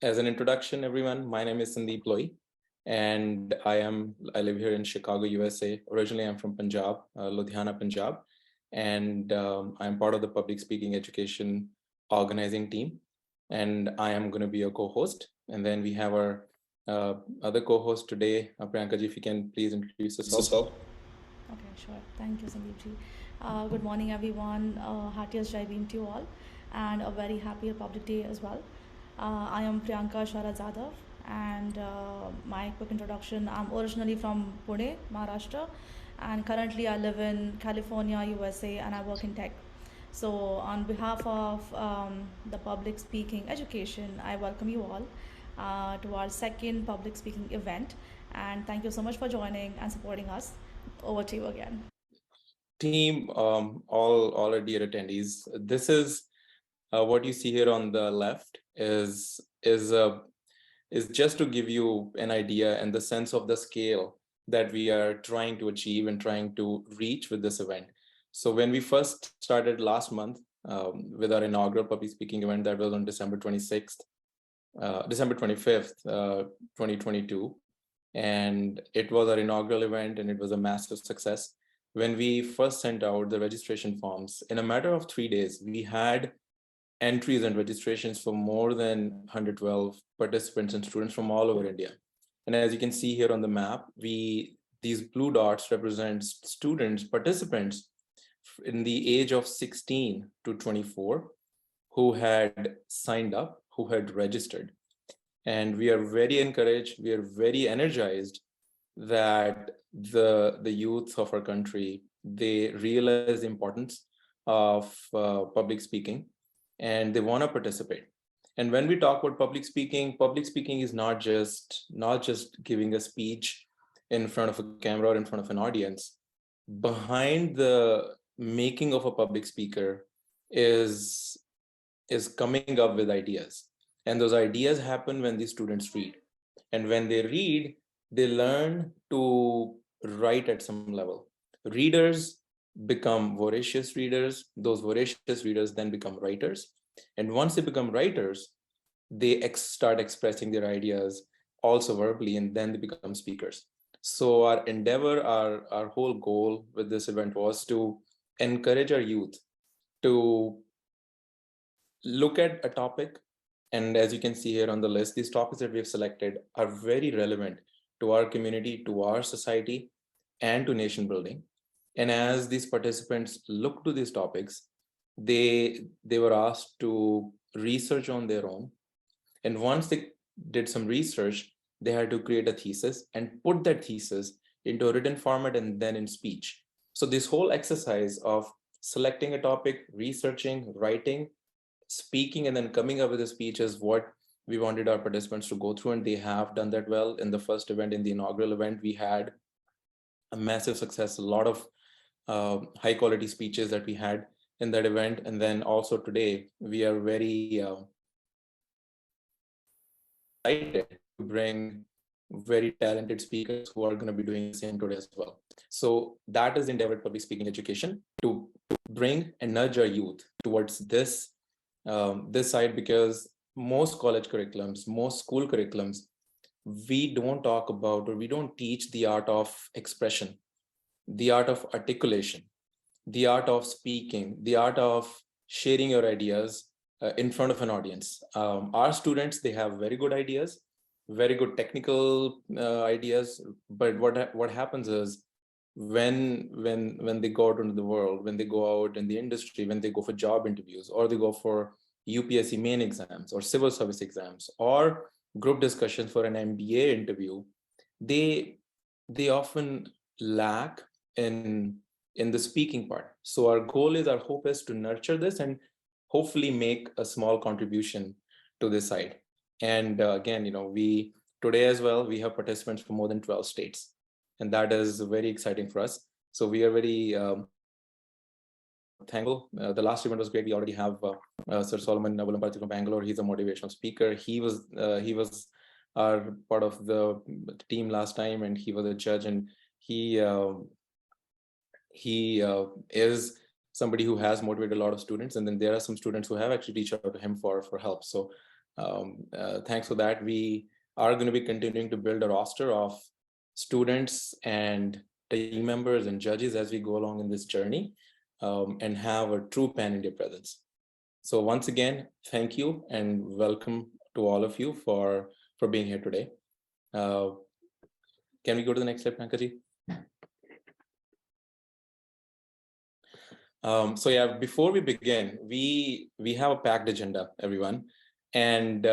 As an introduction, everyone, my name is Sandeep Loy, and I live here in Chicago, USA. Originally, I'm from Punjab, Ludhiana, Punjab, and I'm part of the public speaking education organizing team, and I am going to be a co-host. And then we have our other co-host today, Priyanka ji, if you can please introduce yourself. Okay, sure. Thank you, Sandeep ji. Good morning, everyone. Heartiest Jai Bhim to you all, and a very happy Republic Day as well. I am Priyanka Shara, and my quick introduction. I'm originally from Pune, Maharashtra, and currently I live in California, USA, and I work in tech. So, on behalf of the public speaking education, I welcome you all to our second public speaking event. And thank you so much for joining and supporting us. Over to you again. Team, all our dear attendees, this is what you see here on the left is just to give you an idea and the sense of the scale that we are trying to achieve and trying to reach with this event. So when we first started last month with our inaugural public speaking event that was on December 25th, 2022, and it was our inaugural event and it was a massive success. When we first sent out the registration forms, in a matter of 3 days, we had entries and registrations for more than 112 participants and students from all over India. And as you can see here on the map, these blue dots represent students, participants in the age of 16 to 24 who had signed up, who had registered. And we are very encouraged, we are very energized that the youth of our country, they realize the importance of public speaking and they want to participate. And when we talk about public speaking is not just giving a speech in front of a camera or in front of an audience. Behind the making of a public speaker is coming up with ideas. And those ideas happen when the students read. And when they read, they learn to write at some level. Readers become voracious readers. Those voracious readers then become writers. And once they become writers, they start expressing their ideas also verbally, and then they become speakers. So our endeavor, our whole goal with this event was to encourage our youth to look at a topic. And as you can see here on the list, these topics that we have selected are very relevant to our community, to our society, and to nation building. And as these participants look to these topics, they were asked to research on their own. And once they did some research, they had to create a thesis and put that thesis into a written format and then in speech. So this whole exercise of selecting a topic, researching, writing, speaking, and then coming up with a speech is what we wanted our participants to go through, and they have done that well. In the first event, in the inaugural event, we had a massive success, a lot of high quality speeches that we had in that event. And then also today, we are very excited to bring very talented speakers who are going to be doing the same today as well. So that is the endeavor at public speaking education, to bring and nudge our youth towards this side, because most college curriculums, most school curriculums, we don't talk about or we don't teach the art of expression, the art of articulation, the art of speaking, the art of sharing your ideas in front of an audience. Our students, they have very good ideas, very good technical ideas, but what happens is when they go out into the world, when they go out in the industry, when they go for job interviews, or they go for UPSC main exams or civil service exams or group discussions for an MBA interview, they often lack in the speaking part. So our goal is, our hope is to nurture this and hopefully make a small contribution to this side. And again, we today as well, we have participants from more than 12 states, and that is very exciting for us. So we are very thankful. The last event was great. We already have Sir Solomon Navalamparthi from Bangalore. He's a motivational speaker. He was our part of the team last time, and he was a judge, and he is somebody who has motivated a lot of students. And then there are some students who have actually reached out to him for help. So Thanks for that. We are going to be continuing to build a roster of students and team members and judges as we go along in this journey, and have a true pan-India presence. So once again, thank you and welcome to all of you for being here today. Can we go to the next slide, Pankaji? So yeah, before we begin, we have a packed agenda, everyone, and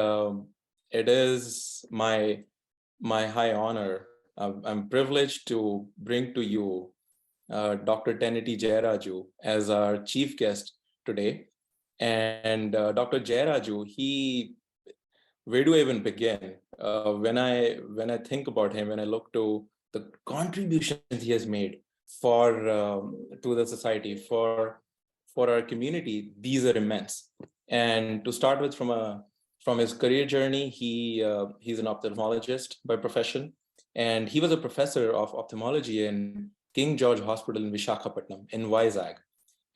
it is my high honor. I'm privileged to bring to you Dr. Tenneti Jayaraju as our chief guest today. And Dr. Jayaraju, where do I even begin? When I think about him, when I look to the contributions he has made for to the society, for our community, these are immense. And to start with, from his career journey, he's an ophthalmologist by profession, and he was a professor of ophthalmology in King George Hospital in Visakhapatnam in Vizag.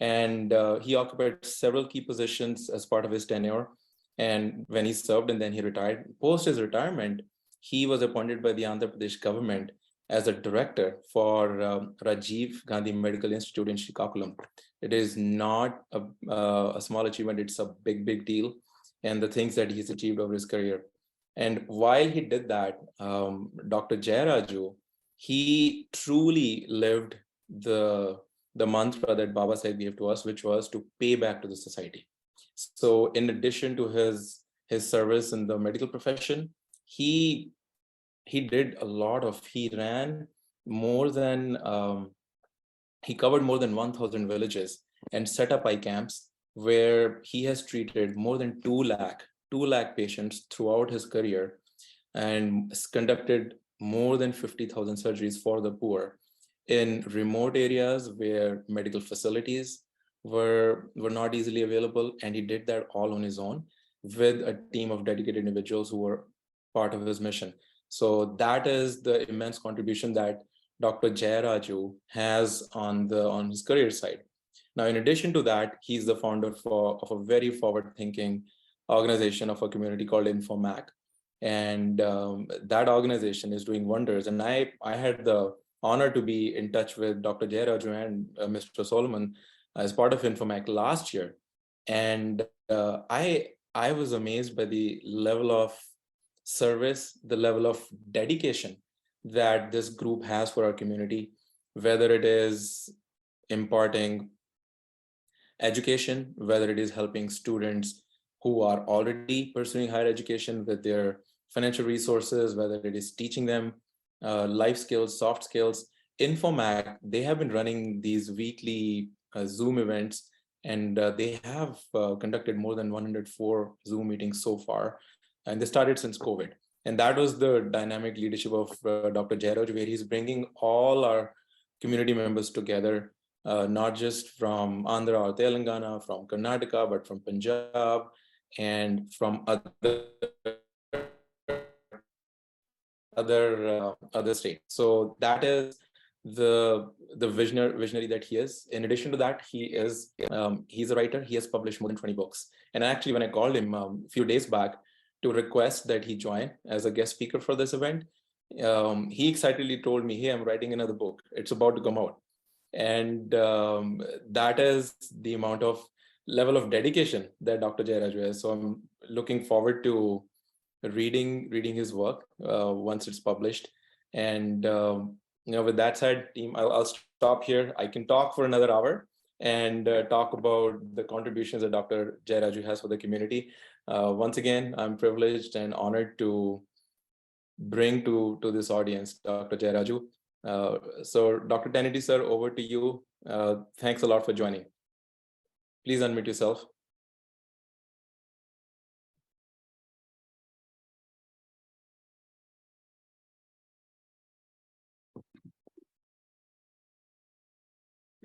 And he occupied several key positions as part of his tenure. And when he served and then he retired, post his retirement, he was appointed by the Andhra Pradesh government as a director for Rajiv Gandhi Medical Institute in Srikakulam. It is not a small achievement, it's a big, big deal. And the things that he's achieved over his career. And while he did that, Dr. Jayaraju, he truly lived the mantra that Baba Sahib gave to us, which was to pay back to the society. So in addition to his service in the medical profession, he ran more than, he covered more than 1,000 villages and set up eye camps where he has treated more than 2 lakh patients throughout his career, and conducted more than 50,000 surgeries for the poor in remote areas where medical facilities were not easily available. And he did that all on his own with a team of dedicated individuals who were part of his mission. So that is the immense contribution that Dr. Jayaraju has on his career side. Now, in addition to that, he's the founder of a very forward-thinking organization of a community called Infomac. And that organization is doing wonders. And I had the honor to be in touch with Dr. Jayaraju and Mr. Solomon as part of Infomac last year. And I was amazed by the level of service, the level of dedication that this group has for our community, whether it is imparting education, whether it is helping students who are already pursuing higher education with their financial resources, whether it is teaching them life skills, soft skills. Infomac, they have been running these weekly Zoom events, and they have conducted more than 104 Zoom meetings so far. And they started since COVID. And that was the dynamic leadership of Dr. Jayaraj, where he's bringing all our community members together, not just from Andhra or Telangana, from Karnataka, but from Punjab and from other states. So that is the visionary that he is. In addition to that, he's a writer. He has published more than 20 books. And actually, when I called him a few days back to request that he join as a guest speaker for this event, he excitedly told me, "Hey, I'm writing another book. It's about to come out." And that is the amount of level of dedication that Dr. Jayaraju has. So I'm looking forward to reading his work once it's published. And with that said, team, I'll stop here. I can talk for another hour and talk about the contributions that Dr. Jayaraju has for the community. Once again, I'm privileged and honored to bring to this audience Dr. Jayaraju. So Dr. Tenneti, sir, over to you. Thanks a lot for joining. Please unmute yourself.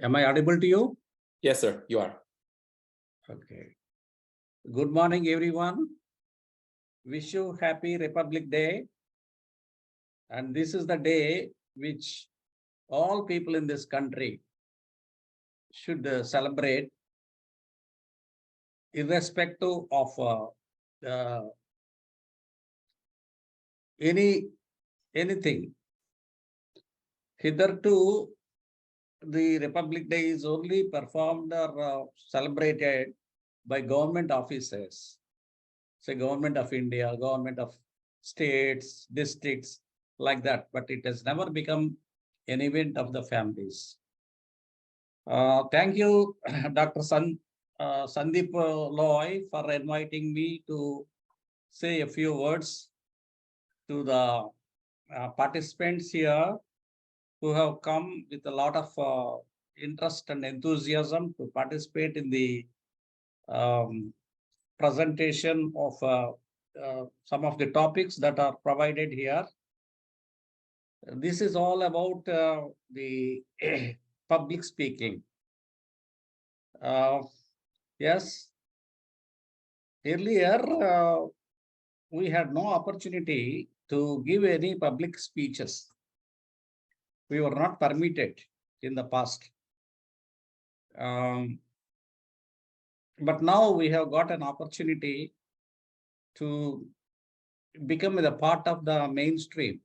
Am I audible to you? Yes, sir, you are. Okay. Good morning, everyone. Wish you happy Republic Day. And this is the day which all people in this country should celebrate, irrespective of the anything. Hitherto, the Republic Day is only performed or celebrated by government officers, say Government of India, Government of states, districts, like that. But it has never become an event of the families. Thank you, Dr. Sandeep Loy, for inviting me to say a few words to the participants here who have come with a lot of interest and enthusiasm to participate in the presentation of some of the topics that are provided here. This is all about the public speaking. Yes, earlier we had no opportunity to give any public speeches. We were not permitted in the past. But now we have got an opportunity to become a part of the mainstream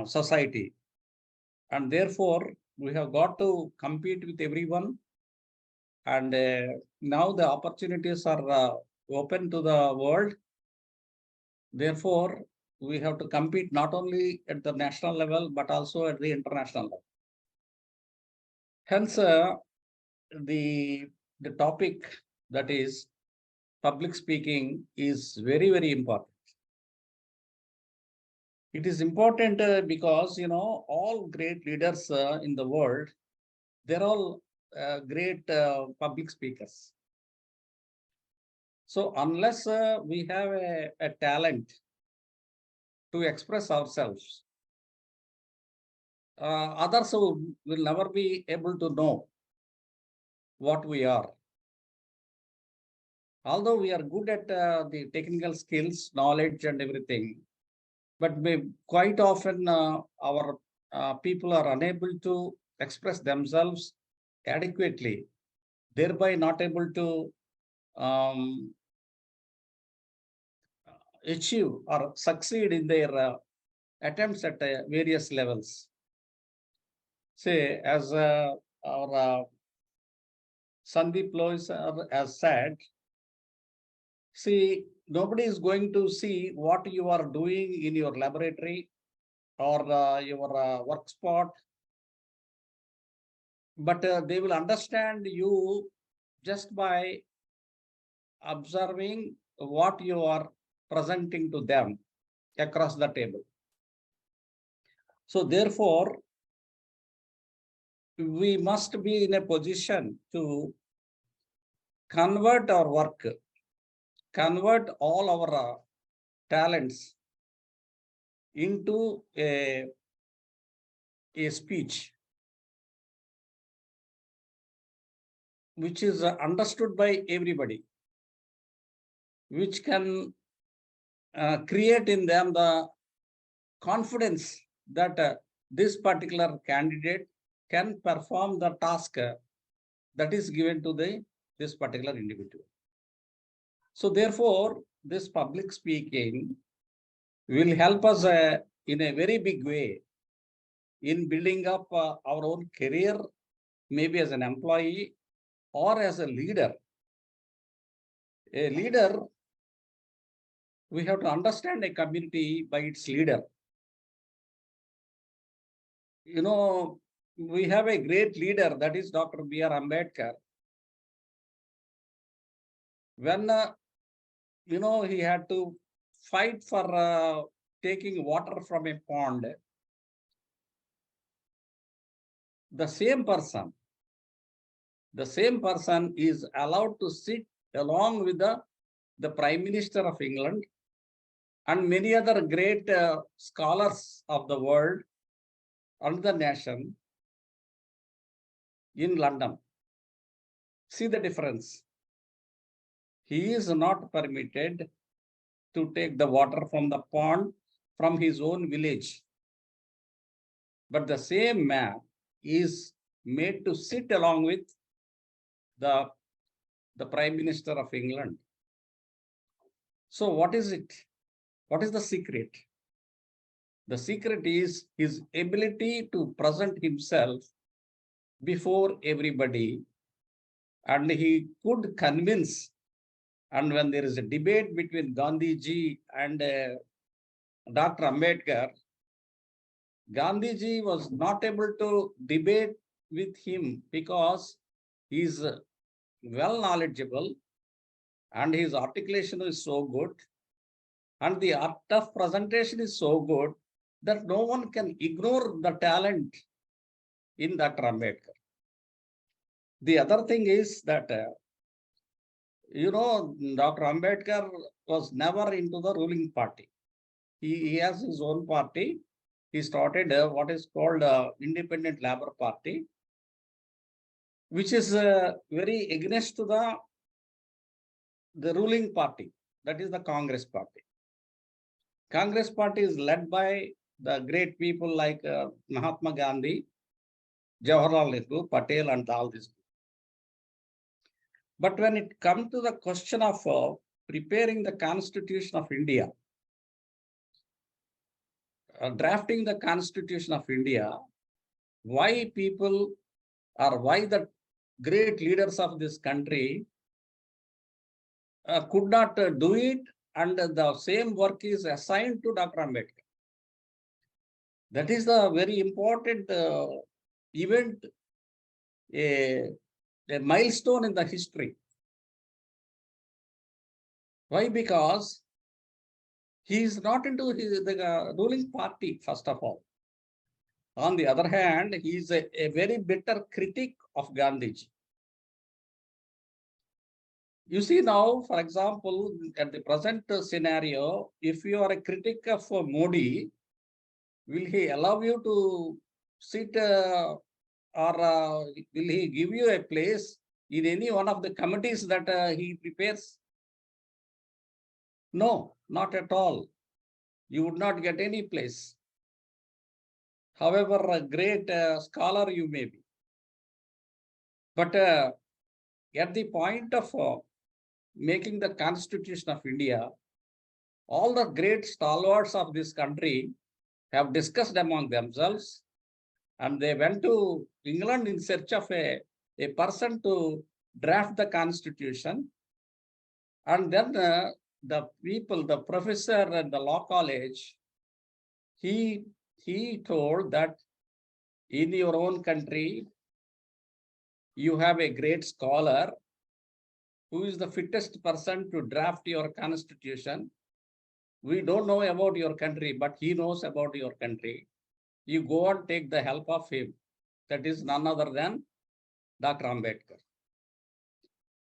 society. And therefore, we have got to compete with everyone. And now the opportunities are open to the world. Therefore, we have to compete not only at the national level, but also at the international level. Hence, the topic, that is public speaking, is very, very important. It is important because, all great leaders in the world, they're all great public speakers. So unless we have a talent to express ourselves, others will never be able to know what we are. Although we are good at the technical skills, knowledge, and everything, but quite often our people are unable to express themselves adequately, thereby not able to achieve or succeed in their attempts at various levels. Say, as our Sandeep Lois has said, see, nobody is going to see what you are doing in your laboratory or your work spot, but they will understand you just by observing what you are presenting to them across the table. So therefore, we must be in a position to convert our work, convert all our talents into a speech which is understood by everybody, which can create in them the confidence that this particular candidate can perform the task that is given to this particular individual. So therefore, this public speaking will help us in a very big way in building up our own career, maybe as an employee or as a leader. A leader, we have to understand a community by its leader. We have a great leader, that is Dr. B.R. Ambedkar. When, he had to fight for taking water from a pond, the same person is allowed to sit along with the Prime Minister of England and many other great scholars of the world and the nation in London. See the difference. He is not permitted to take the water from the pond from his own village. But the same man is made to sit along with the Prime Minister of England. So what is it? What is the secret? The secret is his ability to present himself before everybody, and he could convince. And when there is a debate between Gandhiji and Dr. Ambedkar, Gandhiji was not able to debate with him because he is well knowledgeable and his articulation is so good and the art of presentation is so good that no one can ignore the talent in Dr. Ambedkar. The other thing is that, Dr. Ambedkar was never into the ruling party. He has his own party. He started what is called Independent Labour Party, which is very against to the ruling party, that is the Congress Party. Congress Party is led by the great people like Mahatma Gandhi, Jawaharlal Nehru, Patil, and all these. But when it comes to the question of preparing the Constitution of India, drafting the Constitution of India, why people or why the great leaders of this country could not do it, and the same work is assigned to Dr. Ambedkar. That is the very important event, a milestone in the history. Why? Because he is not into the ruling party, first of all. On the other hand, he is a very bitter critic of Gandhiji. You see now, for example, at the present scenario, if you are a critic of Modi, will he allow you to sit or will he give you a place in any one of the committees that he prepares? No, not at all. You would not get any place. However, a great scholar you may be. But at the point of making the Constitution of India, all the great stalwarts of this country have discussed among themselves, and they went to England in search of a person to draft the Constitution. And then the people, the professor at the law college, he told that in your own country, you have a great scholar who is the fittest person to draft your constitution. We don't know about your country, but he knows about your country. You go and take the help of him. That is none other than Dr. Ambedkar.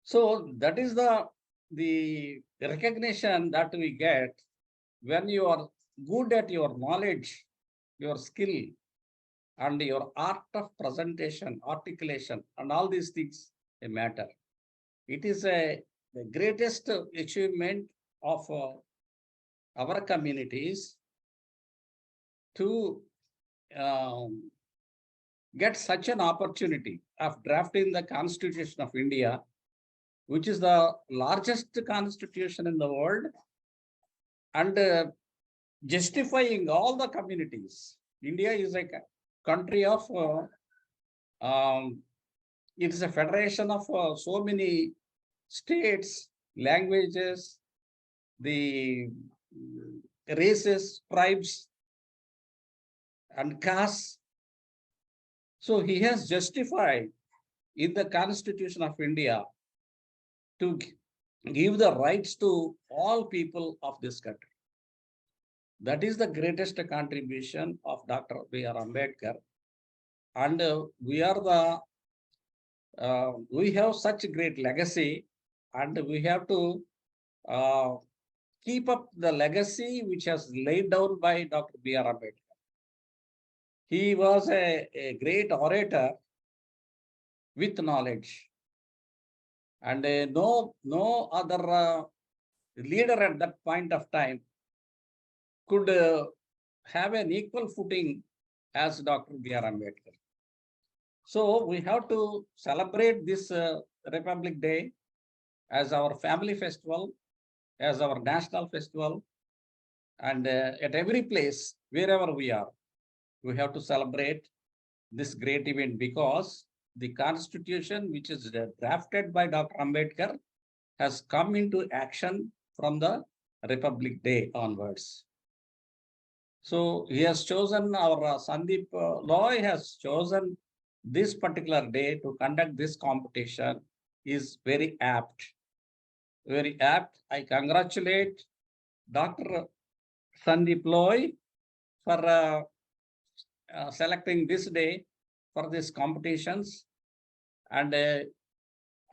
So that is the recognition that we get when you are good at your knowledge, your skill, and your art of presentation, articulation, and all these things matter. It is the greatest achievement of our communities to get such an opportunity of drafting the Constitution of India, which is the largest constitution in the world, and justifying all the communities. India is a country of, it is a federation of so many states, languages, the races, tribes, and castes. So he has justified in the Constitution of India to give the rights to all people of this country. That is the greatest contribution of Dr. B.R. Ambedkar. And we have such a great legacy, and we have to keep up the legacy which has laid down by Dr. B.R. Ambedkar. He was a great orator with knowledge, and no other leader at that point of time could have an equal footing as Dr. B.R. Ambedkar. So we have to celebrate this Republic Day as our family festival, as our national festival, And at every place, wherever we are, we have to celebrate this great event, because the constitution, which is drafted by Dr. Ambedkar, has come into action from the Republic Day onwards. So he has chosen, our Sandeep Loy has chosen this particular day to conduct this competition is very apt. Very apt. I congratulate Dr. Sandeep Loy for selecting this day for these competitions, and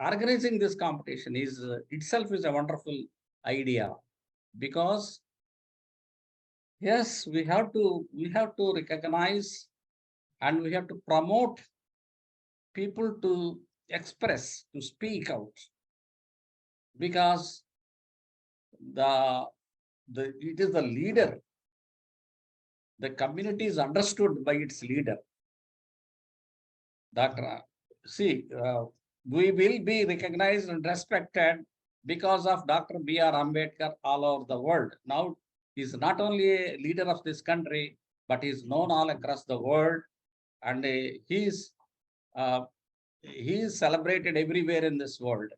organizing this competition is itself is a wonderful idea, because yes, we have to recognize and we have to promote people to express, to speak out, because the it is the leader. The community is understood by its leader. Dr. See, we will be recognized and respected because of Dr. B.R. Ambedkar all over the world. Now, he is not only a leader of this country, but he is known all across the world, and he is celebrated everywhere in this world.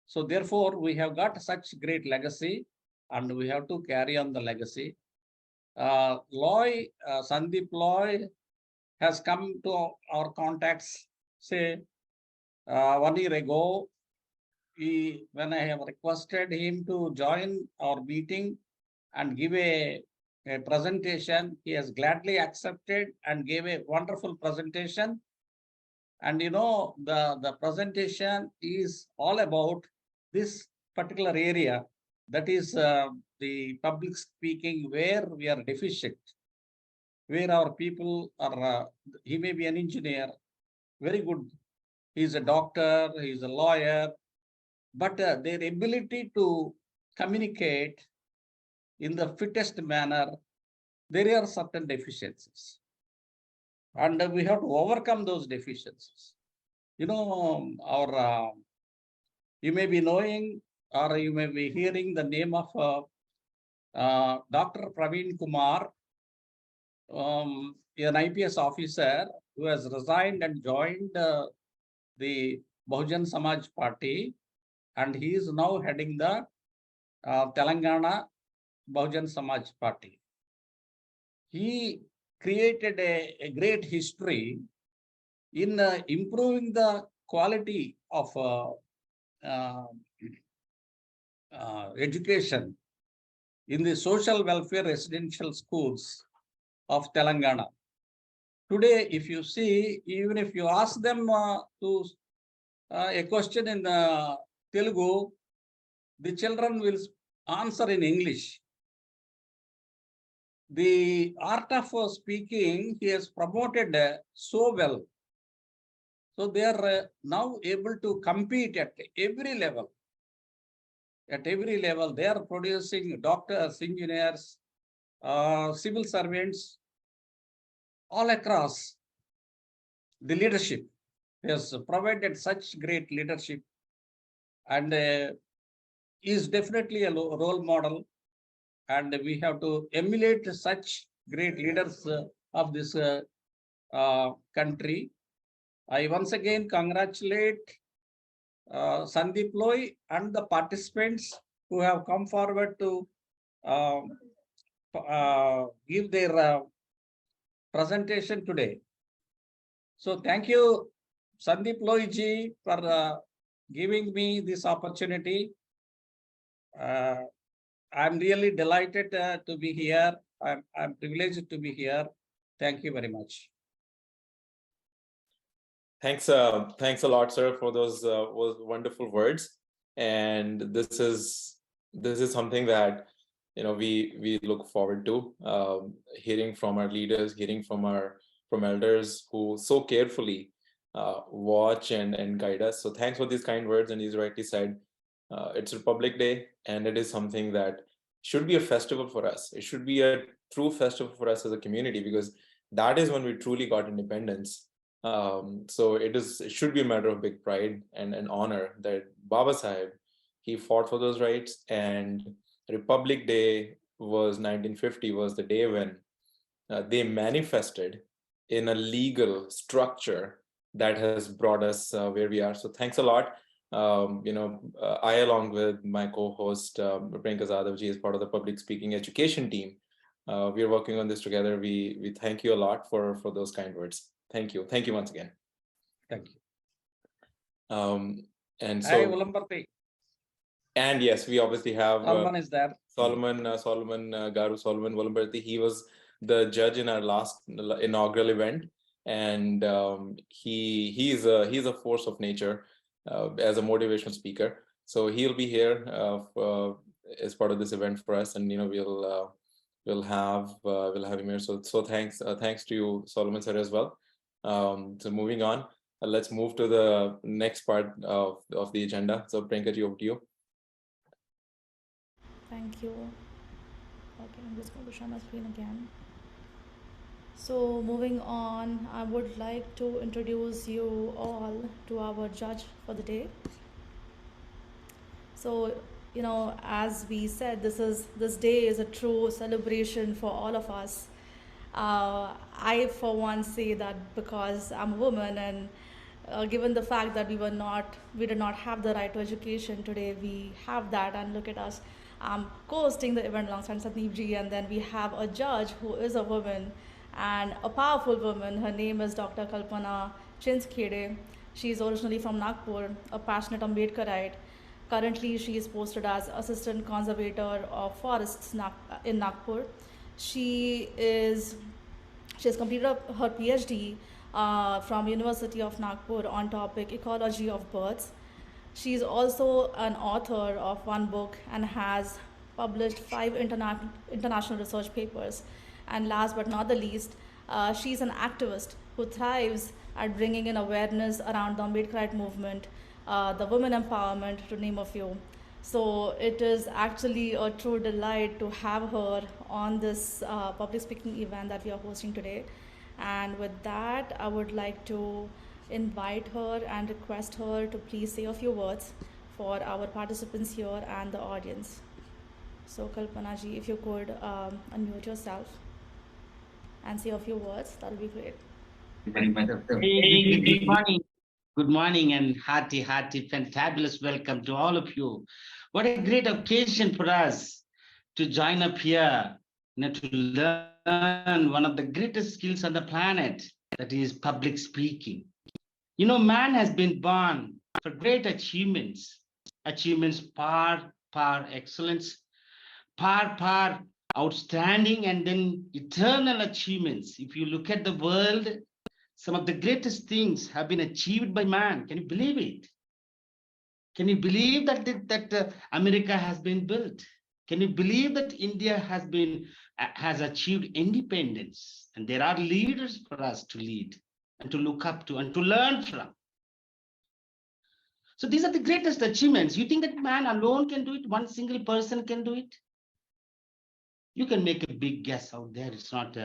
So therefore, we have got such great legacy, and we have to carry on the legacy. Sandeep Loy has come to our contacts, say, 1 year ago. When I have requested him to join our meeting and give a presentation, he has gladly accepted and gave a wonderful presentation. And you know, the presentation is all about this particular area, that is the public speaking, where we are deficient, where our people are, he may be an engineer, very good, he's a doctor, he's a lawyer, but their ability to communicate in the fittest manner, there are certain deficiencies. And we have to overcome those deficiencies. You know, you may be knowing, or you may be hearing the name of Dr. Praveen Kumar, an IPS officer who has resigned and joined the Bahujan Samaj Party, and he is now heading the Telangana Bahujan Samaj Party. He created a great history in improving the quality of education in the social welfare residential schools of Telangana. Today, if you see, even if you ask them to a question in Telugu, the children will answer in English. The art of speaking, he has promoted so well. So they are now able to compete at every level. At every level, they are producing doctors, engineers, civil servants, all across. The leadership has provided such great leadership, and is definitely a role model, and we have to emulate such great leaders of this country. I once again congratulate Sandeep Loy and the participants who have come forward to give their presentation today. So thank you, Sandeep Loy ji, for giving me this opportunity. I'm really delighted to be here. I'm privileged to be here. Thank you very much. Thanks a lot, sir, for those wonderful words. And this is something that we look forward to, hearing from our leaders, hearing from elders who so carefully watch and guide us. So thanks for these kind words. And as you rightly said, it's Republic Day, and it is something that should be a festival for us. It should be a true festival for us as a community, because that is when we truly got independence. So it should be a matter of big pride and honor that Baba Sahib, he fought for those rights, and Republic Day was 1950 was the day when they manifested in a legal structure that has brought us where we are. So thanks a lot. I, along with my co-host Priyanka Zadavji, is part of the public speaking education team. We are working on this together. We thank you a lot for those kind words. Thank you once again. Thank you. And Hi, so, Ulamparti. and yes, we obviously have Solomon is there. Solomon Garu Solomon Ulamparti. He was the judge in our last inaugural event, and he's a force of nature as a motivational speaker. So he'll be here as part of this event for us, and we'll have him here. So thanks to you, Solomon sir, as well. So moving on, let's move to the next part of the agenda. So Priyanka ji, over to you. Thank you. Okay, I'm just going to share my screen again. So moving on, I would like to introduce you all to our judge for the day. So, as we said, this day is a true celebration for all of us. I, for one, say that because I'm a woman, and given the fact that we did not have the right to education, today we have that, and look at us. I'm co-hosting the event alongside Sandeep and then we have a judge who is a woman and a powerful woman. Her name is Dr. Kalpana Chinchkhede. She is originally from Nagpur, a passionate Ambedkarite. Currently, she is posted as Assistant Conservator of Forests in Nagpur. She has completed her PhD from University of Nagpur on topic Ecology of Birds. She is also an author of one book and has published 5 international research papers. And last but not the least, she's an activist who thrives at bringing in awareness around the Ambedkarite movement, the women empowerment, to name a few. So it is actually a true delight to have her on this public speaking event that we are hosting today. And with that, I would like to invite her and request her to please say a few words for our participants here and the audience. So Kalpana ji, if you could unmute yourself and say a few words, that would be great. Hey, good morning. Good morning and hearty, fantabulous welcome to all of you. What a great occasion for us to join up here, to learn one of the greatest skills on the planet, that is public speaking. Man has been born for great achievements par excellence, par outstanding, and then eternal achievements. If you look at the world, some of the greatest things have been achieved by man. Can you believe it? Can you believe that America has been built? Can you believe that India has achieved independence? And there are leaders for us to lead and to look up to and to learn from. So these are the greatest achievements. You think that man alone can do it? One single person can do it? You can make a big guess out there. It's not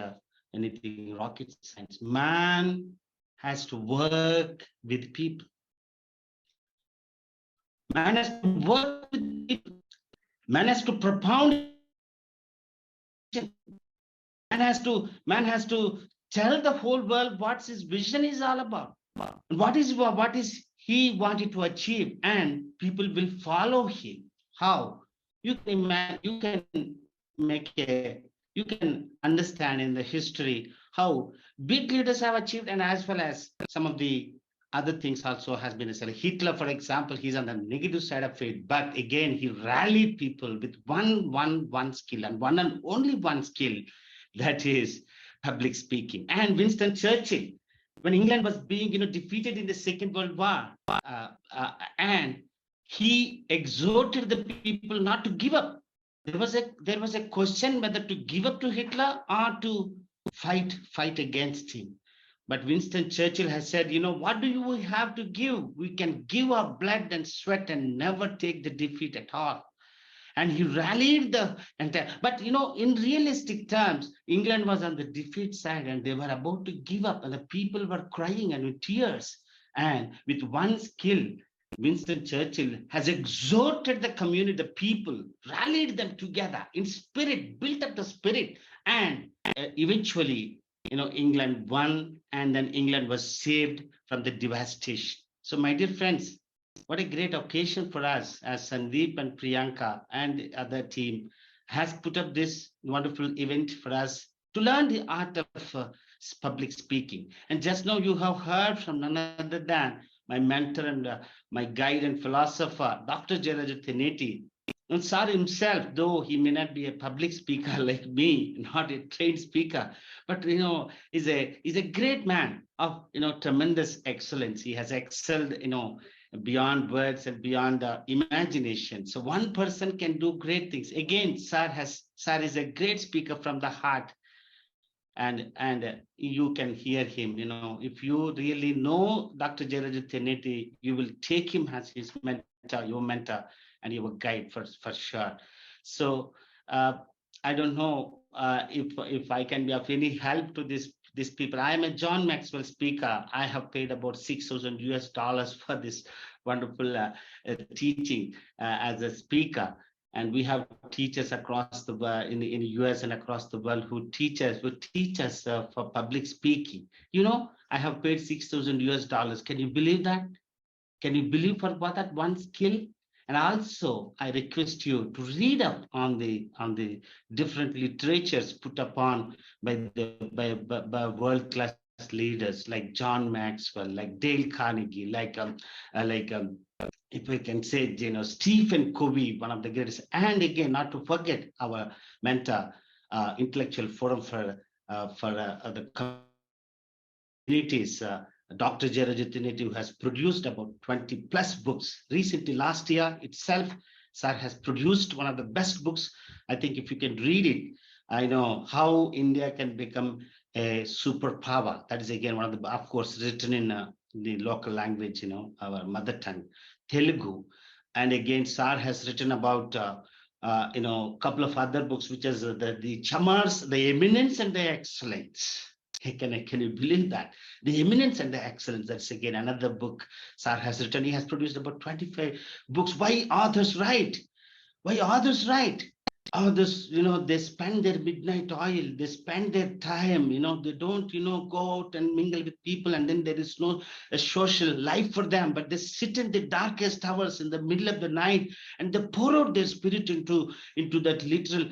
anything rocket science. Man has to work with people. Man has to work with people. Man has to propound. Man has to tell the whole world what his vision is all about. What is he wanted to achieve, and people will follow him. How? You can understand in the history how big leaders have achieved, and as well as some of the other things also has been said. Hitler, for example, he's on the negative side of it, but again, he rallied people with one skill, and one and only one skill, that is public speaking. And Winston Churchill, when England was being defeated in the Second World War, and he exhorted the people not to give up. There was a question whether to give up to Hitler or to fight against him. But Winston Churchill has said, what do you have to give? We can give our blood and sweat and never take the defeat at all. And he rallied the entire, but in realistic terms, England was on the defeat side and they were about to give up, and the people were crying and with tears. And with one skill, Winston Churchill has exhorted the community, the people, rallied them together in spirit, built up the spirit, and eventually, England won, and then England was saved from the devastation. So, my dear friends, what a great occasion for us as Sandeep and Priyanka and the other team has put up this wonderful event for us to learn the art of public speaking. And just now you have heard from none other than my mentor and my guide and philosopher, Dr. Jayaraju Tenneti. And Sir himself, though he may not be a public speaker like me, not a trained speaker, but is a great man of tremendous excellence. He has excelled beyond words and beyond imagination. So one person can do great things. Again, Sir is a great speaker from the heart, and you can hear him. If you really know Dr. Jayaraju Tenneti, you will take him as his mentor, your mentor, and your guide for sure. So I don't know if I can be of any help to these people. I am a John Maxwell speaker. I have paid about $6,000 for this wonderful teaching as a speaker. And we have teachers across the world, in the US and across the world, who teach us for public speaking. I have paid $6,000. Can you believe that? Can you believe for what that one skill? And also, I request you to read up on the different literatures put upon by world-class leaders like John Maxwell, like Dale Carnegie, if we can say, Stephen Covey, one of the greatest, and again, not to forget our mentor, Intellectual Forum for the communities, Dr. Jayaraju Tenneti, who has produced about 20 plus books. Recently, last year itself, Sir has produced one of the best books. I think if you can read it, I know how India can become a superpower. That is again one of the, of course, written in the local language, our mother tongue, Telugu. And again, Sir has written about a couple of other books, which is the Chamars, the Eminence and the Excellence. Can you believe that? The Eminence and the Excellence. That's again another book Sir has written. He has produced about 25 books. Why authors write? Why authors write? Others, they spend their midnight oil, they spend their time, they don't, go out and mingle with people, and then there is no social life for them, but they sit in the darkest hours in the middle of the night, and they pour out their spirit into that literal,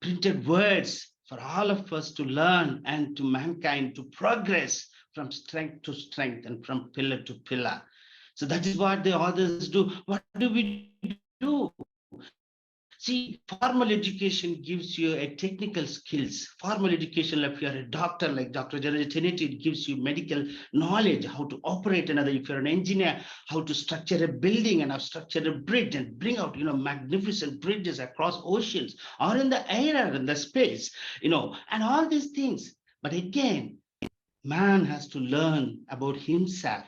printed words for all of us to learn and to mankind to progress from strength to strength and from pillar to pillar. So that is what the authors do. What do we do? See, formal education gives you a technical skills. Formal education, if you're a doctor like Dr. Janhavi Shelar, it gives you medical knowledge, how to operate another. If you're an engineer, how to structure a building and how to structure a bridge and bring out, magnificent bridges across oceans or in the air or in the space, and all these things. But again, man has to learn about himself.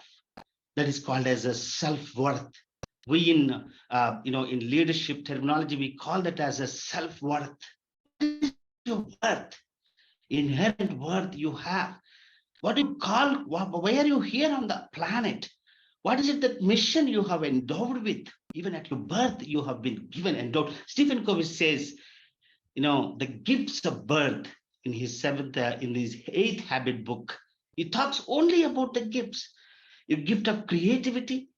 That is called as a self-worth. We in leadership terminology, we call that as a self-worth. What is your worth? Inherent worth you have. What do you call, why are you here on the planet? What is it that mission you have endowed with? Even at your birth, you have been given endowed. Stephen Covey says, the gifts of birth in his eighth habit book, he talks only about the gifts. Your gift of creativity,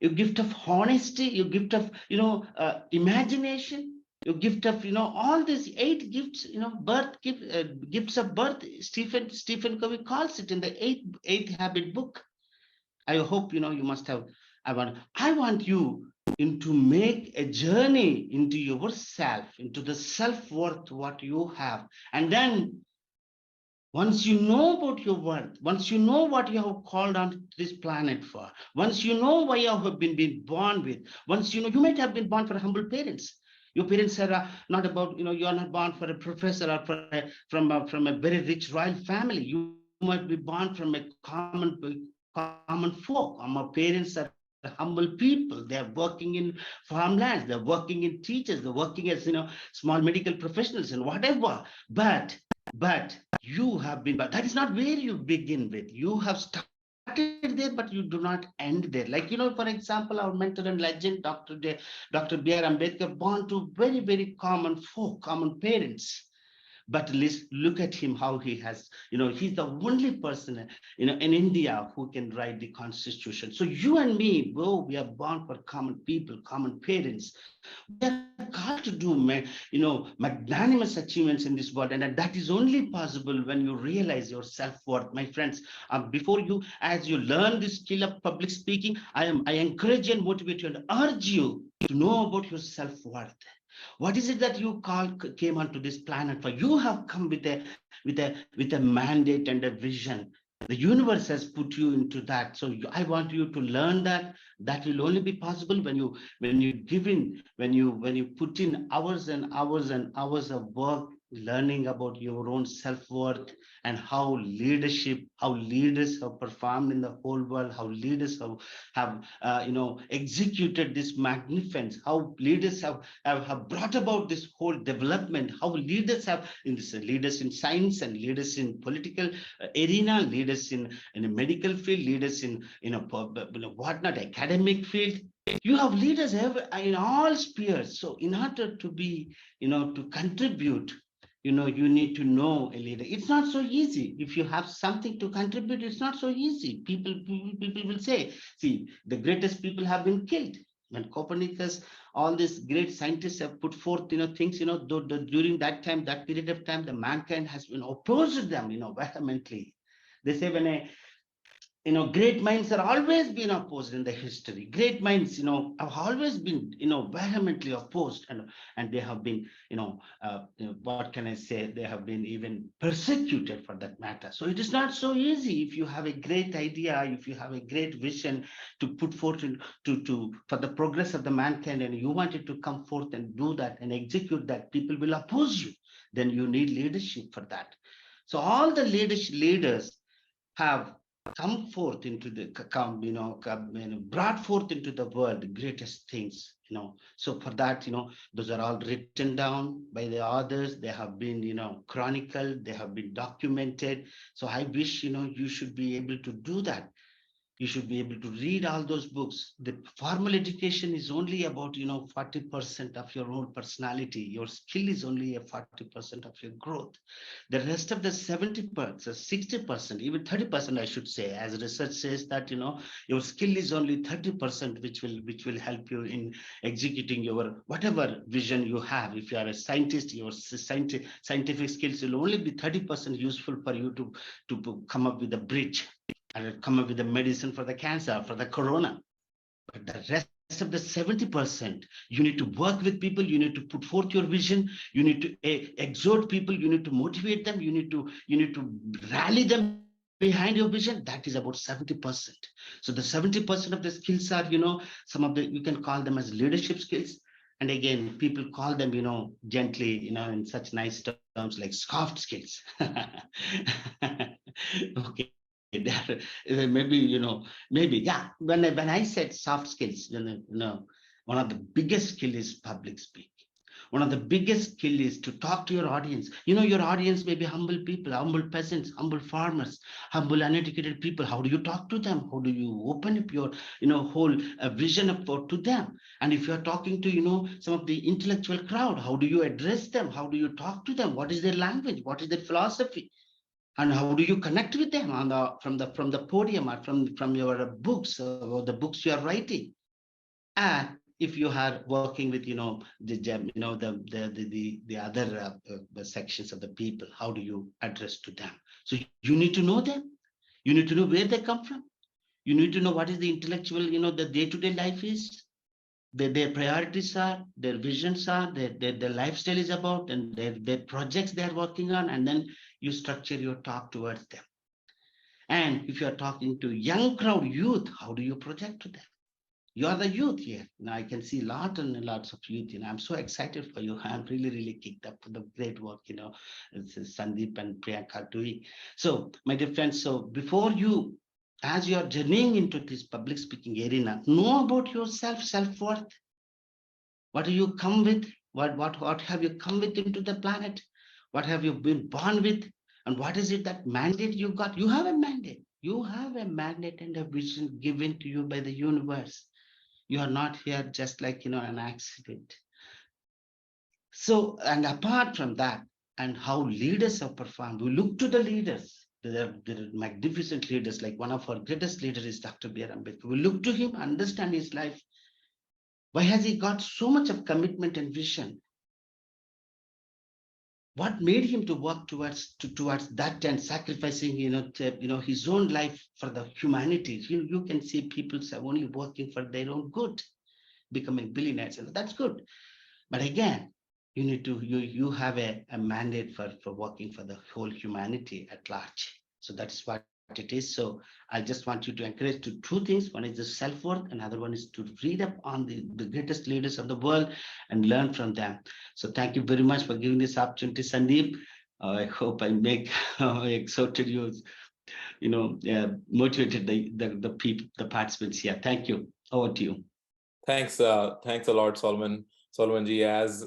your gift of honesty, your gift of imagination, your gift of all these 8 gifts, gifts of birth. Stephen Covey calls it in the eighth habit book. I hope you must have. I want you to make a journey into yourself, into the self-worth what you have, and then once you know about your worth, once you know what you have called on this planet for, once you know why you have been born with, once you might have been born for humble parents. Your parents are not about, you are not born for a professor or from a very rich royal family. You might be born from a common folk. Our parents are humble people. They are working in farmlands. They're working in teachers. They're working as small medical professionals and whatever. But you have been, but that is not where you begin with. You have started there, but you do not end there. Like, for example, our mentor and legend, Dr. B.R. Ambedkar, born to very, very common folk, common parents. But look at him, how he has, he's the only person, in India who can write the constitution. So you and me, we are born for common people, common parents. We are called to do, magnanimous achievements in this world. And that is only possible when you realize your self-worth. My friends, before you, as you learn this skill of public speaking, I encourage and motivate you and urge you to know about your self-worth. What is it that you came onto this planet for? You have come with a mandate and a vision. The universe has put you into that. So I want you to learn that. That will only be possible when you give in, when you put in hours and hours and hours of work, learning about your own self-worth and how leaders have performed in the whole world, how leaders have executed this magnificence, how leaders have brought about this whole development, how leaders have leaders in science and leaders in political arena, leaders in a medical field, leaders in whatnot, academic field. You have leaders in all spheres. So in order to be, to contribute, you need to know a leader. It's not so easy. If you have something to contribute, it's not so easy. People will say, see, the greatest people have been killed. When Copernicus, all these great scientists have put forth, things, during that time, that period of time, the mankind has been opposed them, vehemently. They say when great minds are always been opposed in the history. Great minds, have always been, vehemently opposed, and they have been, what can I say? They have been even persecuted for that matter. So it is not so easy. If you have a great idea, if you have a great vision to put forth for the progress of the mankind, and you want it to come forth and do that and execute that, people will oppose you. Then you need leadership for that. So all the leaders have come forth into the brought forth into the world the greatest things. So for that, those are all written down by the authors. They have been chronicled, they have been documented. So I wish you should be able to do that. You should be able to read all those books. The formal education is only about 40% of your own personality. Your skill is only a 40% of your growth. The rest of the 70%, 60%, even 30%, I should say, as research says that your skill is only 30%, which will help you in executing your whatever vision you have. If you are a scientist, your scientific skills will only be 30% useful for you to come up with a bridge and come up with a medicine for the cancer, for the corona. But the rest of the 70%, you need to work with people, you need to put forth your vision, you need to exhort people, you need to motivate them, you need to rally them behind your vision. That is about 70%. So the 70% of the skills are, some of the, you can call them as leadership skills. And again, people call them, gently, in such nice terms like soft skills. Okay. Maybe, yeah. When I said soft skills, one of the biggest skill is public speaking. One of the biggest skill is to talk to your audience. Your audience may be humble people, humble peasants, humble farmers, humble uneducated people. How do you talk to them? How do you open up your, whole vision to them? And if you are talking to, some of the intellectual crowd, how do you address them? How do you talk to them? What is their language? What is their philosophy? And how do you connect with them from the podium or from your books or the books you are writing? And if you are working with the other sections of the people, how do you address to them? So you need to know them. You need to know where they come from. You need to know what is the intellectual, the day-to-day life is. Their priorities are, their visions are, their lifestyle is about, and their projects they are working on, and then you structure your talk towards them. And if you are talking to young crowd, youth, how do you project to them? You are the youth here. Now I can see lots and lots of youth. I'm so excited for you. I'm really, really kicked up for the great work, Sandeep and Priyanka are doing. So, my dear friends, so before you, as you are journeying into this public speaking arena, know about yourself, self-worth. What do you come with? What have you come with into the planet? What have you been born with? And what is it that mandate you got? You have a mandate. You have a mandate and a vision given to you by the universe. You are not here just like, an accident. So, and apart from that, and how leaders have performed, we look to the leaders. There are magnificent leaders, like one of our greatest leaders is Dr. B.R. Ambedkar. We look to him, understand his life. Why has he got so much of commitment and vision? What made him to work towards that and sacrificing, his own life for the humanity? You can see people are only working for their own good, becoming billionaires, and that's good. But again, you need to you have a mandate for working for the whole humanity at large. So that's what it is. So I just want you to encourage to two things. One is the self-worth, another one is to read up on the greatest leaders of the world and learn from them. So thank you very much for giving this opportunity, Sandeep. I hope I make exhorted you, motivated the people, the participants here. Thank you. Over to you. Thanks a lot, Solomon ji, as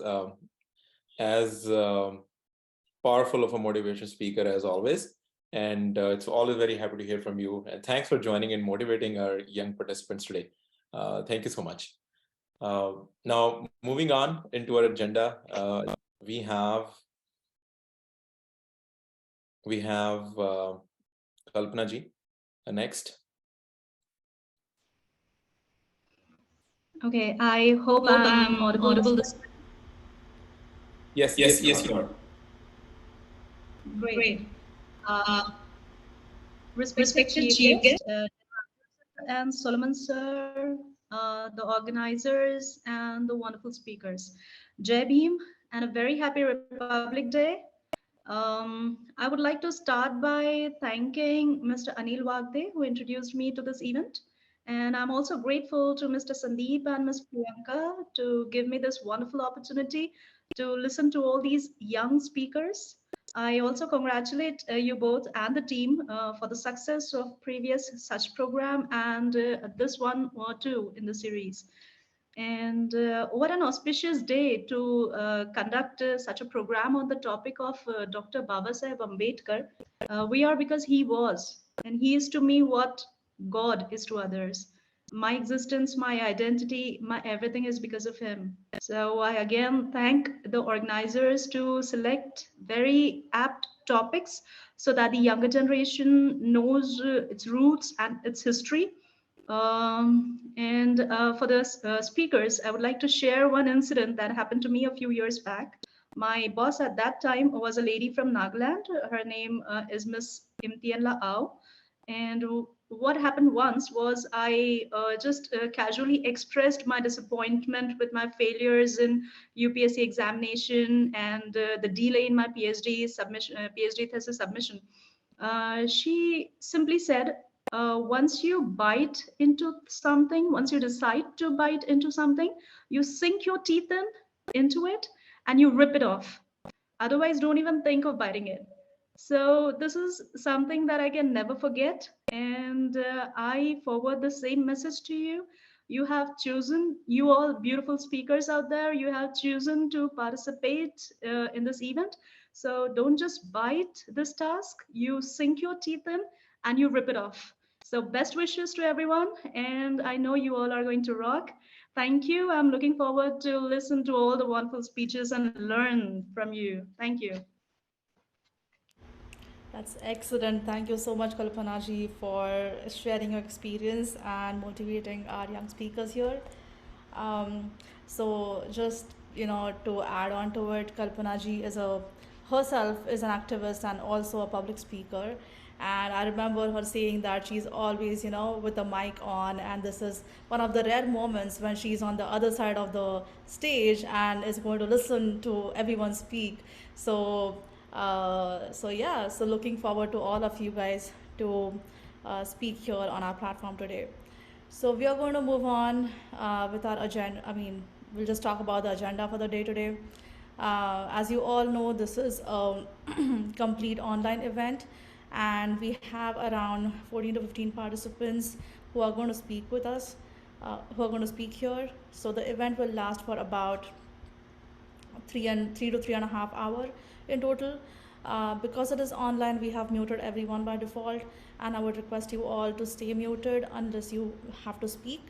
powerful of a motivation speaker as always. And it's always very happy to hear from you. And thanks for joining and motivating our young participants today. Thank you so much. Now, moving on into our agenda, we have Kalpana ji next. Okay, I hope I'm audible. Yes, you are. Great. Respected Chief Guest and Solomon Sir, the organizers and the wonderful speakers. Jai Bhim and a very happy Republic Day. I would like to start by thanking Mr. Anil Wagde, who introduced me to this event. And I'm also grateful to Mr. Sandeep and Ms. Priyanka to give me this wonderful opportunity to listen to all these young speakers. I also congratulate you both and the team for the success of previous such program and this one or two in the series. And what an auspicious day to conduct such a program on the topic of Dr. Babasaheb Ambedkar. We are because he was, and he is to me what God is to others. My existence, my identity, my everything is because of him. So I again thank the organizers to select very apt topics so that the younger generation knows its roots and its history. And for the speakers, I would like to share one incident that happened to me a few years back. My boss at that time was a lady from Nagaland. Her name is Miss Imtianla Au. And what happened once was I just casually expressed my disappointment with my failures in UPSC examination and the delay in my PhD submission, PhD thesis submission. She simply said, once you bite into something, once you decide to bite into something, you sink your teeth into it and you rip it off. Otherwise, don't even think of biting it. So this is something that I can never forget. And I forward the same message to you. You have chosen, you all beautiful speakers out there, you have chosen to participate in this event. So don't just bite this task, you sink your teeth in and you rip it off. So best wishes to everyone. And I know you all are going to rock. Thank you. I'm looking forward to listen to all the wonderful speeches and learn from you. Thank you. That's excellent. Thank you so much, Kalpana ji, for sharing your experience and motivating our young speakers here. So just to add on to it, Kalpana ji herself is an activist and also a public speaker. And I remember her saying that she's always, with the mic on, and this is one of the rare moments when she's on the other side of the stage and is going to listen to everyone speak. So so looking forward to all of you guys to speak here on our platform today. So we are going to move on with our agenda. We'll just talk about the agenda for the day today. As you all know, this is a complete online event, and we have around 14 to 15 participants who are going to speak with us, who are going to speak here. So the event will last for about 3 to 3.5 hours in total. Because it is online, we have muted everyone by default, and I would request you all to stay muted unless you have to speak.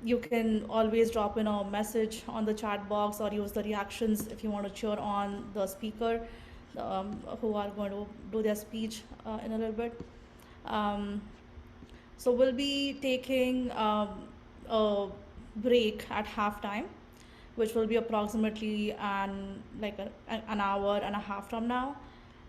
You can always drop in a message on the chat box or use the reactions if you want to cheer on the speaker who are going to do their speech in a little bit. So we'll be taking a break at halftime, which will be approximately an hour and a half from now.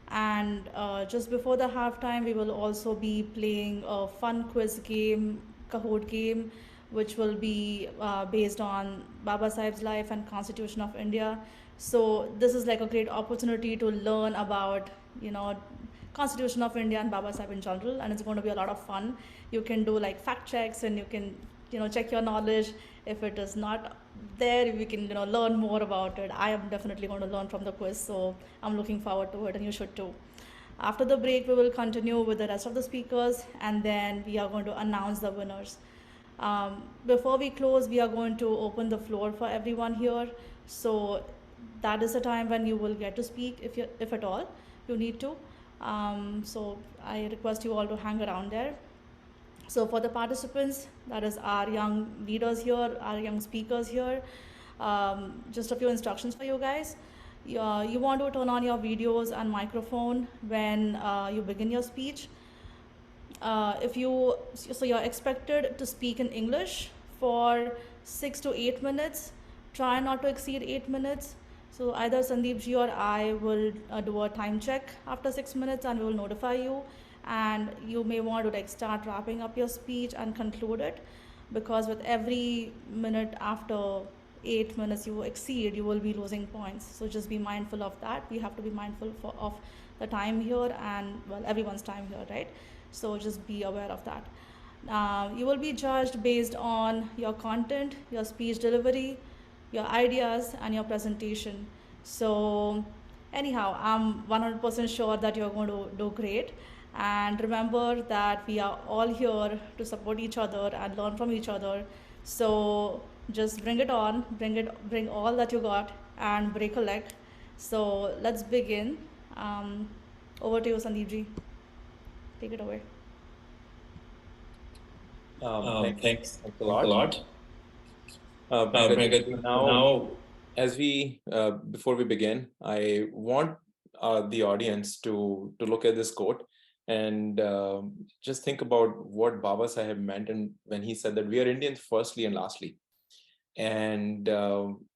And just before the halftime, we will also be playing a fun quiz game, Kahoot game, which will be based on Baba Sahib's life and Constitution of India. So this is like a great opportunity to learn about, Constitution of India and Baba Sahib in general, and it's going to be a lot of fun. You can do like fact checks, and you can, check your knowledge. If it is not there, we can, learn more about it. I am definitely going to learn from the quiz, so I'm looking forward to it, and you should too. After the break, we will continue with the rest of the speakers, and then we are going to announce the winners. Before we close, we are going to open the floor for everyone here. So that is the time when you will get to speak, if at all you need to. So I request you all to hang around there. So for the participants, that is our young leaders here, our young speakers here, just a few instructions for you guys. You want to turn on your videos and microphone when you begin your speech. So you're expected to speak in English for 6 to 8 minutes. Try not to exceed 8 minutes. So either Sandeep ji or I will do a time check after 6 minutes, and we will notify you. And you may want to start wrapping up your speech and conclude it, because with every minute after 8 minutes you exceed, you will be losing points. So just be mindful of that. We have to be mindful of the time here and, well, everyone's time here, right? So just be aware of that. You will be judged based on your content, your speech delivery, your ideas, and your presentation. So anyhow, I'm 100% sure that you're going to do great. And remember that we are all here to support each other and learn from each other. So just bring it on, bring all that you got, and break a leg. So let's begin. Over to you, Sandeep ji. Take it away. Thanks a lot. Now, as before we begin, I want the audience to look at this quote and just think about what Baba Sahib meant, and when he said that we are Indians firstly and lastly. And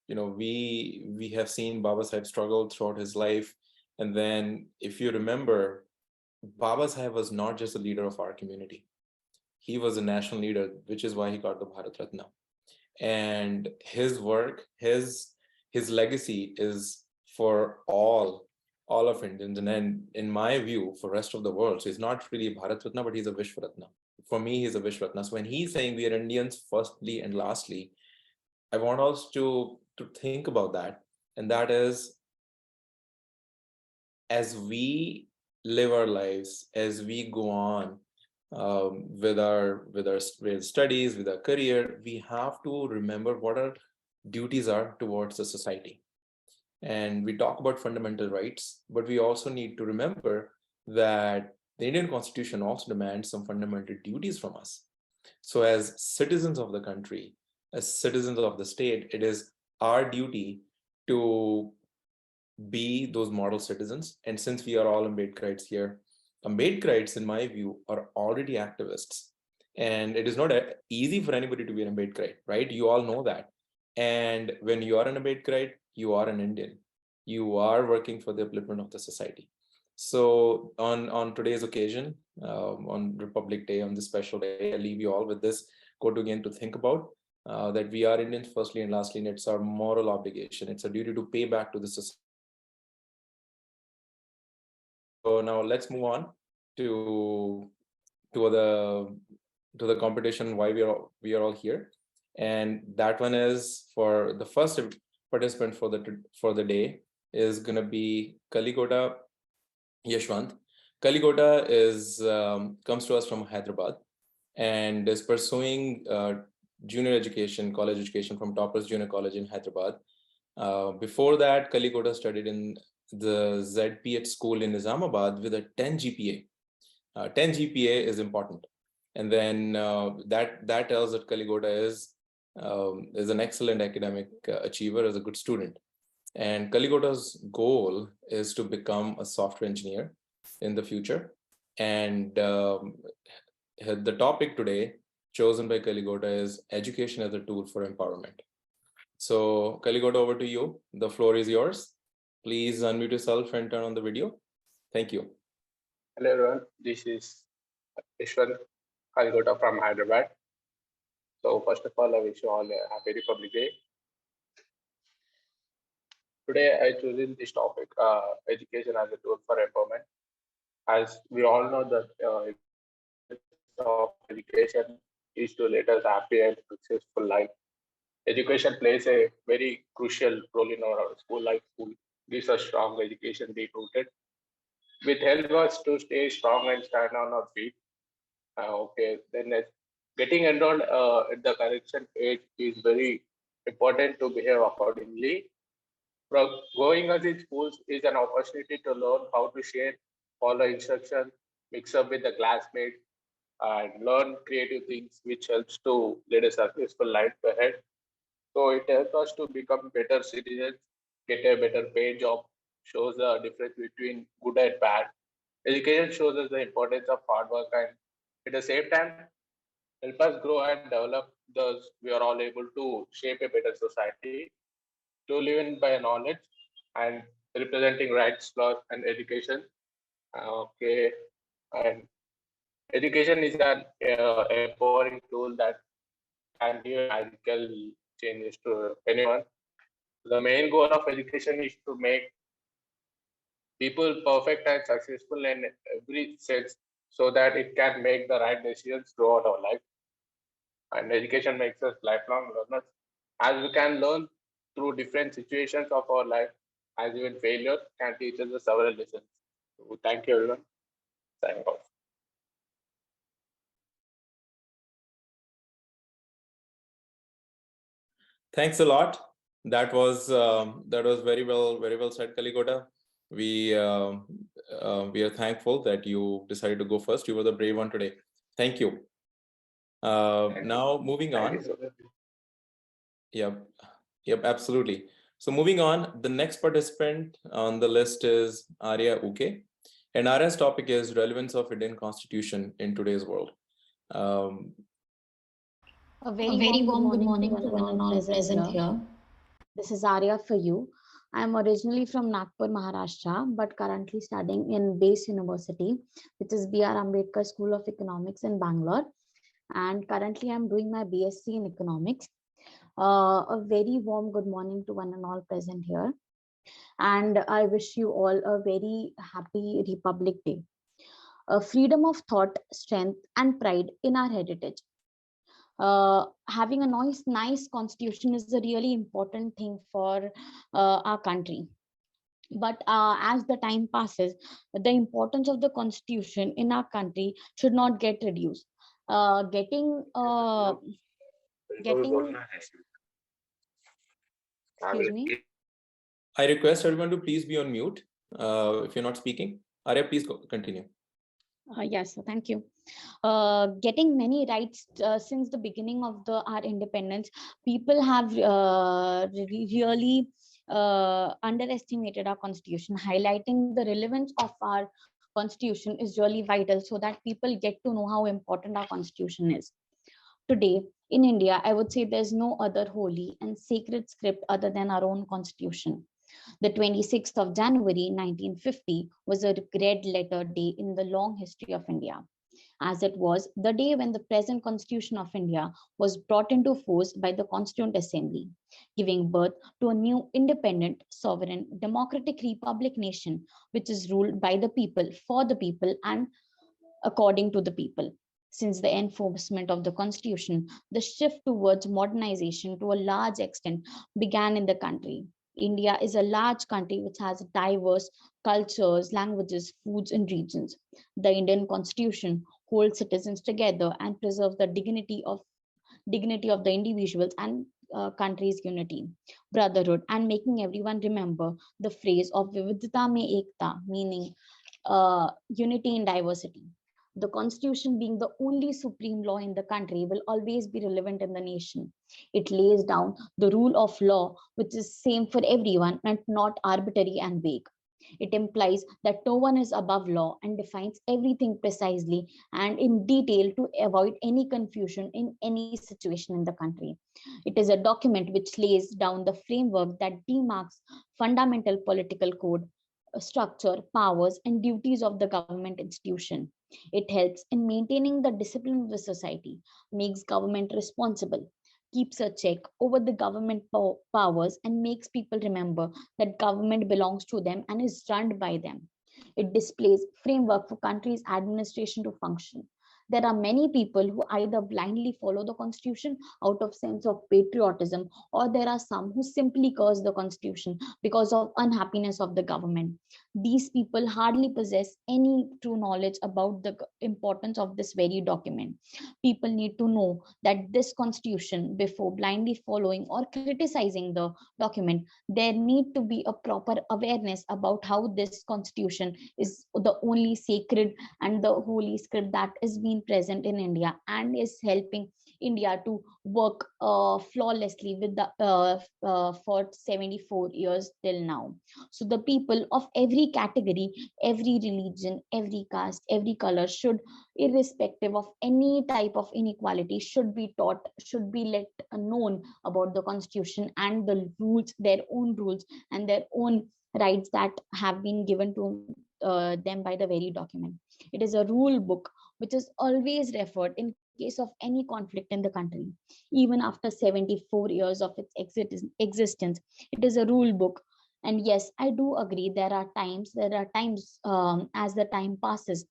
we have seen Baba Sahib struggle throughout his life. And then if you remember, Baba Sahib was not just a leader of our community. He was a national leader, which is why he got the Bharat Ratna. And his work, his legacy is for all of Indians, and then in my view, for rest of the world. So he's not really a Bharat Ratna, but he's a Vishwaratna. For me, he's a Vishwaratna. So when he's saying we are Indians firstly and lastly, I want us to think about that. And that is, as we live our lives, as we go on with our studies, with our career, we have to remember what our duties are towards the society. And we talk about fundamental rights, but we also need to remember that the Indian Constitution also demands some fundamental duties from us. So as citizens of the country, as citizens of the state, it is our duty to be those model citizens. And since we are all Ambedkarites here, Ambedkarites, in my view, are already activists. And it is not easy for anybody to be an Ambedkarite, right? You all know that. And when you are an Ambedkarite, you are an Indian. You are working for the upliftment of the society. So on today's occasion, on Republic Day, on this special day, I leave you all with this quote again to think about, that we are Indians firstly and lastly, and it's our moral obligation. It's a duty to pay back to the society. So now let's move on to the competition, why we are all here. And that one is, for the first participant for the day is going to be Kaligota Yashwanth. Kaligota comes to us from Hyderabad and is pursuing junior education, college education from Toppers Junior College in Hyderabad. Before that, Kaligota studied in the ZPH school in Nizamabad with a 10 GPA. 10 GPA is important. And then that tells that Kaligota is an excellent academic achiever, is a good student. And Kaligota's goal is to become a software engineer in the future. And the topic today chosen by Kaligota is education as a tool for empowerment. So Kaligota, over to you. The floor is yours. Please unmute yourself and turn on the video. Thank you. Hello everyone, this is Yashwanth Kaligota from Hyderabad. So first of all, I wish you all a happy Republic Day. Today I chosen this topic, education as a tool for empowerment. As we all know that of education is to lead us happy and successful life. Education plays a very crucial role in our school life. School gives us strong education, deep rooted, which helps us to stay strong and stand on our feet. Then getting enrolled at the correction age is very important to behave accordingly. Going as in schools is an opportunity to learn how to share, follow instructions, mix up with the classmates, and learn creative things, which helps to lead a successful life ahead. So it helps us to become better citizens, get a better pay job, shows the difference between good and bad. Education shows us the importance of hard work, and at the same time help us grow and develop. Thus we are all able to shape a better society, to live in by knowledge and representing rights, laws, and education. And education is an empowering tool that can give magical changes to anyone. The main goal of education is to make people perfect and successful in every sense, so that it can make the right decisions throughout our life. And education makes us lifelong learners, as we can learn through different situations of our life, as even failure can teach us several lessons. So thank you everyone. Signing off. Thanks a lot. That was very well said, Kaligota. We are thankful that you decided to go first. You were the brave one today. Thank you. Now moving on. Yep, absolutely. So moving on, the next participant on the list is Arya Ukey, and Arya's topic is relevance of Indian Constitution in today's world. A very warm good morning to one and all present here. This is Arya for you. I am originally from Nagpur, Maharashtra, but currently studying in Base University, which is B.R. Ambedkar School of Economics in Bangalore. And currently I'm doing my BSc in Economics. A very warm good morning to one and all present here. And I wish you all a very happy Republic Day. Freedom of thought, strength, and pride in our heritage. Having a nice constitution is a really important thing for our country. But as the time passes, the importance of the constitution in our country should not get reduced. Excuse me. I request everyone to please be on mute if you're not speaking. Arya, please continue. Yes, thank you. Getting many rights since the beginning of our independence, people have really underestimated our constitution. Highlighting the relevance of our constitution is really vital, so that people get to know how important our constitution is. Today in India, I would say there's no other holy and sacred script other than our own constitution. The 26th of January 1950 was a red letter day in the long history of India, as it was the day when the present Constitution of India was brought into force by the Constituent Assembly, giving birth to a new independent, sovereign, democratic republic nation, which is ruled by the people, for the people, and according to the people. Since the enforcement of the Constitution, the shift towards modernization to a large extent began in the country. India is a large country which has diverse cultures, languages, foods, and regions. The Indian Constitution holds citizens together and preserves the dignity of the individuals and country's unity, brotherhood, and making everyone remember the phrase of Vividhata mein ekta, meaning unity in diversity. The constitution, being the only supreme law in the country, will always be relevant in the nation. It lays down the rule of law, which is same for everyone and not arbitrary and vague. It implies that no one is above law and defines everything precisely and in detail to avoid any confusion in any situation in the country. It is a document which lays down the framework that demarks fundamental political code, structure, powers, and duties of the government institution. It helps in maintaining the discipline of the society, makes government responsible, keeps a check over the government powers, and makes people remember that government belongs to them and is run by them. It displays framework for country's administration to function. There are many people who either blindly follow the constitution out of sense of patriotism, or there are some who simply curse the constitution because of unhappiness of the government. These people hardly possess any true knowledge about the importance of this very document. People need to know that this constitution, before blindly following or criticizing the document, there need to be a proper awareness about how this constitution is the only sacred and the holy script that is being present in India and is helping India to work flawlessly with the for 74 years till now. So the people of every category, every religion, every caste, every color should, irrespective of any type of inequality, should be taught, should be let known about the constitution and the rules, their own rules and their own rights that have been given to them by the very document. It is a rule book which is always referred in case of any conflict in the country. Even after 74 years of its existence, it is a rule book. And yes, I do agree, there are times as the time passes,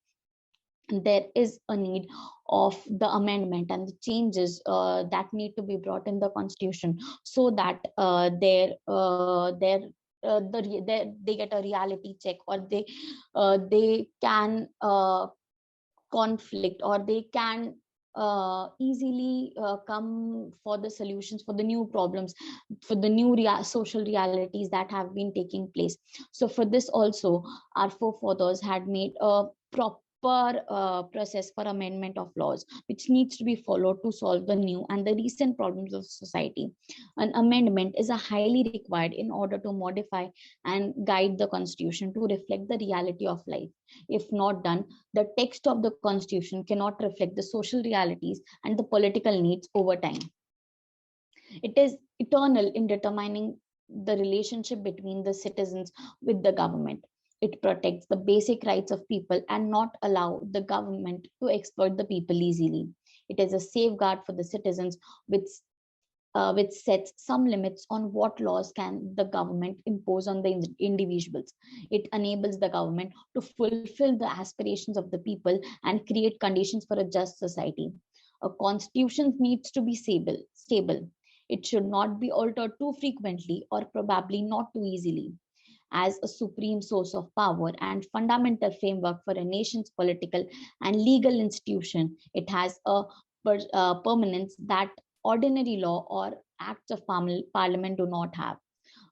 there is a need of the amendment and the changes that need to be brought in the constitution, so that they get a reality check, or they can conflict, or they can easily come for the solutions for the new problems, for the new social realities that have been taking place. So for this also, our forefathers had made a proper process for amendment of laws, which needs to be followed to solve the new and the recent problems of society. An amendment is a highly required in order to modify and guide the constitution to reflect the reality of life. If not done, the text of the constitution cannot reflect the social realities and the political needs over time. It is eternal in determining the relationship between the citizens with the government. It protects the basic rights of people and not allow the government to exploit the people easily. It is a safeguard for the citizens, which sets some limits on what laws can the government impose on the individuals. It enables the government to fulfill the aspirations of the people and create conditions for a just society. A constitution needs to be stable. It should not be altered too frequently or probably not too easily. As a supreme source of power and fundamental framework for a nation's political and legal institution, it has a permanence that ordinary law or acts of parliament do not have.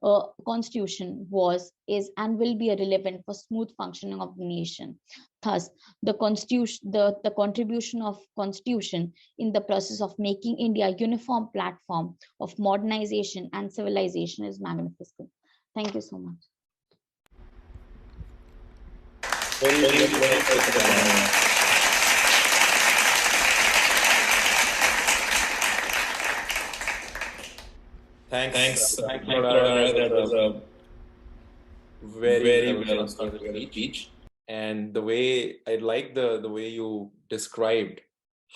A constitution was, is, and will be relevant for smooth functioning of the nation. Thus, the contribution of constitution in the process of making India a uniform platform of modernization and civilization is magnificent. Thank you so much. Very well said. Thanks. That was a very well structured speech. And the way I like the way you described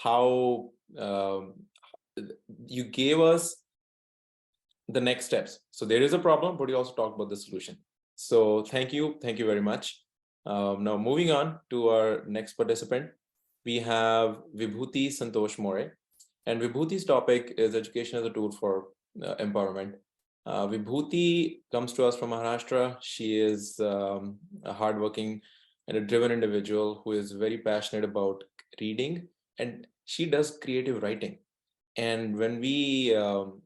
how you gave us the next steps. So there is a problem, but you also talked about the solution. So thank you very much. Now moving on to our next participant, we have Vibhuti Santosh More, and Vibhuti's topic is education as a tool for empowerment. Vibhuti comes to us from Maharashtra. She is a hardworking and a driven individual who is very passionate about reading, and she does creative writing. And when we,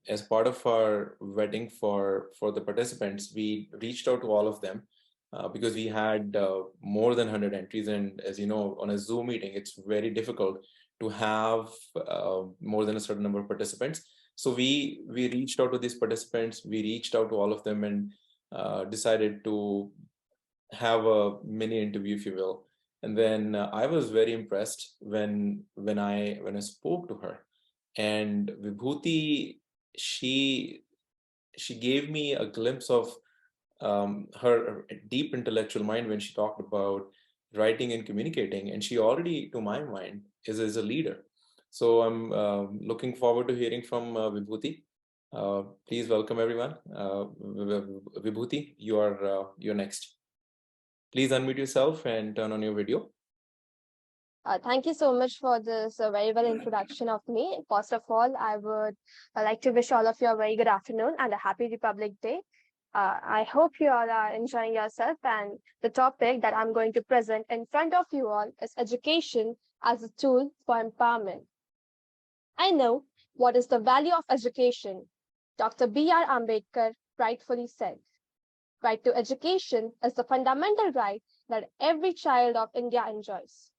as part of our vetting for the participants, we reached out to all of them because we had more than 100 entries. And as you know, on a Zoom meeting, it's very difficult to have more than a certain number of participants. So we reached out to these participants, we reached out to all of them, and decided to have a mini interview, if you will. And then I was very impressed when I spoke to her. And Vibhuti, she gave me a glimpse of her deep intellectual mind when she talked about writing and communicating. And she already, to my mind, is a leader. So I'm looking forward to hearing from Vibhuti. Please welcome everyone. Vibhuti, you're next. Please unmute yourself and turn on your video. Thank you so much for this very well introduction of me. First of all, I would like to wish all of you a very good afternoon and a happy Republic Day. I hope you all are enjoying yourself, and the topic that I'm going to present in front of you all is education as a tool for empowerment. I know what is the value of education. Dr. B.R. Ambedkar rightfully said, right to education is the fundamental right that every child of India enjoys.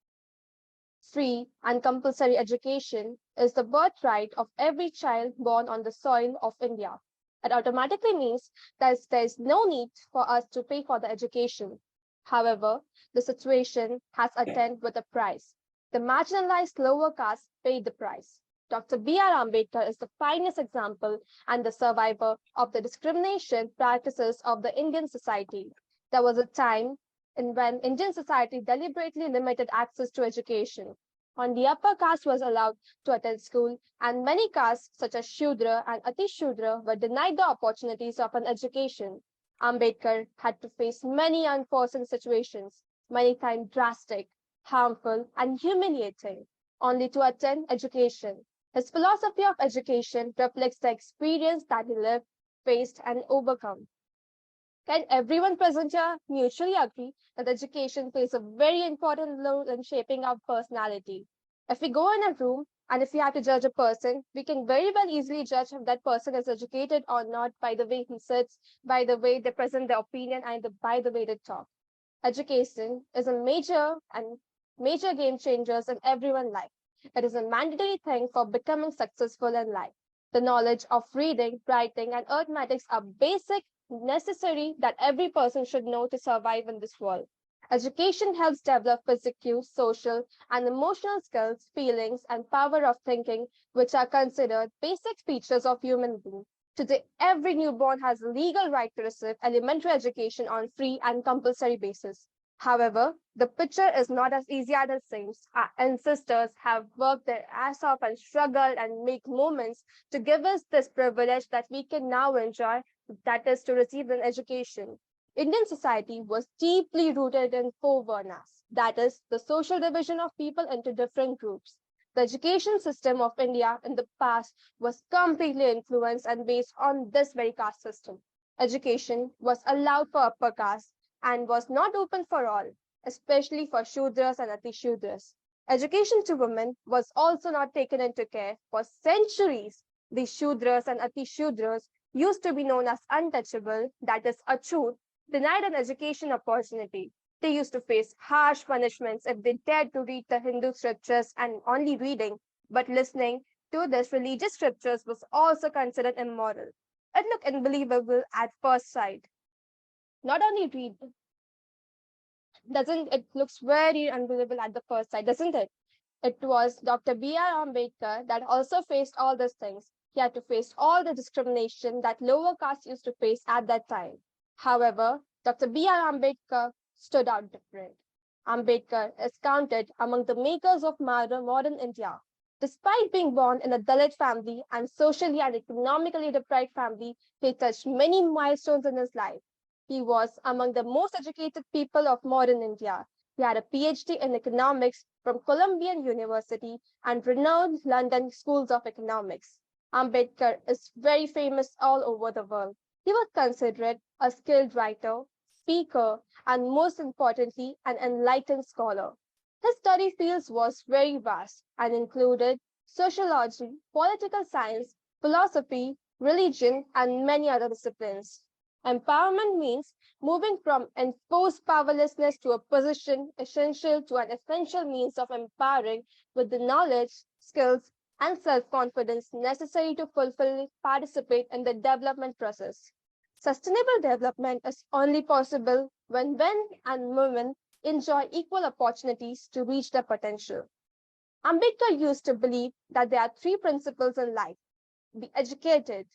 Free and compulsory education is the birthright of every child born on the soil of India. It automatically means that there is no need for us to pay for the education. However, the situation has attended with a price. The marginalized lower caste paid the price. Dr. B.R. Ambedkar is the finest example and the survivor of the discrimination practices of the Indian society. There was a time when Indian society deliberately limited access to education. Only the upper caste was allowed to attend school, and many castes, such as Shudra and Ati Shudra, were denied the opportunities of an education. Ambedkar had to face many unforeseen situations, many times drastic, harmful, and humiliating, only to attend education. His philosophy of education reflects the experience that he lived, faced, and overcome. Can everyone present here mutually agree that education plays a very important role in shaping our personality? If we go in a room and if we have to judge a person, we can very well easily judge if that person is educated or not by the way he sits, by the way they present their opinion, and by the way they talk. Education is a major game changers in everyone's life. It is a mandatory thing for becoming successful in life. The knowledge of reading, writing, and arithmetics are basic necessary that every person should know to survive in this world. Education helps develop physical, social, and emotional skills, feelings, and power of thinking, which are considered basic features of human being. Today, every newborn has a legal right to receive elementary education on free and compulsory basis. However, the picture is not as easy as it seems. Our ancestors have worked their ass off and struggled and make moments to give us this privilege that we can now enjoy, that is to receive an education. Indian society was deeply rooted in four varnas, that is, the social division of people into different groups. The education system of India in the past was completely influenced and based on this very caste system. Education was allowed for upper caste and was not open for all, especially for Shudras and Ati Shudras. Education to women was also not taken into care for centuries. The Shudras and Ati Shudras used to be known as untouchable, that is, achut, denied an education opportunity. They used to face harsh punishments if they dared to read the Hindu scriptures, and only reading, but listening to this religious scriptures was also considered immoral. It looked unbelievable at first sight. Not only read, doesn't it looks very unbelievable at the first sight, doesn't it? It was Dr. B.R. Ambedkar that also faced all these things. He had to face all the discrimination that lower castes used to face at that time. However, Dr. B.R. Ambedkar stood out different. Ambedkar is counted among the makers of modern India. Despite being born in a Dalit family and socially and economically deprived family, he touched many milestones in his life. He was among the most educated people of modern India. He had a PhD in economics from Columbian University and renowned London schools of economics. Ambedkar is very famous all over the world. He was considered a skilled writer, speaker, and most importantly, an enlightened scholar. His study fields was very vast and included sociology, political science, philosophy, religion, and many other disciplines. Empowerment means moving from enforced powerlessness to a position essential to an essential means of empowering with the knowledge, skills, and self-confidence necessary to fulfill, participate in the development process. Sustainable development is only possible when men and women enjoy equal opportunities to reach their potential. Ambedkar used to believe that there are three principles in life: be educated,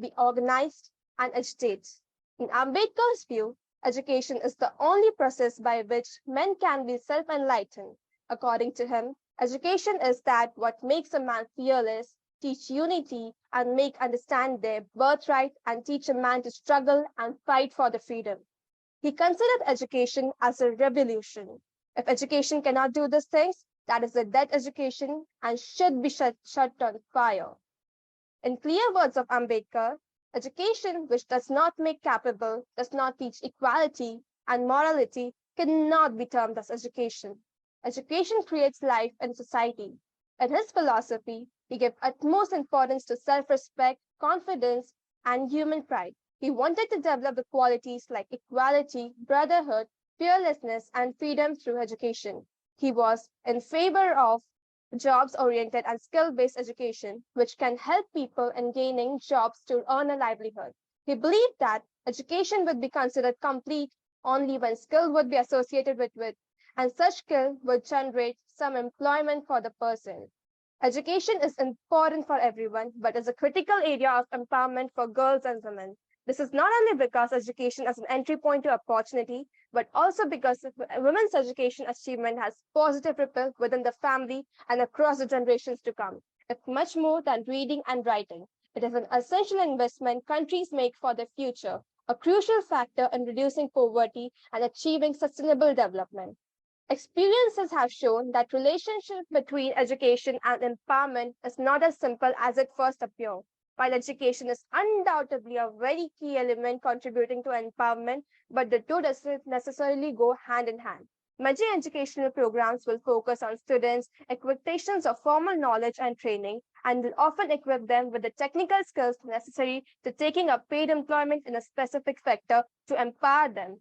be organized, and agitate. In Ambedkar's view, education is the only process by which men can be self-enlightened. According to him, education is that what makes a man fearless, teach unity, and make understand their birthright, and teach a man to struggle and fight for the freedom. He considered education as a revolution. If education cannot do these things, that is a dead education and should be shut on fire. In clear words of Ambedkar, education which does not make capable, does not teach equality and morality cannot be termed as education. Education creates life in society. In his philosophy, he gave utmost importance to self-respect, confidence, and human pride. He wanted to develop the qualities like equality, brotherhood, fearlessness, and freedom through education. He was in favor of jobs-oriented and skill-based education, which can help people in gaining jobs to earn a livelihood. He believed that education would be considered complete only when skill would be associated with it, and such skill would generate some employment for the person. Education is important for everyone, but is a critical area of empowerment for girls and women. This is not only because education is an entry point to opportunity, but also because women's education achievement has positive ripple within the family and across the generations to come. It's much more than reading and writing. It is an essential investment countries make for their future, a crucial factor in reducing poverty and achieving sustainable development. Experiences have shown that relationship between education and empowerment is not as simple as it first appears. While education is undoubtedly a very key element contributing to empowerment, but the two doesn't necessarily go hand in hand. Many educational programs will focus on students' expectations of formal knowledge and training, and will often equip them with the technical skills necessary to taking up paid employment in a specific sector to empower them.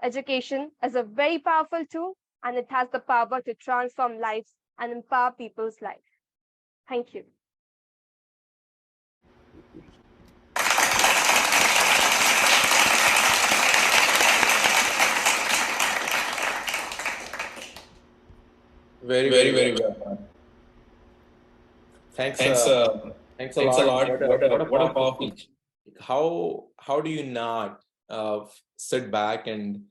Education is a very powerful tool, and it has the power to transform lives and empower people's life. Thank you. Very well. Thanks, thanks a lot. What a powerful speech. How do you not sit back and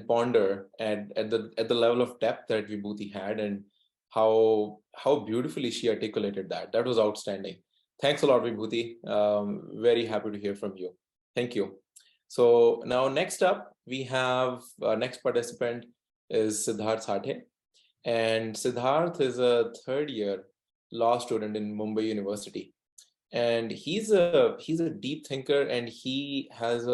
ponder at the level of depth that Vibhuti had, and how beautifully she articulated that. That was outstanding. Thanks a lot, Vibhuti. Very happy to hear from you. Thank you. So now next up, we have our next participant is Siddharth Sathe. And Siddharth is a third-year law student in Mumbai University. And he's a deep thinker, and he has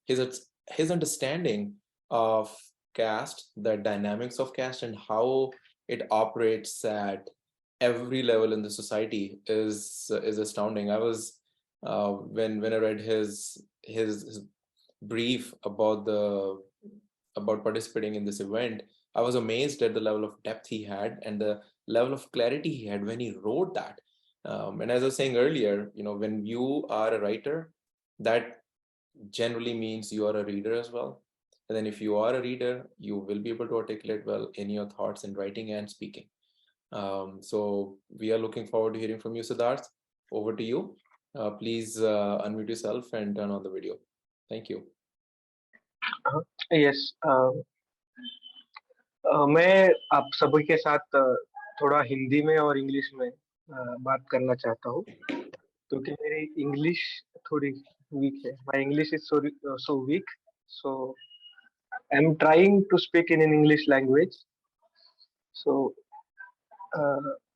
his understanding of caste, the dynamics of caste, and how it operates at every level in the society is astounding. I was when I read his brief about participating in this event, I was amazed at the level of depth he had and the level of clarity he had when he wrote that. And as I was saying earlier, when you are a writer, that generally means you are a reader as well. And then if you are a reader, you will be able to articulate well in your thoughts in writing and speaking. So we are looking forward to hearing from you, Siddharth. Over to you. Please unmute yourself and turn on the video. Thank you. Yes. मैं आप सभी के साथ थोड़ा हिंदी में और English में बात करना चाहता हूँ, क्योंकि मेरी इंग्लिश थोड़ी वीक है. My English is so weak, so I'm trying to speak in an English language. So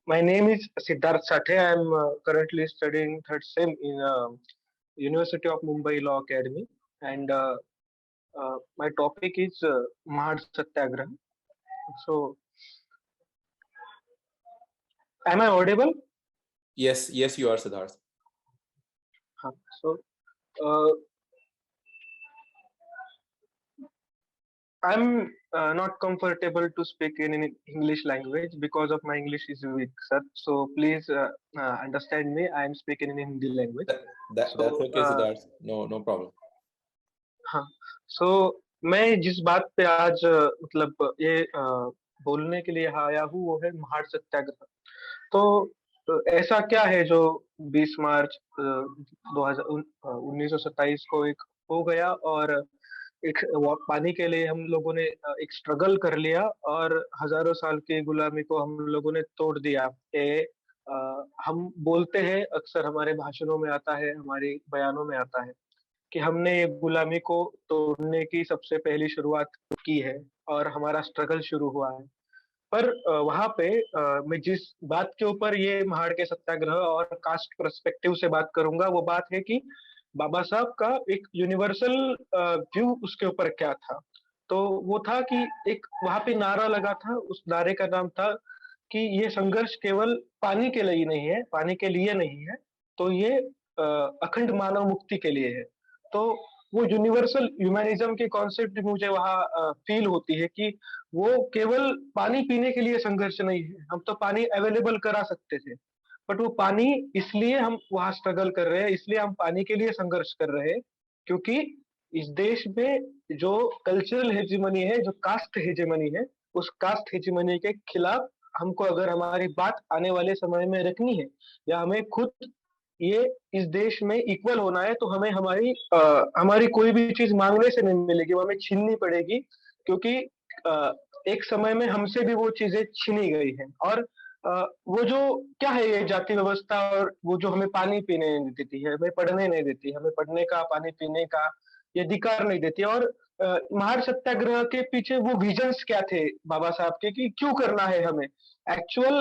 my name is Siddharth Sathe. I'm currently studying third sem in University of Mumbai Law Academy, and my topic is Mahad Satyagraha. So Am I audible? Yes, you are, Siddharth. So I'm not comfortable to speak in English language because of my English is weak, sir. So please understand me. I am speaking in Hindi language. That's okay, Siddharth. No problem. हाँ, so मैं जिस बात पे आज मतलब ये बोलने के लिए आया हूँ वो है महाड़ सत्याग्रह। तो ऐसा क्या है जो 20 मार्च 1927 को एक हो गया और एक पानी के लिए हम लोगों ने एक स्ट्रगल कर लिया और हजारों साल की गुलामी को हम लोगों ने तोड़ दिया। हम बोलते हैं अक्सर हमारे भाषणों में आता है, हमारे बयानों में आता है कि हमने ये गुलामी को तोड़ने की सबसे पहली शुरुआत की है और हमारा स्ट्रगल शुरू हुआ है। पर वहां पे मैं जिस बात के ऊपर ये महाड़ के सत्याग्रह और कास्ट पर्सपेक्टिव से बात करूंगा वो बात है कि बाबा साहब का एक यूनिवर्सल व्यू उसके ऊपर क्या था। तो वो था कि एक वहां पे नारा लगा था, उस नारे का नाम था कि ये संघर्ष केवल पानी के लिए नहीं है, पानी के लिए नहीं है, तो ये अखंड मानव मुक्ति के लिए है। तो वो यूनिवर्सल ह्यूमैनिज्म के कॉन्सेप्ट मुझे वहाँ फील होती है कि वो केवल पानी पीने के लिए संघर्ष नहीं है। हम तो पानी अवेलेबल करा सकते थे, बट वो पानी इसलिए हम वहां स्ट्रगल कर रहे हैं, इसलिए हम पानी के लिए संघर्ष कर रहे हैं क्योंकि इस देश में जो कल्चरल हेजिमनी है, जो कास्ट हेजिमनी है, उस कास्ट हेजिमनी के खिलाफ हमको अगर हमारी बात आने वाले समय में रखनी है या हमें खुद ये इस देश में इक्वल होना है तो हमें हमारी कोई भी चीज मांगने से नहीं मिलेगी, वो हमें छीननी पड़ेगी क्योंकि एक समय में हमसे भी वो चीजें छीनी गई हैं। और वो जो क्या है ये जाति व्यवस्था और वो जो हमें पानी पीने नहीं देती है, हमें पढ़ने नहीं देती, हमें पढ़ने का, पानी पीने का ये अधिकार नहीं देती। और महाड़ सत्याग्रह के पीछे वो विजन्स क्या थे बाबा साहब के कि क्यों करना है हमें एक्चुअल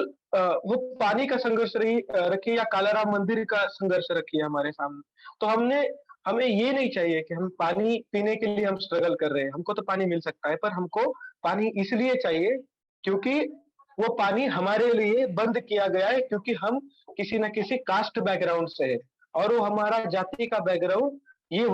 वो पानी का संघर्ष रखिए या कालाराम मंदिर का संघर्ष रखिए हमारे सामने। तो हमें ये नहीं चाहिए कि हम पानी पीने के लिए हम स्ट्रगल कर रहे हैं, हमको तो पानी मिल सकता है, पर हमको पानी इसलिए चाहिए क्योंकि वो पानी हमारे लिए बंद किया गया है क्योंकि हम किसी न किसी कास्ट बैकग्राउंड से है और वो हमारा जाति का बैकग्राउंड ये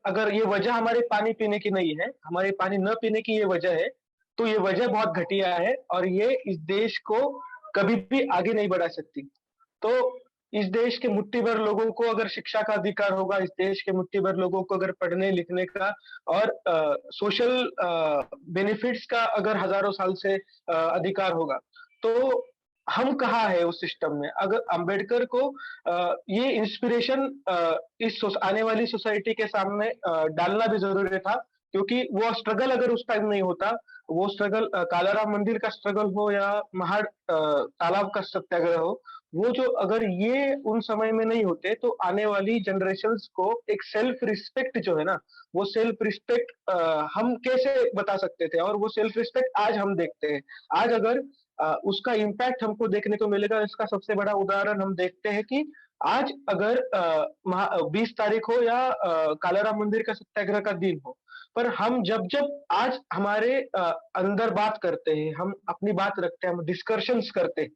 अगर ये वजह हमारे पानी पीने की नहीं है, हमारे पानी न पीने की ये वजह है, तो ये वजह बहुत घटिया है और ये इस देश को कभी भी आगे नहीं बढ़ा सकती। तो इस देश के मुट्ठी भर लोगों को अगर शिक्षा का अधिकार होगा, इस देश के मुट्ठी भर लोगों को अगर पढ़ने लिखने का और सोशल बेनिफिट्स का अगर हजारों साल से अधिकार होगा, तो हम कहाँ है उस सिस्टम में। अगर अंबेडकर को ये इंस्पिरेशन इस आने वाली सोसाइटी के सामने डालना भी जरूरी था क्योंकि वो स्ट्रगल अगर उस टाइम नहीं होता, वो स्ट्रगल कालाराम मंदिर का स्ट्रगल हो या महाड़ तालाब का सत्याग्रह हो, वो जो अगर ये उन समय में नहीं होते तो आने वाली जनरेशन्स को एक सेल्फ रिस्पेक्ट जो है ना, वो सेल्फ रिस्पेक्ट हम कैसे बता सकते थे और वो सेल्फ रिस्पेक्ट आज हम देखते हैं। आज अगर उसका इम्पैक्ट हमको देखने को मिलेगा, इसका सबसे बड़ा उदाहरण हम देखते हैं कि आज अगर 20 तारीख हो या कालाराम मंदिर का सत्याग्रह का दिन हो, पर हम जब आज हमारे अंदर बात करते हैं, हम अपनी बात रखते हैं, हम डिस्कशंस करते हैं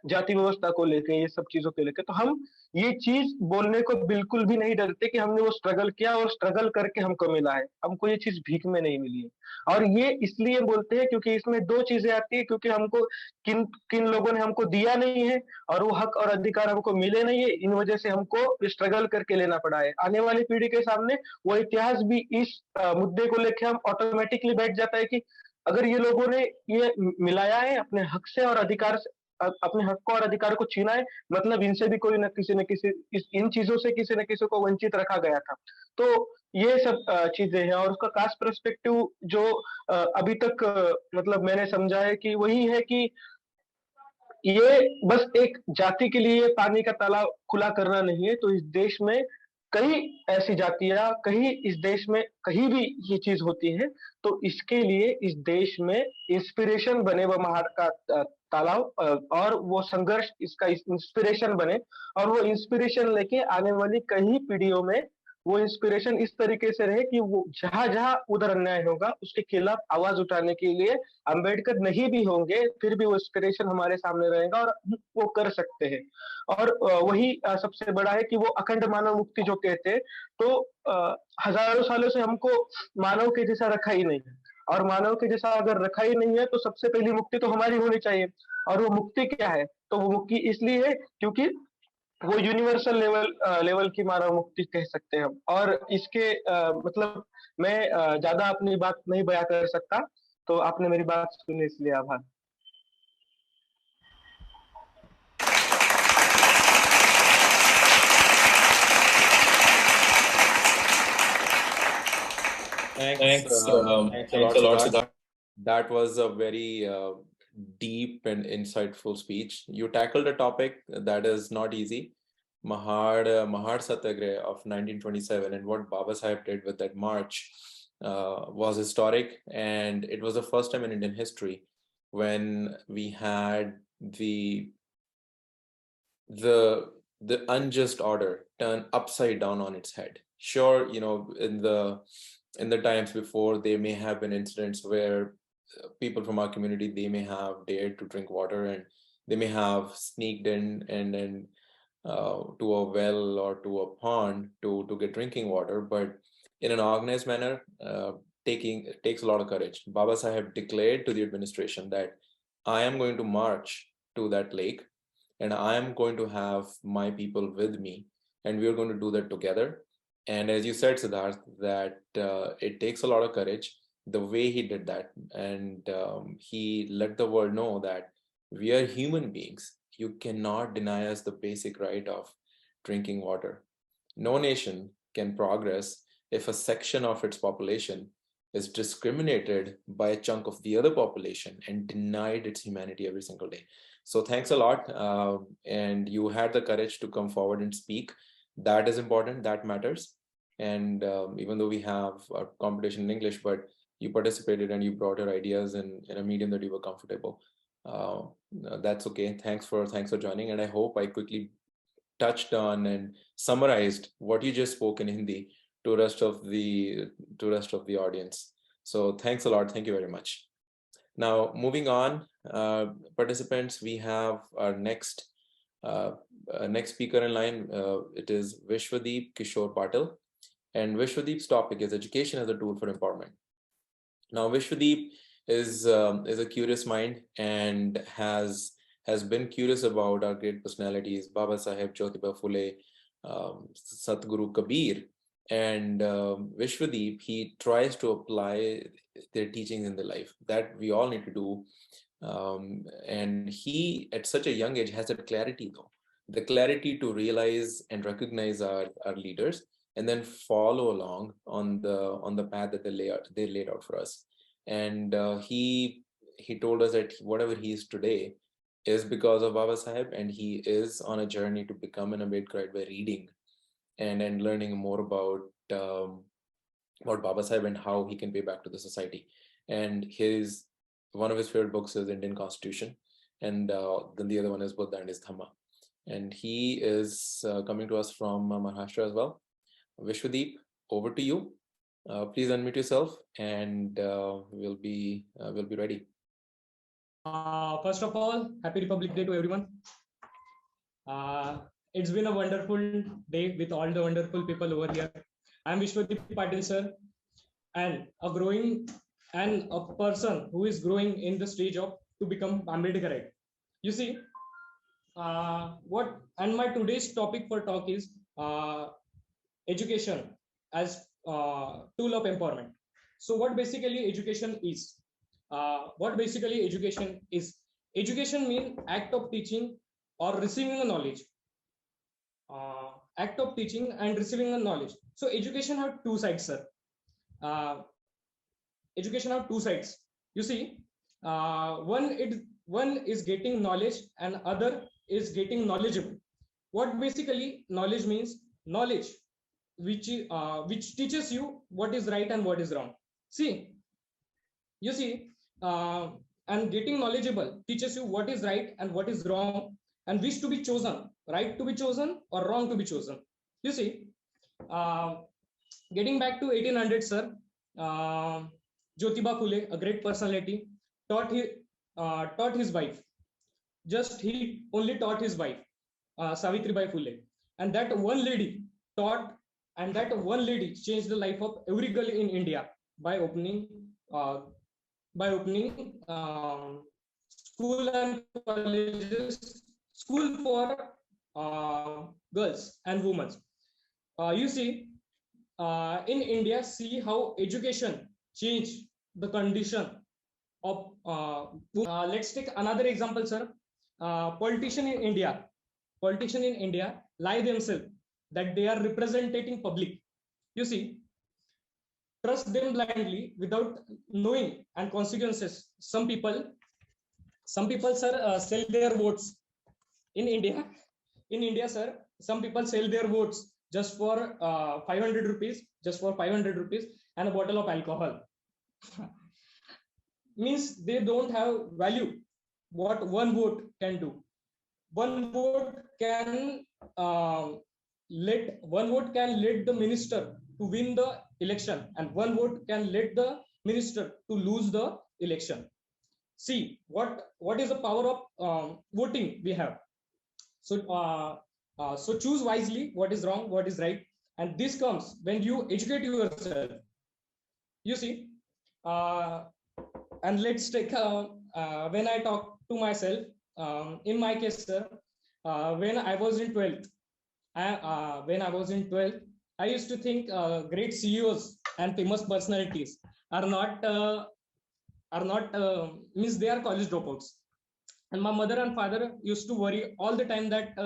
जाति व्यवस्था को लेके, ये सब चीजों को लेके, तो हम ये चीज बोलने को बिल्कुल भी नहीं डरते कि हमने वो स्ट्रगल किया और स्ट्रगल करके हमको मिला है, हमको ये चीज भीख में नहीं मिली है। और ये इसलिए बोलते हैं क्योंकि इसमें दो चीजें आती है, क्योंकि हमको किन किन लोगों ने हमको दिया नहीं है और वो हक और अधिकार हमको मिले नहीं है, इन वजह से हमको स्ट्रगल करके लेना पड़ा है। आने वाली पीढ़ी के सामने वो इतिहास भी इस मुद्दे को लेके हम ऑटोमेटिकली बैठ जाता है कि अगर ये लोगों ने ये मिलाया है अपने हक से और अधिकार से, अपने हक और अधिकार को छीना है, मतलब इनसे भी कोई न किसी इन चीजों से किसी न किसी को वंचित रखा गया था। तो ये सब चीजें हैं और उसका कास्ट पर्सपेक्टिव जो अभी तक मतलब मैंने समझा है कि वही है कि ये बस एक जाति के लिए पानी का तालाब खुला करना नहीं है। तो इस देश में कई ऐसी जातियां, कहीं इस देश में कहीं भी ये चीज होती है, तो इसके लिए इस देश में इंस्पिरेशन बने वो महाड़ का तालाब और वो संघर्ष इसका इंस्पिरेशन बने और वो इंस्पिरेशन लेके आने वाली कई पीढ़ियों में वो इंस्पिरेशन इस तरीके से रहे कि वो जहां जहां उधर अन्याय होगा उसके खिलाफ आवाज उठाने के लिए अंबेडकर नहीं भी होंगे फिर भी वो इंस्पिरेशन हमारे सामने रहेगा और वो कर सकते हैं। और वही सबसे बड़ा है कि वो अखंड मानव मुक्ति जो कहते हैं, तो हजारों सालों से हमको मानव के जैसा रखा ही नहीं है, और मानव के जैसा अगर रखा ही नहीं है तो सबसे पहली मुक्ति तो हमारी होनी चाहिए। और वो मुक्ति क्या है? तो वो मुक्ति इसलिए है क्योंकि वो यूनिवर्सल लेवल की मानव मुक्ति कह सकते हैं हम। और इसके मतलब मैं ज्यादा अपनी बात नहीं बयां कर सकता, तो आपने मेरी बात सुनी इसलिए आभार। Thanks a lot, Siddharth. That was a very deep and insightful speech. You tackled a topic that is not easy. Mahad Satyagraha of 1927 and what Baba Sahib did with that march was historic, and it was the first time in Indian history when we had the unjust order turn upside down on its head. Sure, you know, in the times before, there may have been incidents where people from our community, they may have dared to drink water, and they may have sneaked in and then to a well or to a pond to get drinking water. But in an organized manner, takes a lot of courage. Baba Sahib declared to the administration that I am going to march to that lake, and I am going to have my people with me, and we are going to do that together. And as you said, Siddharth, that it takes a lot of courage, the way he did that. And he let the world know that we are human beings. You cannot deny us the basic right of drinking water. No nation can progress if a section of its population is discriminated by a chunk of the other population and denied its humanity every single day. So thanks a lot. And you had the courage to come forward and speak. That is important, that matters. And even though we have a competition in English, but you participated and you brought your ideas in a medium that you were comfortable. That's okay. Thanks for joining. And I hope I quickly touched on and summarized what you just spoke in Hindi to rest of the audience. So thanks a lot. Thank you very much. Now, moving on, participants, we have our next speaker in line. It is Vishwadeep Kishor Patil, and Vishwadeep's topic is education as a tool for empowerment. Now, Vishwadeep is a curious mind and has been curious about our great personalities, Baba Sahib, Jyotiba Phule, Satguru Kabir, and Vishwadeep. He tries to apply their teachings in their life. That we all need to do. And he, at such a young age, has that clarity, though. The clarity to realize and recognize our leaders and then follow along on the path that they laid out for us. And he told us that whatever he is today is because of Baba Sahib, and he is on a journey to become an Ambedkarite by reading and learning more about Baba Sahib and how he can pay back to the society. And one of his favorite books is Indian Constitution, and then the other one is Buddha and his Dhamma. And he is coming to us from Maharashtra as well. Vishwadeep, over to you. Please unmute yourself, and we'll be ready. First of all, Happy Republic Day to everyone. It's been a wonderful day with all the wonderful people over here. I'm Vishwadeep Patil, sir, and a person who is growing in the stage of to become Ambedkarite. You see, my today's topic for talk is education as tool of empowerment. So what basically education is? Education means act of teaching or receiving a knowledge. Act of teaching and receiving a knowledge. So education have two sides, sir. Education have two sides. You see, one is getting knowledge and other is getting knowledgeable. What basically knowledge means? Knowledge which teaches you what is right and what is wrong. And getting knowledgeable teaches you what is right and what is wrong, and which to be chosen, right to be chosen or wrong to be chosen. You see, Getting back to 1800, sir, Jyotiba Phule, a great personality, taught his wife. Just he only taught his wife, Savitribai Phule, and that one lady taught, and that one lady changed the life of every girl in India by opening school and colleges, school for girls and women. You see, in India, see how education changed the condition of. Let's take another example, sir. Politician in India lie themselves that they are representing public. You see, trust them blindly without knowing and consequences. Some people, sir, sell their votes in India. In India, sir, some people sell their votes just for 500 rupees, and a bottle of alcohol. Means they don't have value what one vote can do. One vote can let the minister to win the election, and one vote can let the minister to lose the election. See what is the power of voting we have. So choose wisely what is wrong, what is right, and this comes when you educate yourself. You see, and let's take when I talk to myself. In my case, sir, when I was in 12th, I used to think great CEOs and famous personalities are not means they are college dropouts. And my mother and father used to worry all the time that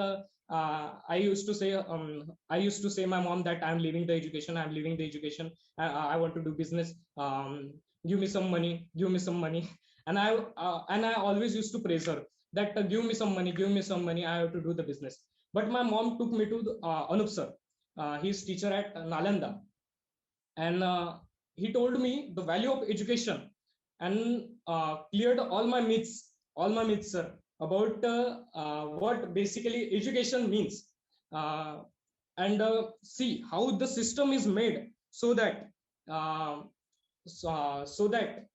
I used to say my mom that I'm leaving the education. I want to do business. Give me some money. And I always used to praise her that give me some money. I have to do the business. But my mom took me to Anup sir. He's teacher at Nalanda, and he told me the value of education and cleared all my myths, sir, about what basically education means, and see how the system is made so that so that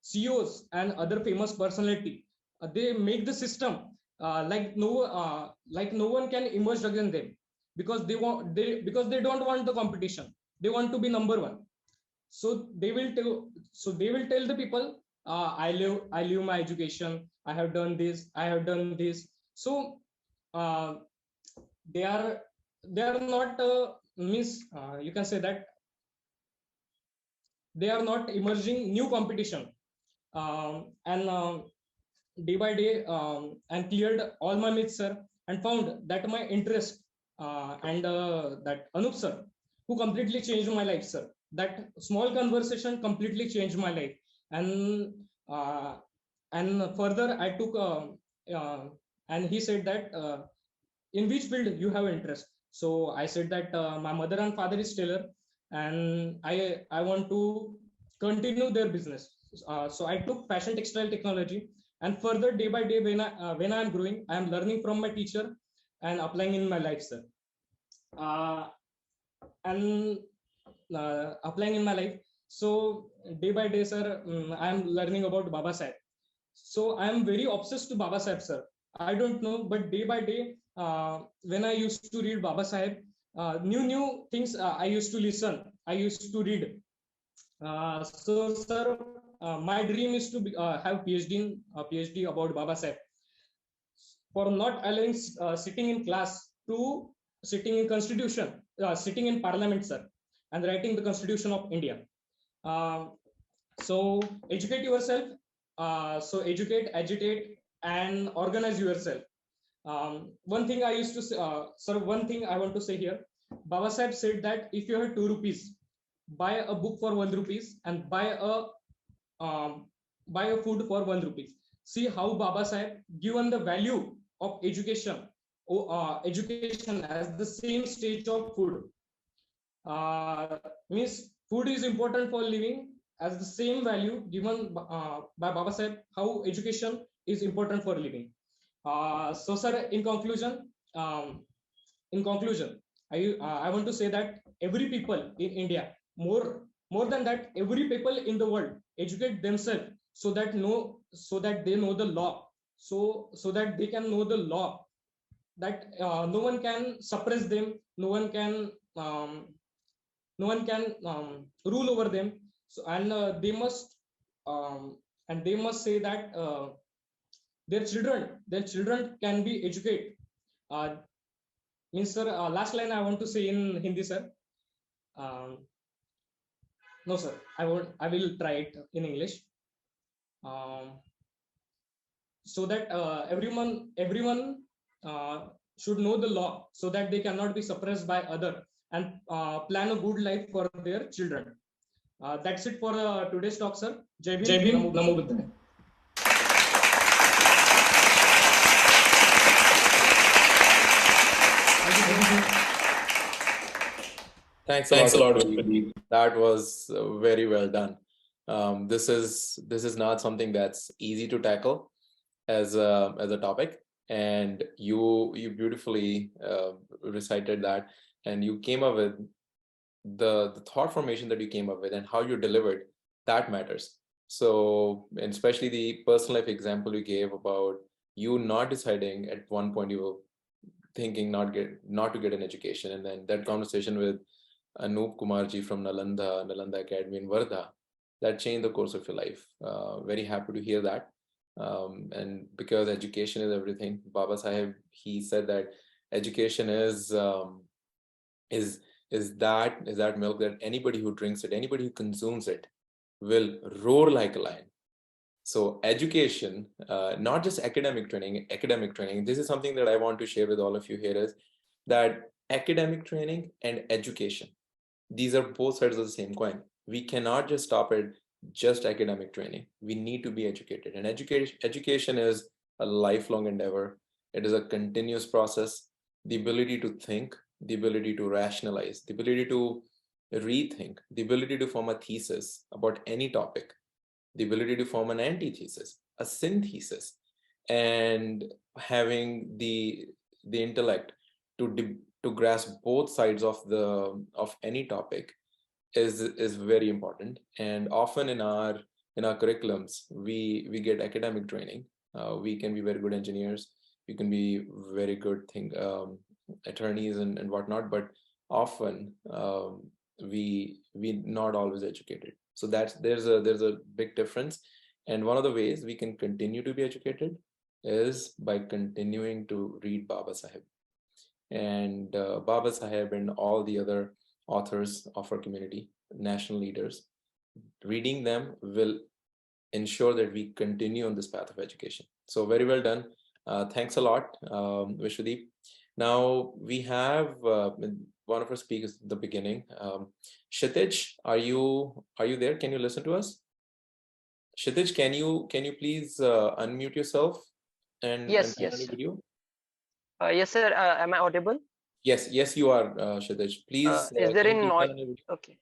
CEOs and other famous personality they make the system like no one can emerge against them, because they don't want the competition. They want to be number one. So they will tell the people, I live my education. I have done this. So they are not you can say that they are not emerging new competition, and day by day, and cleared all my myths, sir, and found that my interest and that Anup sir, who completely changed my life, sir. That small conversation completely changed my life, and uh, further I took and he said that in which field you have interest. So I said that my mother and father is tailor, and I want to continue their business. So I took fashion textile technology, and further day by day when I am growing, I am learning from my teacher and applying in my life, sir. And applying in my life. So day by day, sir, I am learning about Baba Sahib. So I am very obsessed to Baba Sahib, sir. I don't know, but day by day, when I used to read Baba Sahib, new things I used to listen. I used to read. So, sir, my dream is to have PhD about Baba Sahib, for not allowing sitting in class to sitting in constitution, sitting in parliament, sir, and writing the constitution of India. So educate yourself. So educate, agitate, and organize yourself. One thing I used to say, sir, one thing I want to say here. Baba Sahib said that if you have 2 rupees, buy a book for 1 rupees and buy a food for 1 rupees. See how Baba Sahib given the value of education, education as the same stage of food. Means food is important for living as the same value given by Baba Sahib, how education is important for living. So, sir, in conclusion, I want to say that every people in India more than that, every people in the world educate themselves so that they know the law, so that they can know the law, that no one can suppress them, no one can um, rule over them. So and they must say that their children can be educated. uh, Means sir, last line I want to say in Hindi, sir. um, no sir, I will try it in English. um, so that everyone should know the law, so that they cannot be suppressed by other, and plan a good life for their children. That's it for today's talk, sir. Jai Bhim, Jai Bhim, Namo Namo Buddhaya. Buddhaya. Thanks a lot. Vibhuti. That was very well done. This is not something that's easy to tackle as a topic, and you beautifully recited that, and you came up with the thought formation that you came up with and how you delivered. That matters. So, and especially the personal life example you gave about you not deciding at one point, you were thinking not to get an education, and then that conversation with Anup Kumarji from Nalanda Academy in Wardha, that changed the course of your life. Very happy to hear that. And because education is everything, Baba Saheb, he said that education is that milk that anybody who drinks it, anybody who consumes it, will roar like a lion. So education, not just academic training. This is something that I want to share with all of you here, is that academic training and education, these are both sides of the same coin. We cannot just stop at just academic training. We need to be educated. And education is a lifelong endeavor. It is a continuous process. The ability to think, the ability to rationalize, the ability to rethink, the ability to form a thesis about any topic, the ability to form an antithesis, a synthesis, and having the intellect to grasp both sides of any topic is very important. And often in our curriculums, we get academic training. We can be very good engineers, we can be very good attorneys and whatnot, but often we not always educated. So there's a big difference. And one of the ways we can continue to be educated is by continuing to read Baba Saheb. And Baba Saheb and all the other authors of our community, national leaders, reading them will ensure that we continue on this path of education. So very well done. Thanks a lot, Vishwadeep. Now we have one of our speakers at the beginning. Kshitij, are you there? Can you listen to us? Kshitij, can you please unmute yourself and Yes, turn on yes. your video? Yes, sir. Am I audible? Yes, you are, Kshitij. Please, Is there can you any please noise? turn on your video? Okay.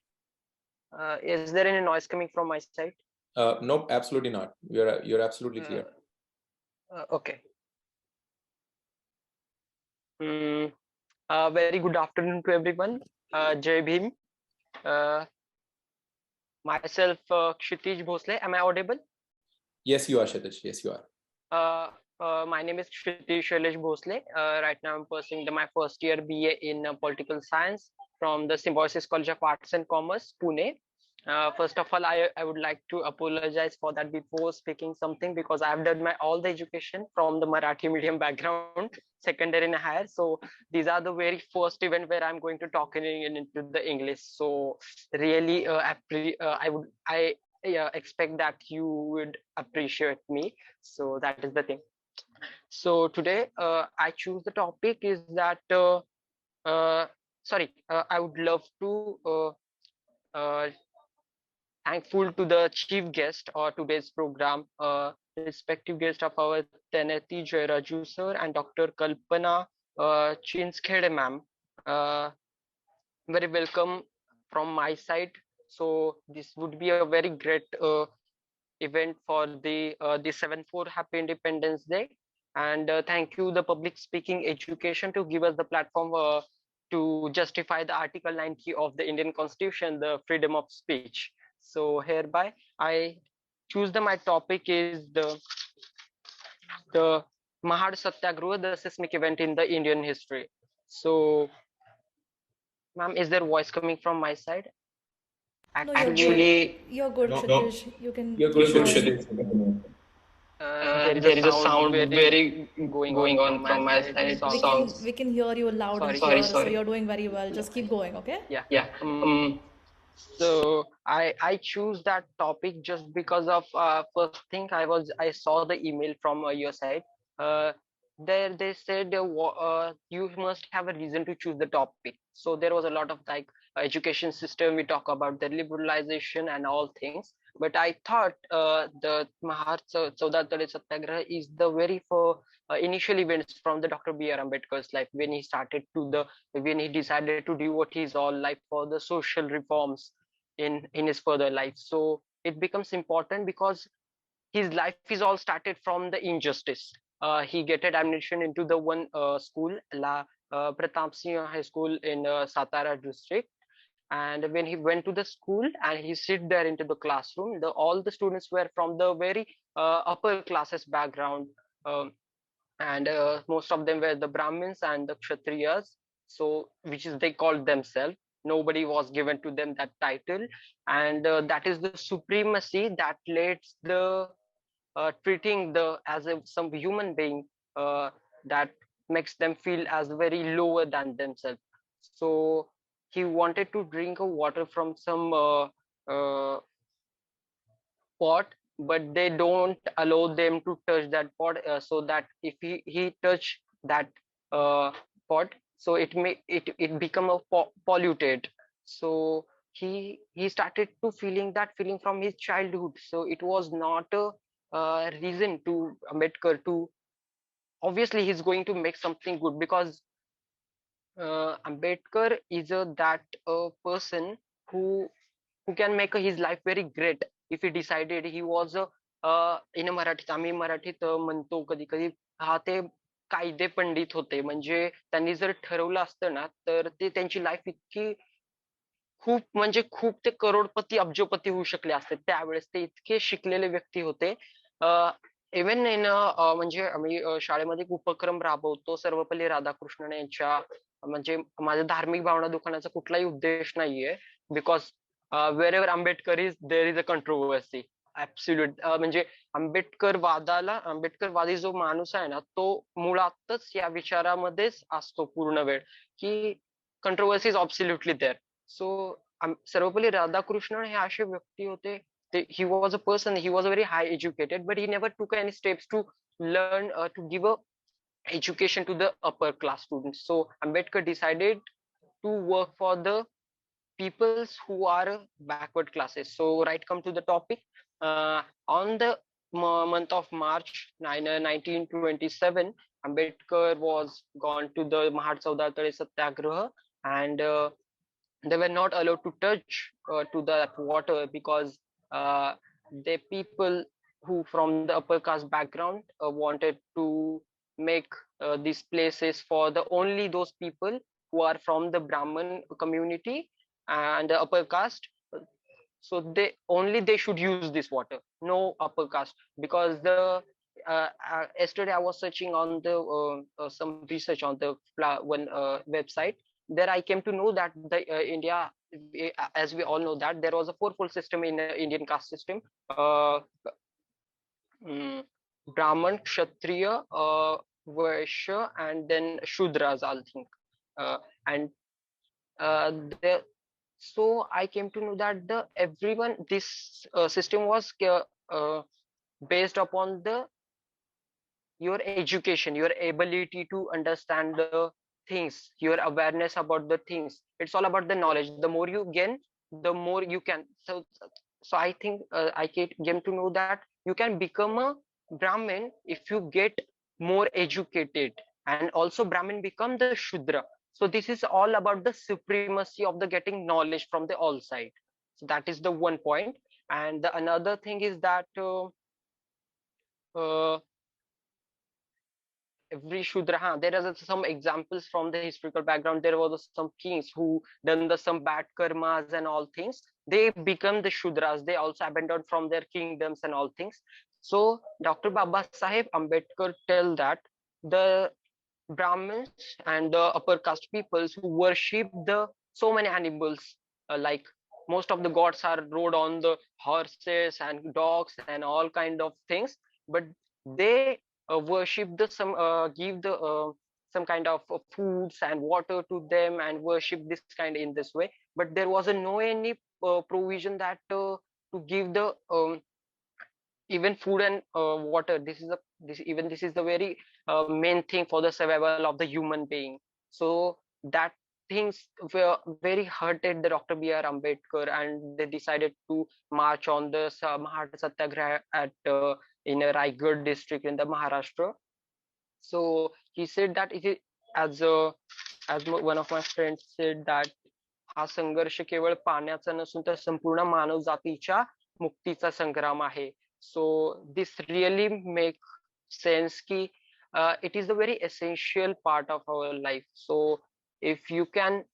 Is there any noise coming from my side? Nope, absolutely not. You're absolutely clear. Okay. Very good afternoon to everyone. Jai Bhim. Myself, Kshitij Bhosale. Am I audible? Yes, you are, Kshitij. Yes, you are. My name is Kshitij Shailesh Bhosale. Right now, I'm pursuing my first year BA in political science from the Symbiosis College of Arts and Commerce, Pune. First of all, I would like to apologize for that before speaking something, because I have done all the education from the Marathi medium background, secondary and higher. So these are the very first event where I'm going to talk into the English. So really, I expect that you would appreciate me. So that is the thing. So today I choose the topic is that I would love to thankful to the chief guest or today's program, respective guest of our Tenneti Jayaraju sir and Dr. Kalpana Chinchkhede ma'am. Very welcome from my side. So this would be a very great event for the 7/4 Happy Independence Day. And thank you, the public speaking education, to give us the platform to justify the Article 90 of the Indian Constitution, the freedom of speech. So hereby I choose my topic is the Mahad Satyagraha, the seismic event in the Indian history. So, ma'am, is there voice coming from my side? No, you're good. Actually, You're good, No, Kshitij. You can you're keep good, going. Kshitij. there is a sound very going on from my side. We can hear you loud and Sorry. clear. So you're doing very well. Just keep going, okay? Yeah. So I choose that topic just because of first thing I saw the email from your side. Uh, there they said you must have a reason to choose the topic. So there was a lot of like education system. We talk about the liberalization and all things. But I thought the Mahar Chaudatale Satyagraha is the very initial events from the Dr. B.R. Ambedkar's life when he started when he decided to devote his all life for the social reforms in his further life. So it becomes important because his life is all started from the injustice. He get admission into the one school, La Pratap Singh High School in Satara district. And when he went to the school and he sit there into the classroom, all the students were from the very upper classes background. And most of them were the Brahmins and the Kshatriyas, so which is they called themselves. Nobody was given to them that title, and that is the supremacy that lets the treating the as a some human being that makes them feel as very lower than themselves. So he wanted to drink a water from some pot, but they don't allow them to touch that pot, so that if he touch that uh, pot, so it become a polluted. So he started to feeling that feeling from his childhood. So it was not a reason to Ambedkar to, obviously he's going to make something good, because Ambedkar is that person who who can make his life very great if he decided. He was in a मराठीत आम्ही मराठीत म्हणतो कधी कधी हा ते कायदे पंडित होते. म्हणजे त्यांनी जर ठरवलं असतं ना तर ते त्यांची लाईफ इतकी खूप म्हणजे खूप ते करोडपती अब्जोपती होऊ शकले असते. त्यावेळेस ते इतके शिकलेले व्यक्ती होते. इव्हन इन म्हणजे आम्ही शाळेमध्ये एक उपक्रम राबवतो सर्वपल्ली राधाकृष्णन यांच्या, म्हणजे माझ्या धार्मिक भावना दुखावण्याचा कुठलाही उद्देश नाहीये. Because wherever Ambedkar is, there is a controversy. Absolute. म्हणजे आंबेडकरवादी जो माणूस आहे ना तो मुळातच या विचारामध्येच असतो पूर्ण वेळ, की कंट्रोवर्सी इज ऑब्सोल्युटली देअर. सो सर्वपल्ली राधाकृष्णन हे असे व्यक्ती होते. He was a person, he was very high educated, but he never took any steps to learn, to give a education to the upper class students. So Ambedkar decided to work for the peoples who are backward classes. So right come to the topic. On the month of March 1927, Ambedkar was gone to the Mahad Chaudatale Satyagraha, and they were not allowed to touch to that water, because the people who from the upper caste background wanted to make these places for the only those people who are from the Brahmin community and the upper caste. So they should use this water, no upper caste, because the yesterday I was searching on the some research on the one website. There I came to know that the India, as we all know, that there was a fourfold system in Indian caste system. Brahman, Kshatriya, Vaishya, and then Shudras, I think. And the so I came to know that this system was based upon your education, your ability to understand the things, your awareness about the things. It's all about the knowledge. The more you gain, the more you can. So I think I came to know that you can become a Brahmin if you get more educated, and also Brahmin become the Shudra. So this is all about the supremacy of the getting knowledge from the all side. So that is the one point. And the another thing is that uh, every Shudra, there are some examples from the historical background. There was some kings who done some bad karmas and all things. They become the Shudras. They also abandoned from their kingdoms and all things. So Dr. Baba Saheb Ambedkar tell that the Brahmins and the upper caste peoples who worship the so many animals, like most of the gods are rode on the horses and dogs and all kind of things, but they worship the some give the some kind of foods and water to them and worship this kind in this way. But there was no any provision that to give the even food and water. This is the very main thing for the survival of the human being. So that things were very hurted the Dr. B.R. Ambedkar, and they decided to march on the Mahatma Satyagraha at in a Raigad district in the Maharashtra. So he said that it is as one of my friends said that हा संघर्ष केवळ पाण्याचा नसून तर संपूर्ण मानव जातीच्या मुक्तीचा संग्राम आहे. So this really make sense ki it is a very essential part of our life. So if you can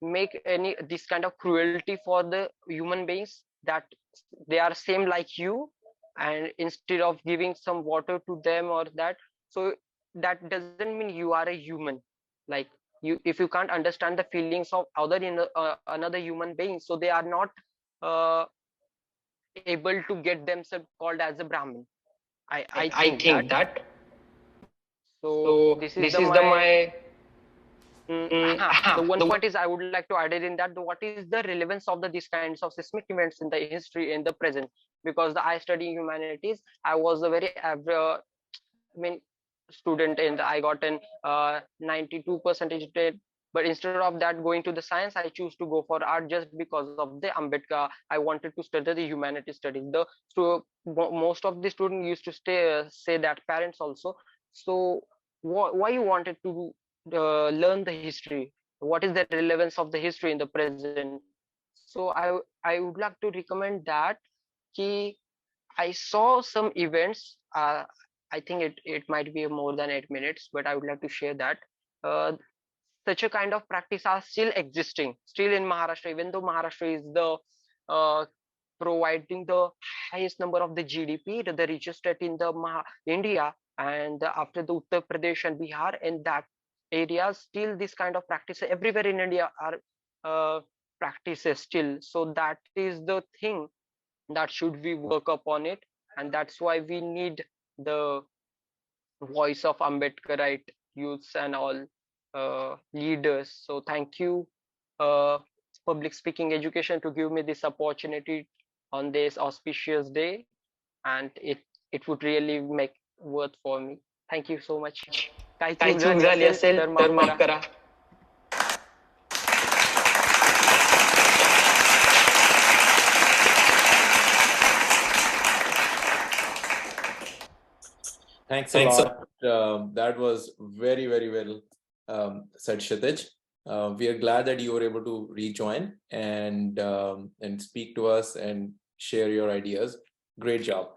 make any this kind of cruelty for the human beings that they are same like you, and instead of giving some water to them or that, so that doesn't mean you are a human. Like you, if you can't understand the feelings of other in another human being, so they are not able to get themselves called as a Brahmin. I think that. So this is the my the one point is I would like to add it in that what is the relevance of these kinds of seismic events in the history in the present, because I study humanities. I was a very student and I got an 92 percentage grade, but instead of that going to the science, I choose to go for art just because of the Ambedkar. I wanted to study the humanities studies. So most of the students used to say that, parents also. So why you wanted to learn the history? What is the relevance of the history in the present? So I would like to recommend that I saw some events. I think it might be more than 8 minutes, but I would like to share that such a kind of practice are still existing, still in Maharashtra, even though Maharashtra is the providing the highest number of the GDP, the richest state in the India, and after the Uttar Pradesh and Bihar, and that areas still this kind of practice everywhere in India are practices still. So that is the thing that should we work upon it, and that's why we need the voice of Ambedkarite youths and all leaders. So thank you, public speaking education, to give me this opportunity on this auspicious day, and it would really make worth for me. Thank you so much. काही चूक झाली असेल तर माफ करा. Thanks a lot. That was very, very well said, Kshitij. We are glad that you were able to rejoin and speak to us and share your ideas. Great job.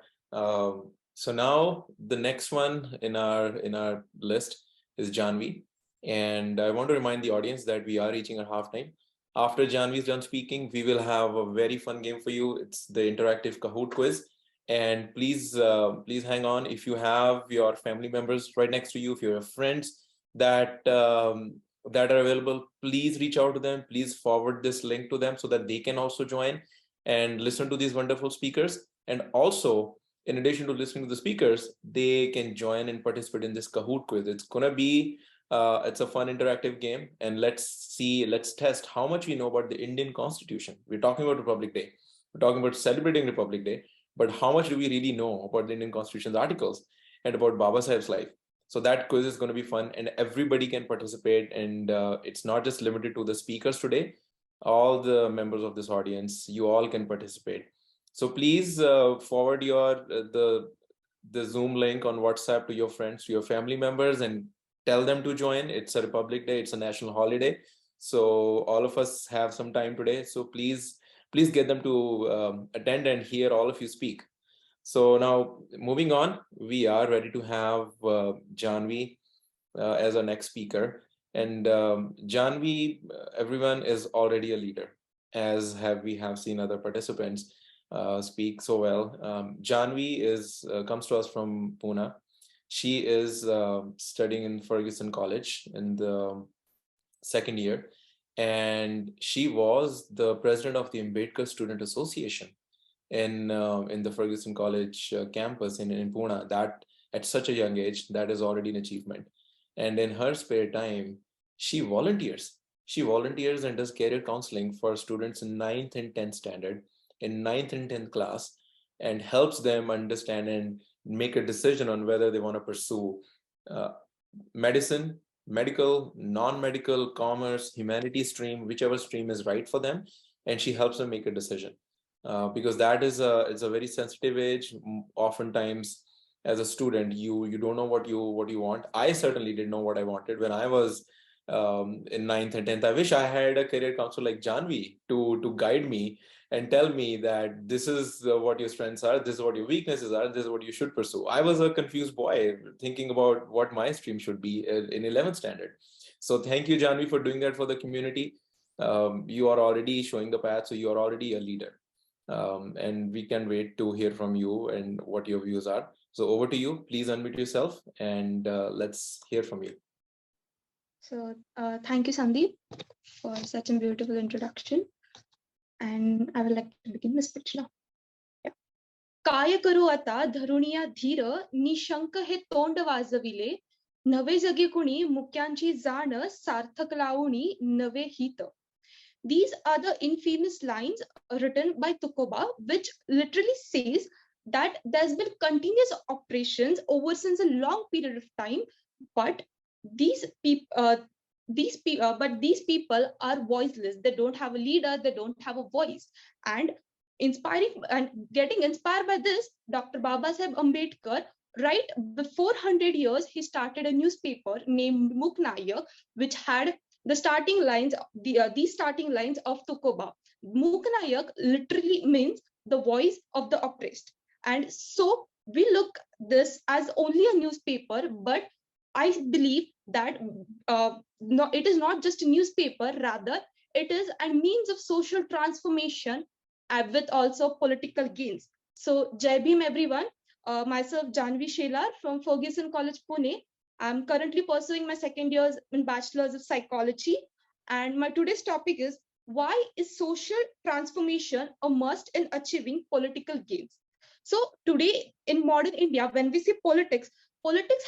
So now the next one in our list is Janhavi, and I want to remind the audience that we are reaching our halftime. After Janhavi is done speaking, we will have a very fun game for you. It's the interactive Kahoot quiz. And please hang on. If you have your family members right next to you, if you have friends that are available, please reach out to them. Please forward this link to them so that they can also join and listen to these wonderful speakers. And also, in addition to listening to the speakers, they can join and participate in this Kahoot quiz. It's gonna be it's a fun interactive game, and let's test how much we know about the Indian Constitution. We're talking about Republic Day. We're talking about celebrating Republic Day. But how much do we really know about the Indian Constitution's articles and about Baba Saheb's life? So that quiz is going to be fun, and everybody can participate. And it's not just limited to the speakers today. All the members of this audience, you all can participate. So please forward your the Zoom link on WhatsApp to your friends, to your family members, and tell them to join. It's a Republic Day. It's a national holiday. So all of us have some time today. So please get them to attend and hear all of you speak. So now moving on, we are ready to have Janhavi as our next speaker. And Janhavi, everyone is already a leader, as we have seen other participants speak so well. Janhavi comes to us from Pune. She is studying in Ferguson College in the second year, and she was the president of the Ambedkar Student Association in the Ferguson College campus in Pune. That at such a young age, that is already an achievement. And in her spare time, she volunteers. She volunteers and does career counseling for students in 9th and 10th standard, in 9th and 10th class, and helps them understand and make a decision on whether they want to pursue medicine, medical, non-medical, commerce, humanities stream, whichever stream is right for them. And she helps them make a decision. Because that is it's a very sensitive age. Oftentimes, as a student, you don't know what you want. I certainly didn't know what I wanted when I was in 9th and 10th. I wish I had a career counselor like Janhavi to guide me and tell me that this is what your strengths are, this is what your weaknesses are, this is what you should pursue. I was a confused boy thinking about what my stream should be in 11th standard. So thank you, Janhavi, for doing that for the community. You are already showing the path, so you are already a leader. And we can wait to hear from you and what your views are. So over to you. Please unmute yourself and let's hear from you. So thank you, Sandeep, for such a beautiful introduction. And I would like to begin the speech now. Yeah. काय करू आता धरुणिया धीर निशंक हे तोंड वाजविले नवे जगी कुणी मुक्यांची जाण सार्थक लावणी नवे हित. These are the infamous lines written by Tukoba, which literally says that there's been continuous operations over since a long period of time, but these people are voiceless. They don't have a leader. They don't have a voice. And getting inspired by this, Dr. Babasaheb Ambedkar, right before 100 years, he started a newspaper named Muknayak, which had the starting lines, these starting lines of Tukoba. Muknayak literally means the voice of the oppressed. And so we look this as only a newspaper, but I believe that it is not just a newspaper, rather it is a means of social transformation with also political gains. So Jai Bhim everyone, myself Janhavi Shelar from Ferguson College, Pune. I'm currently pursuing my second years in Bachelor's of Psychology. And my today's topic is, why is social transformation a must in achieving political gains? So today in modern India, when we see politics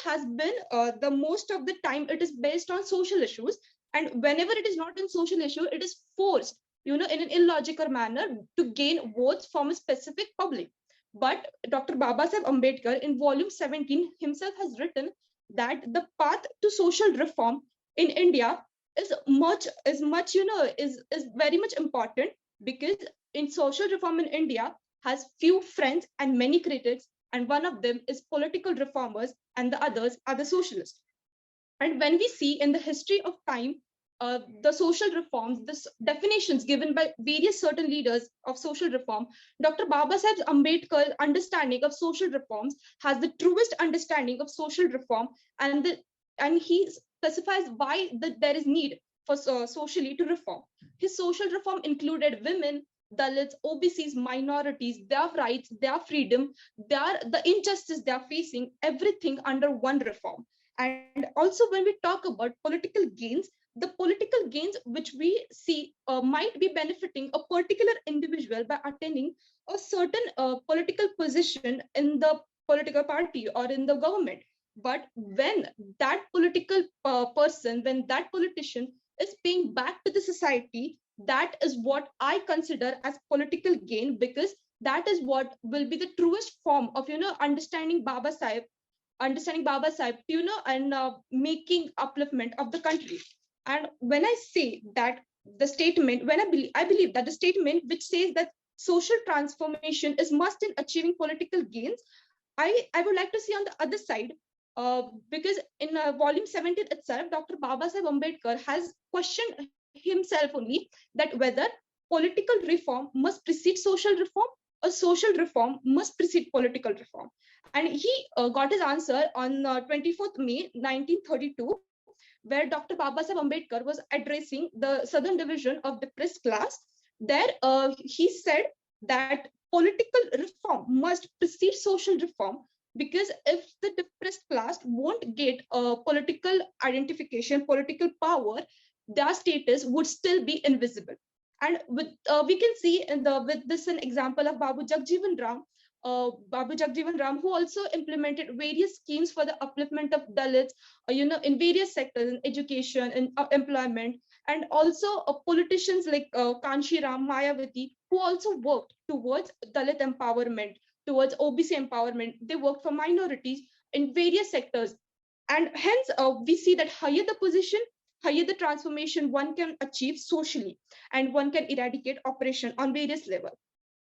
has been the most of the time, it is based on social issues. And whenever it is not in social issue, it is forced, in an illogical manner to gain votes from a specific public. But Dr. Babasaheb Ambedkar in volume 17 himself has written that the path to social reform in India is very much important, because in social reform in India has few friends and many critics, and one of them is political reformers and the others are the socialists. And when we see in the history of time, the social reforms, the definitions given by various certain leaders of social reform, Dr. Babasaheb Ambedkar's understanding of social reforms has the truest understanding of social reform, and he specifies why there is need for socially to reform. His social reform included women, Dalits, OBCs, minorities, their rights, their freedom, the injustice they are facing, everything under one reform. And also when we talk about political gains, the political gains which we see might be benefiting a particular individual by attaining a certain political position in the political party or in the government. But when that political when that politician is paying back to the society, that is what I consider as political gain, because that is what will be the truest form of understanding Babasaheb, and making upliftment of the country. And when I say that the statement, I believe that the statement which says that social transformation is must in achieving political gains, I would like to see on the other side, because in volume 17 itself, Dr. Babasaheb Ambedkar has questioned himself only that whether political reform must precede social reform a social reform must precede political reform. And he got his answer on 24th May 1932, where Dr. Babasaheb Ambedkar was addressing the Southern Division of depressed class. There, he said that political reform must precede social reform, because if the depressed class won't get political identification, political power, their status would still be invisible. And with we can see with this an example of Babu Jagjeevan Ram, who also implemented various schemes for the upliftment of Dalits, in various sectors, in education, in employment, and also politicians like Kanshi Ram, Mayawati, who also worked towards Dalit empowerment, towards OBC empowerment. They worked for minorities in various sectors. And hence, we see that higher the position, higher the transformation one can achieve socially, and one can eradicate oppression on various levels.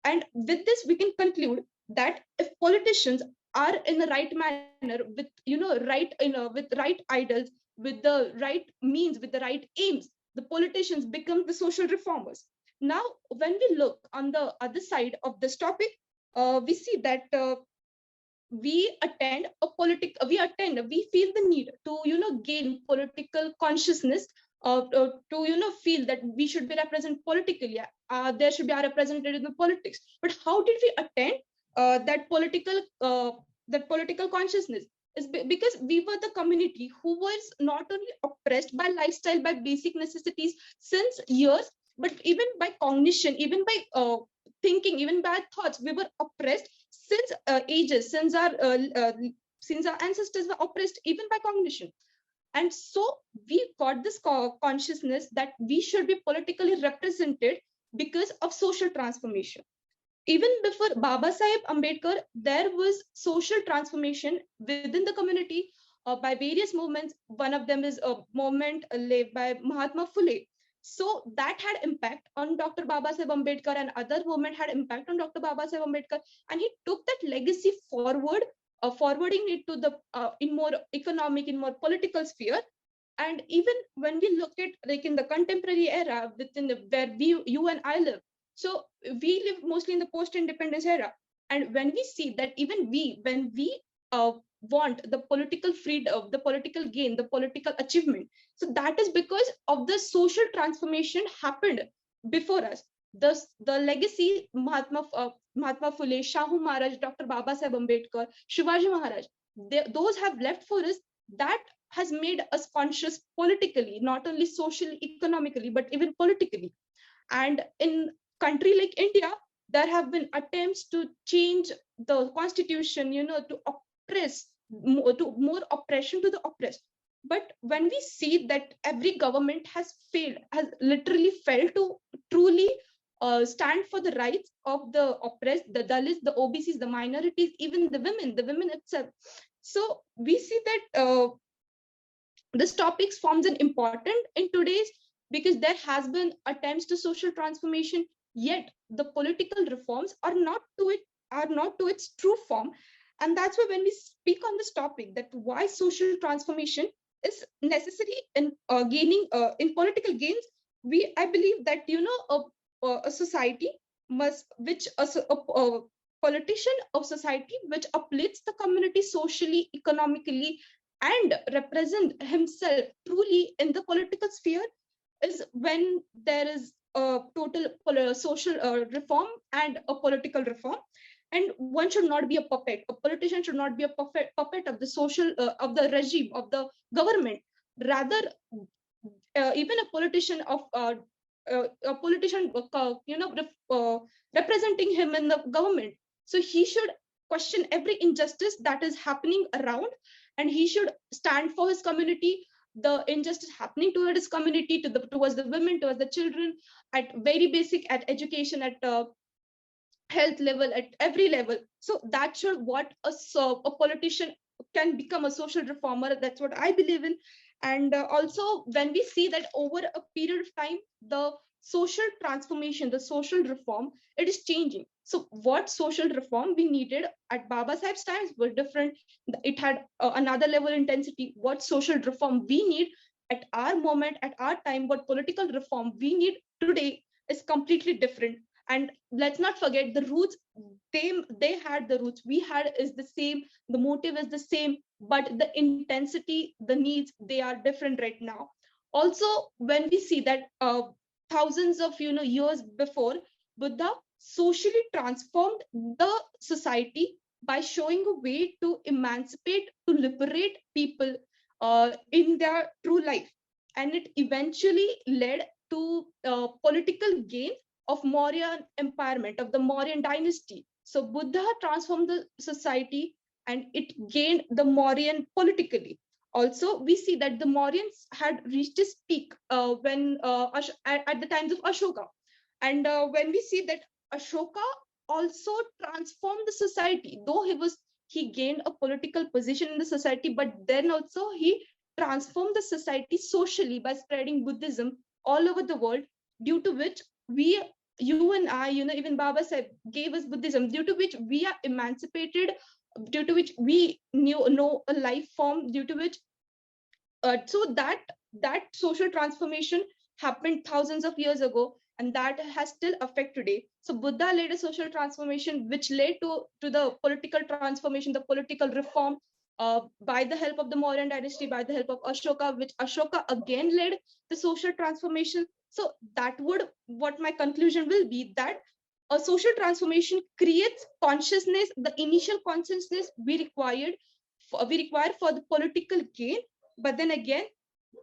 And with this, we can conclude that if politicians are in the right manner, with with right ideals, with the right means, with the right aims, the politicians become the social reformers. Now, when we look on the other side of this topic, we see that we feel the need to gain political consciousness, to feel that we should be represented politically, there should be a representative in the politics. But how did we attain that political consciousness? Is because we were the community who was not only oppressed by lifestyle, by basic necessities since years, but even by cognition, even by thinking, even by thoughts, we were oppressed since ages, since our ancestors were oppressed even by cognition. And so we got this consciousness that we should be politically represented because of social transformation. Even before Babasaheb Ambedkar, there was social transformation within the community by various movements. One of them is a movement led by Mahatma Phule. So that had impact on Dr. Babasaheb Ambedkar, and other movement had impact on Dr. Babasaheb Ambedkar. And he took that legacy forward, forwarding it to the in more economic, in more political sphere. And even when we look at like in the contemporary era, within where you and I live, so we live mostly in the post-independence era. And when we see that even when we want the political freedom, the political gain, the political achievement, so that is because of the social transformation happened before us. The legacy Mahatma Phule, Shahu Maharaj, Dr. Babasaheb Ambedkar, Shivaji Maharaj, those have left for us, that has made us conscious politically, not only socially, economically, but even politically. And in country like India, there have been attempts to change the constitution, to oppress, to more oppression to the oppressed. But when we see that every government has literally failed to truly stand for the rights of the oppressed, the Dalits, the OBCs, the minorities, even the women itself. So we see that this topic forms an important in today's, because there has been attempts to social transformation, yet the political reforms are not to its true form. And that's why when we speak on this topic, that why social transformation is necessary in gaining in political gains, I believe that a society must, which a politician of society which uplifts the community socially, economically, and represent himself truly in the political sphere, is when there is a total social reform and a political reform. And one should not be a puppet. A politician should not be a puppet of the social of the regime, of the government. Rather, even a politician representing him in the government, so he should question every injustice that is happening around, and he should stand for his community. The injustice happening towards his community, towards the women, towards the children, at very basic, at education, at health level, at every level. So that should what a politician can become a social reformer. That's what I believe in. And also when we see that over a period of time, the social transformation, the social reform, it is changing. So what social reform we needed at Babasaheb's times were different. It had another level intensity. What social reform we need at our moment, at our time, what political reform we need today is completely different. And let's not forget the roots. They had the roots, we had is the same, the motive is the same, but the intensity, the needs, they are different right now. Also, when we see that thousands of years before, Buddha socially transformed the society by showing a way to emancipate, to liberate people in their true life. And it eventually led to political gain of Mauryan empowerment, of the Mauryan dynasty. So Buddha transformed the society and it gained the Mauryan politically. Also, we see that the Mauryans had reached its peak when at the times of Ashoka. And when we see that Ashoka also transformed the society, though he gained a political position in the society, but then also he transformed the society socially by spreading Buddhism all over the world, due to which you and I, even Baba said, gave us Buddhism, due to which we are emancipated, due to which we know a life form, due to which so that social transformation happened thousands of years ago, and that has still effect today. So Buddha led a social transformation which led to the political transformation, the political reform, by the help of the Mauryan dynasty, by the help of Ashoka, which Ashoka again led the social transformation. So that would, what my conclusion will be, that a social transformation creates consciousness, the initial consciousness we require for the political gain. But then again,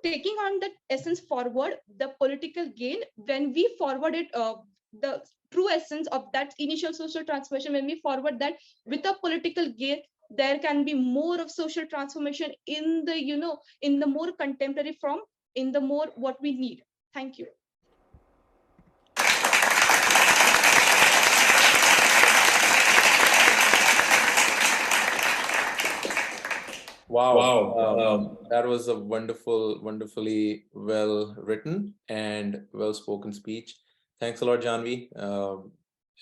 taking on that essence forward, the political gain, when we forward it, the true essence of that initial social transformation, when we forward that with a political gain, there can be more of social transformation in the in the more contemporary form, in the more what we need. Thank you. Wow. That was a wonderfully well written and well spoken speech. Thanks a lot, Janhavi.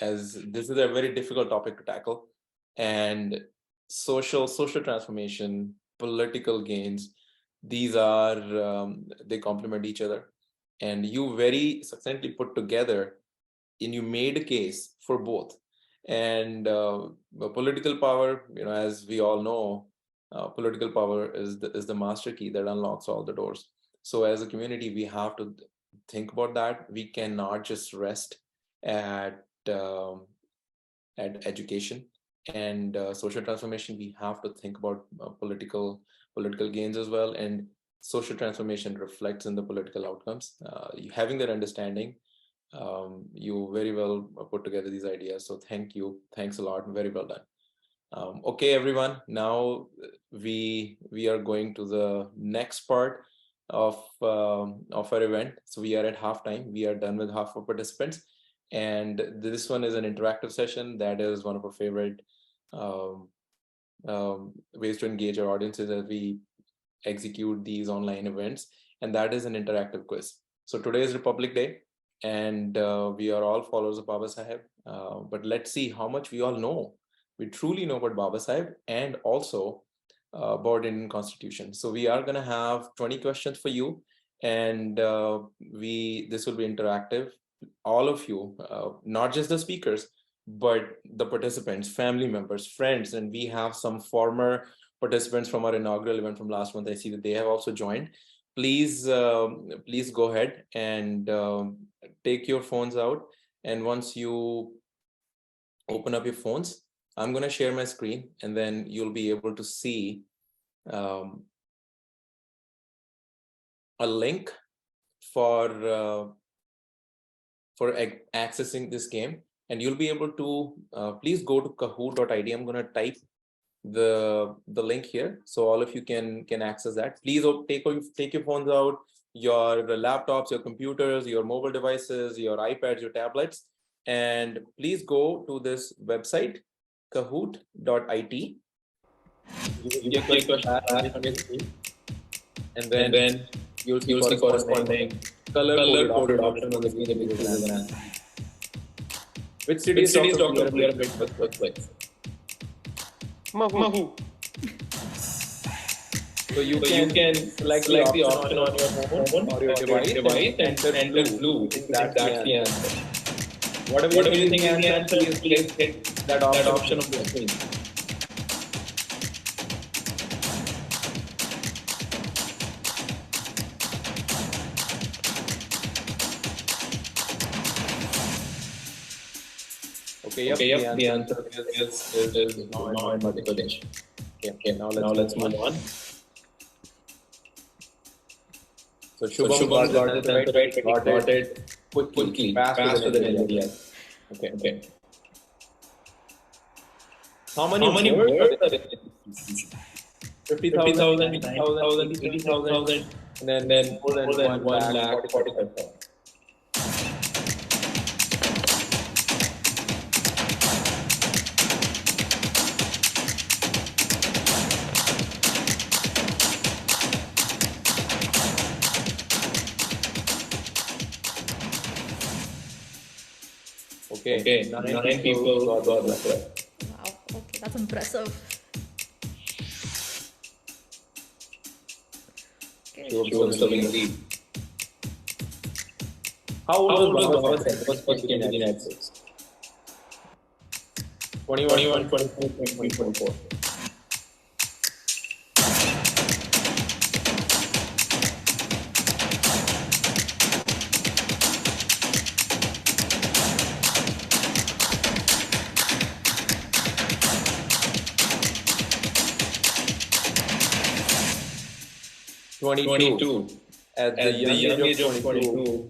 As this is a very difficult topic to tackle, and social transformation, political gains, these are they complement each other, and you very succinctly put together, and you made a case for both. And political power, as we all know, political power is the master key that unlocks all the doors. So as a community, we have to think about that. We cannot just rest at education and social transformation. We have to think about political gains as well, and social transformation reflects in the political outcomes. Having that understanding, you very well put together these ideas. So thanks a lot, very well done. Okay, everyone, now we are going to the next part of our event. So we are at halftime. We are done with half of participants, and this one is an interactive session. That is one of our favorite ways to engage our audiences as we execute these online events, and that is an interactive quiz. So today is Republic Day, and we are all followers of Baba Saheb, but let's see how much we all know. We truly know about Baba Saheb and also about Indian Constitution. So we are going to have 20 questions for you, and this will be interactive. All of you, not just the speakers, but the participants, family members, friends, and we have some former participants from our inaugural event from last month. I see that they have also joined. Please go ahead and take your phones out, and once you open up your phones, I'm going to share my screen, and then you'll be able to see a link for accessing this game, and you'll be able to please go to kahoot.id. I'm going to type the link here, so all of you can access that. Please take your phones out, your laptops, your computers, your mobile devices, your iPads, your tablets, and please go to this website, kahoot.it. You click and then you'll see corresponding color-coded option on the screen. Which city is Dr. Priya Tambe? Mahu. So you can select the option on your phone or your device and enter blue. That's the answer. Whatever you think answer, please hit that option on the screen. Okay, yep, the answer is now in Madhya Pradesh. Okay, now let's move on. So Shubham got this answer right, but he got it quickly, faster than anybody else. Okay. How many words are in the Constitution? 50,000, 90,000, 80,000, and then more than 1 lakh 45,000. Okay, 9 people got that right. Wow, okay, that's impressive. Okay. Shubham still in the lead. How old was Baba Saheb when he first came to the United States? 21, 24, 24. At the young age of 22,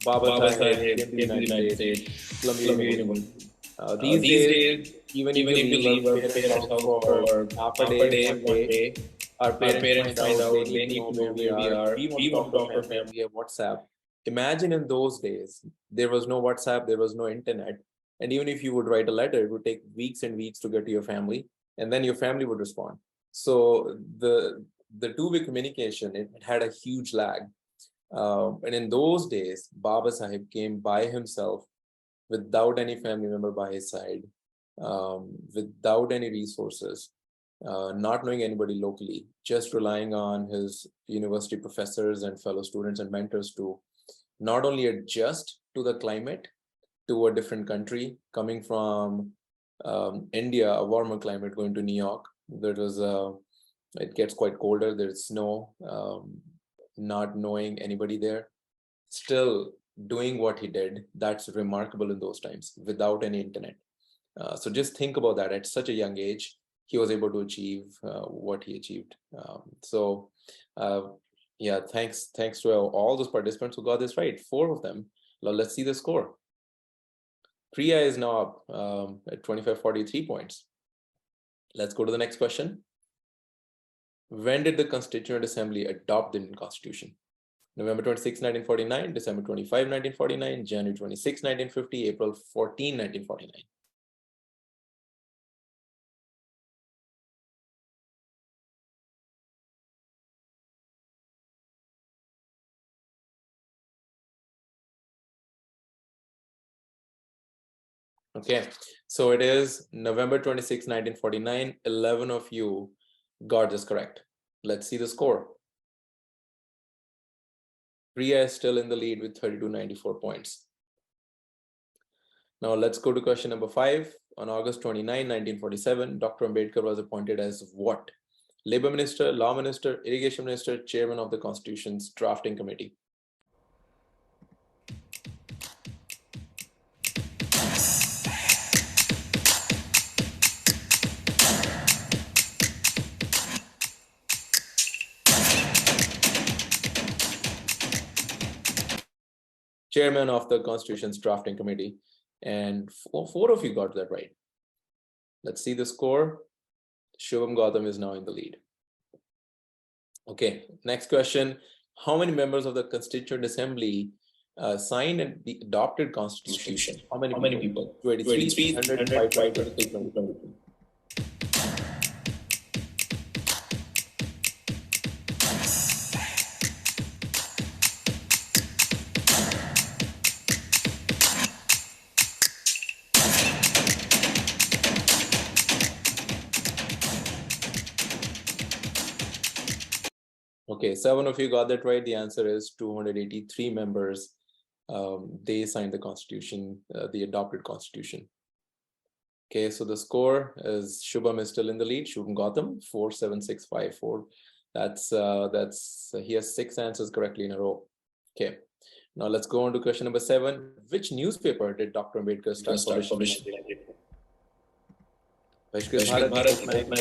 Baba Saheb came to the United States, Columbia University. These days, even if you leave our parents' house for half a day, one day, our parents find out they need to know where we are. We want to talk to our family via WhatsApp. Imagine in those days, there was no WhatsApp, there was no internet. And even if you would write a letter, it would take weeks and weeks to get to your family, and then your family would respond. So the two-way communication, it had a huge lag. And in those days, Baba Saheb came by himself without any family member by his side, without any resources, not knowing anybody locally, just relying on his university professors and fellow students and mentors to not only adjust to the climate, to a different country, coming from India, a warmer climate, going to New York. It gets quite colder, there's snow, not knowing anybody there, still doing what he did. That's remarkable in those times without any internet. So just think about that. At such a young age, he was able to achieve what he achieved. Yeah, thanks to all those participants who got this right, 4 of them. Now let's see the score. Priya is now up at 2543 points. Let's go to the next question. When did the Constituent Assembly adopt the Indian Constitution? November 26, 1949, December 25, 1949, January 26, 1950, April 14, 1949. Okay, so it is November 26, 1949. 11 of you got this correct. Let's see the score. Priya is still in the lead with 3294 points. Now let's go to question number 5. On August 29, 1947, Dr. Ambedkar was appointed as what? Labor Minister, Law Minister, Irrigation Minister, Chairman of the Constitution's Drafting Committee. Chairman of the Constitution's Drafting Committee, and 4 of you got that right. Let's see the score. Shubham Gautam is now in the lead. Okay, next question. How many members of the Constituent Assembly signed and the adopted Constitution? How many people? 283, 100, 523, 22. Okay, 7 of you got that right. The answer is 283 members they signed the constitution, the adopted constitution. Okay, so the score is Shubham is still in the lead. Shubham Gautam, 47654. That's he has 6 answers correctly in a row. Okay, now let's go on to question number 7. Which newspaper did Dr. Ambedkar start publishing? Vaishkrit Bharat,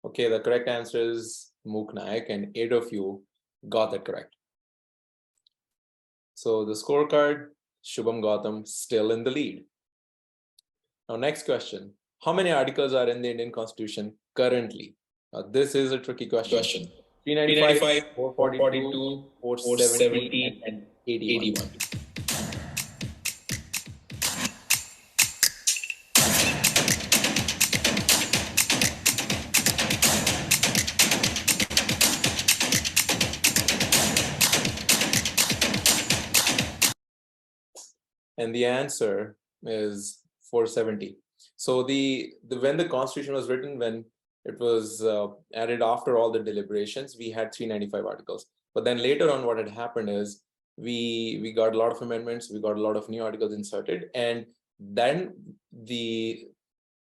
Okay, the correct answer is Mook Naik, and 8 of you got that correct. So the scorecard, Shubham Gautam still in the lead. Now, next question. How many articles are in the Indian Constitution currently? Now, this is a tricky question. 395, 442, 470, and 81. And the answer is 470. So when the Constitution was written, when it was added after all the deliberations, we had 395 articles. But then later on, what had happened is we got a lot of amendments, we got a lot of new articles inserted, and then the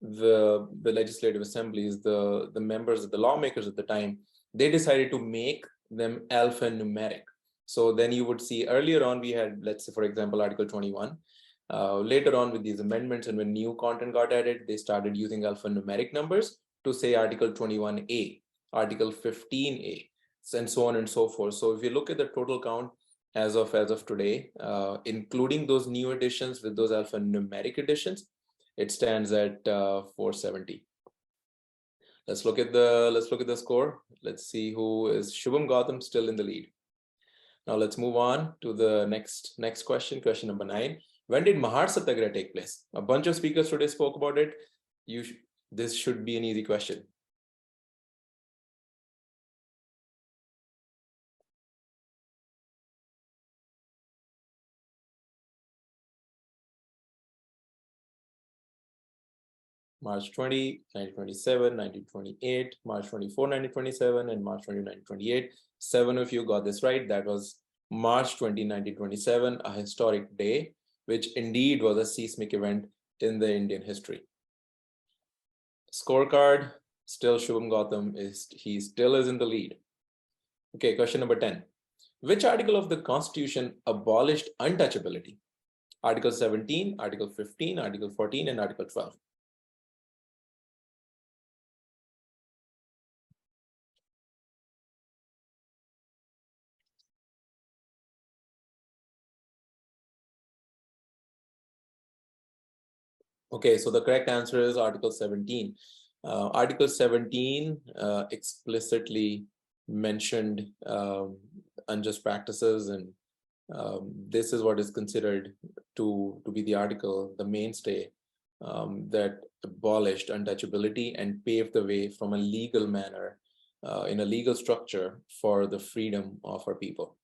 legislative assemblies, the members, the lawmakers at the time, they decided to make them alphanumeric. So then you would see earlier on we had, let's say, for example, Article 21. Later on with these amendments and when new content got added, they started using alphanumeric numbers to say Article 21A, Article 15A, and so on and so forth. So if you look at the total count as of today, including those new additions with those alphanumeric additions, it stands at 470. Let's look at the score. Let's see who is Shubham Gautam still in the lead. Now let's move on to the next question, question number 9. When did Mahar Satyagraha take place? A bunch of speakers today spoke about it. This should be an easy question. March 20, 1927, 1928, March 24, 1927, and March 20, 1928. 7 of you got this right. That was March 20, 1927, a historic day, which indeed was a seismic event in the Indian history. Scorecard, still Shubham Gautam he still is in the lead. Okay, question number 10. Which article of the Constitution abolished untouchability? Article 17, Article 15, Article 14, and Article 12. Okay, so the correct answer is Article 17. Article 17 explicitly mentioned unjust practices, and this is what is considered to be the article, the mainstay that abolished untouchability and paved the way from a legal manner in a legal structure for the freedom of our people.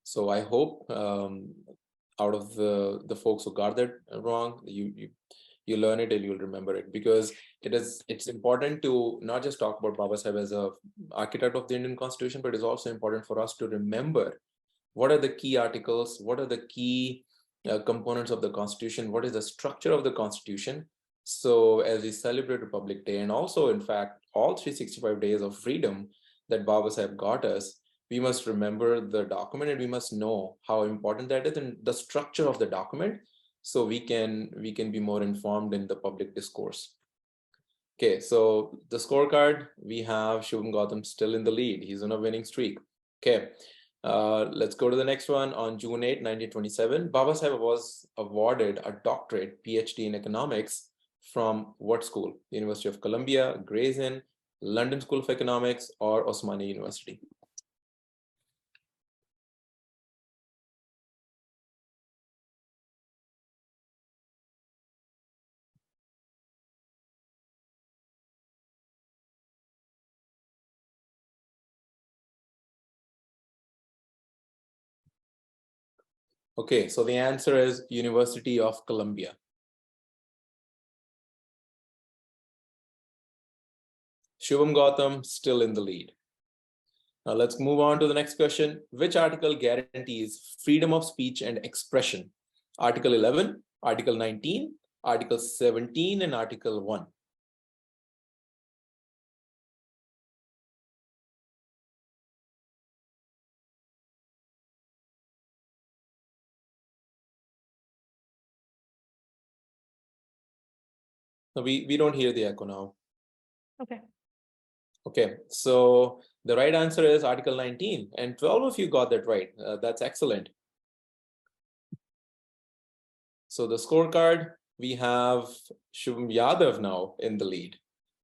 So I hope out of the folks who got that wrong, you learn it and you'll remember it, because it's important to not just talk about Baba Saheb as a architect of the Indian Constitution, but it's also important for us to remember what are the key articles, what are the key components of the Constitution, what is the structure of the Constitution. So as we celebrate Republic Day, and also in fact all 365 days of freedom that Baba Saheb got us, we must remember the document and we must know how important that is and the structure of the document, so we can be more informed in the public discourse. Okay, so the scorecard, we have Shubham Gautam still in the lead. He's on a winning streak. Okay, let's go to the next one. On June 8, 1927, Baba Saheb was awarded a doctorate, PhD in economics from what school? University of Columbia, Gray's Inn, London School of Economics, or Osmania University? Okay, so the answer is University of Columbia. Shubham Gautam still in the lead. Now let's move on to the next question. Which article guarantees freedom of speech and expression? Article 11, Article 19, Article 17, and Article 1. No, we don't hear the echo now. Okay. Okay, so the right answer is Article 19, and 12 of you got that right. That's excellent. So the scorecard, we have Shubham Yadav now in the lead.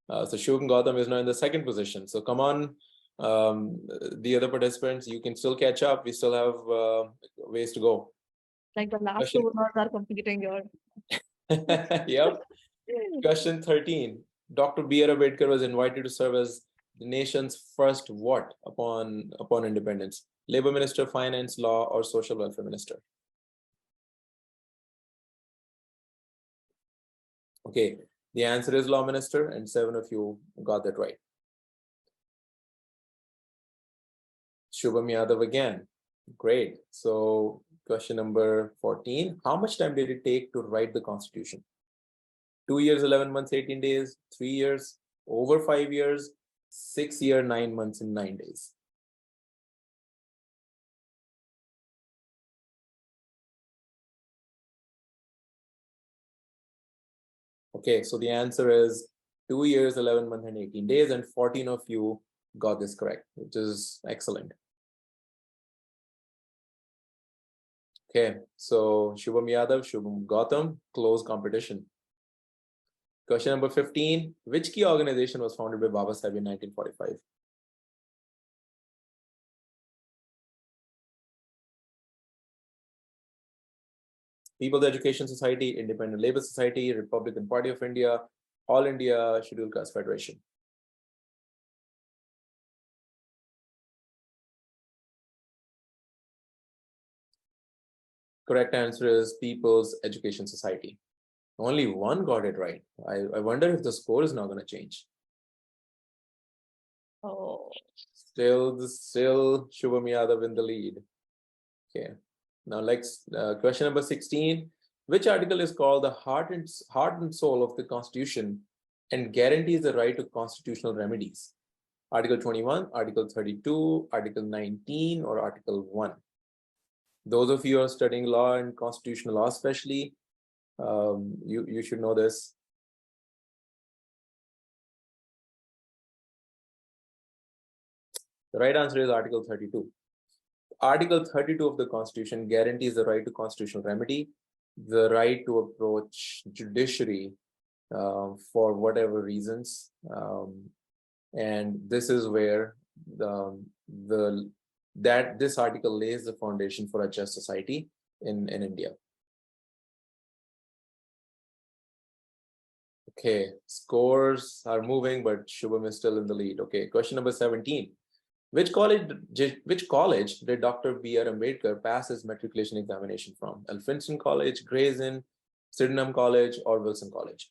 So Shubham Gautam is now in the second position. So come on, the other participants, you can still catch up. We still have ways to go. Like the last Question- two ones are competing here. Yep. Question 13. Dr. B.R. Ambedkar was invited to serve as the nation's first what upon independence? Labor Minister, Finance, Law, or Social Welfare Minister? Okay, the answer is Law Minister, and 7 of you got that right. Shubham Yadav again. Great. So question number 14. How much time did it take to write the Constitution? 2 years, 11 months, 18 days, 3 years, over 5 years, 6 years, 9 months, and 9 days. Okay, so the answer is 2 years, 11 months, and 18 days, and 14 of you got this correct, which is excellent. Okay, so Shubham Yadav, Shubham Gautam, close competition. Question number 15. Which key organization was founded by Baba Sahib in 1945? People's Education Society, Independent Labour Society, Republican Party of India, All India Scheduled Caste Federation. Correct answer is People's Education Society. Only one got it right. I wonder if the score is now going to change. Oh. Still Shubham Yadav in the lead. Okay. Now let's question number 16. Which article is called the heart and soul of the Constitution and guarantees the right to constitutional remedies? Article 21, Article 32, Article 19, or Article 1? Those of you who are studying law and constitutional law especially, you should know this. The right answer is Article 32. Article 32 of the Constitution guarantees the right to constitutional remedy, the right to approach judiciary for whatever reasons. And this is where this article lays the foundation for a just society in India. Okay, scores are moving, but Shubham is still in the lead. Okay, question number 17. Which college did Dr. B.R. Ambedkar pass his matriculation examination from? Elphinstone College, Gray's Inn, Sydenham College, or Wilson College?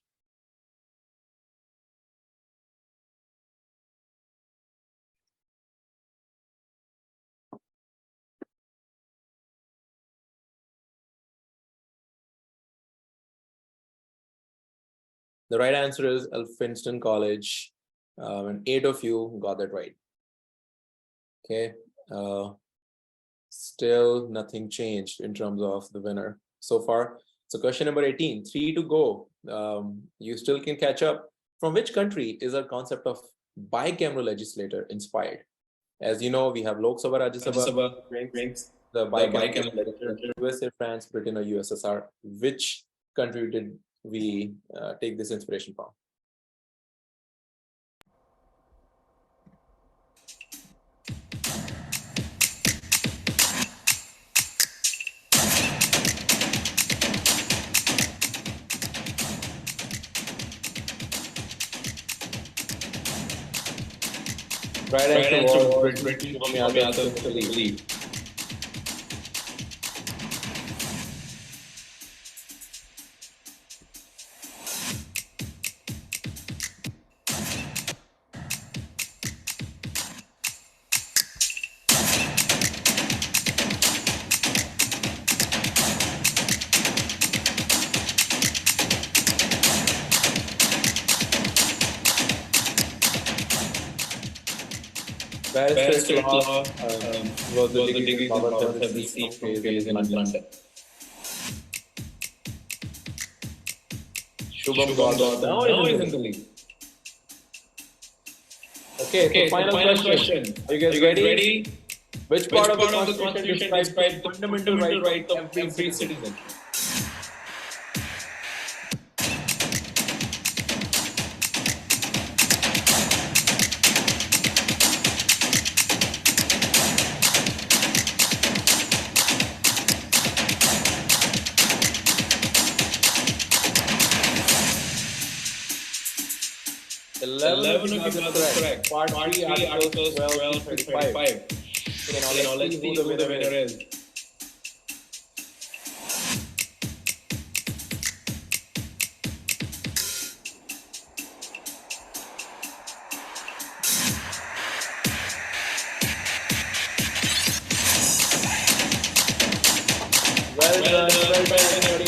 The right answer is Elphinstone College, and 8 of you got that right. Okay, still nothing changed in terms of the winner so far. So question number 18, 3 to go. You still can catch up. From which country is our concept of bicameral legislature inspired? As you know, we have Lok Sabha, Rajya Sabha, the bicameral legislature, USA, France, Britain, or USSR. Which country did we take this inspiration from? Right answer was Britain. Barrister at law was the degree that Baba have received from Case in London. Shubham Gordon now is in the league. Okay, so final question. Are you guys ready? Which part of the Constitution describes the fundamental right of every citizen? Eleven of you got this correct. Part 3, Articles 12 to 35. Okay, now let's see who the winner is. Well done, everybody.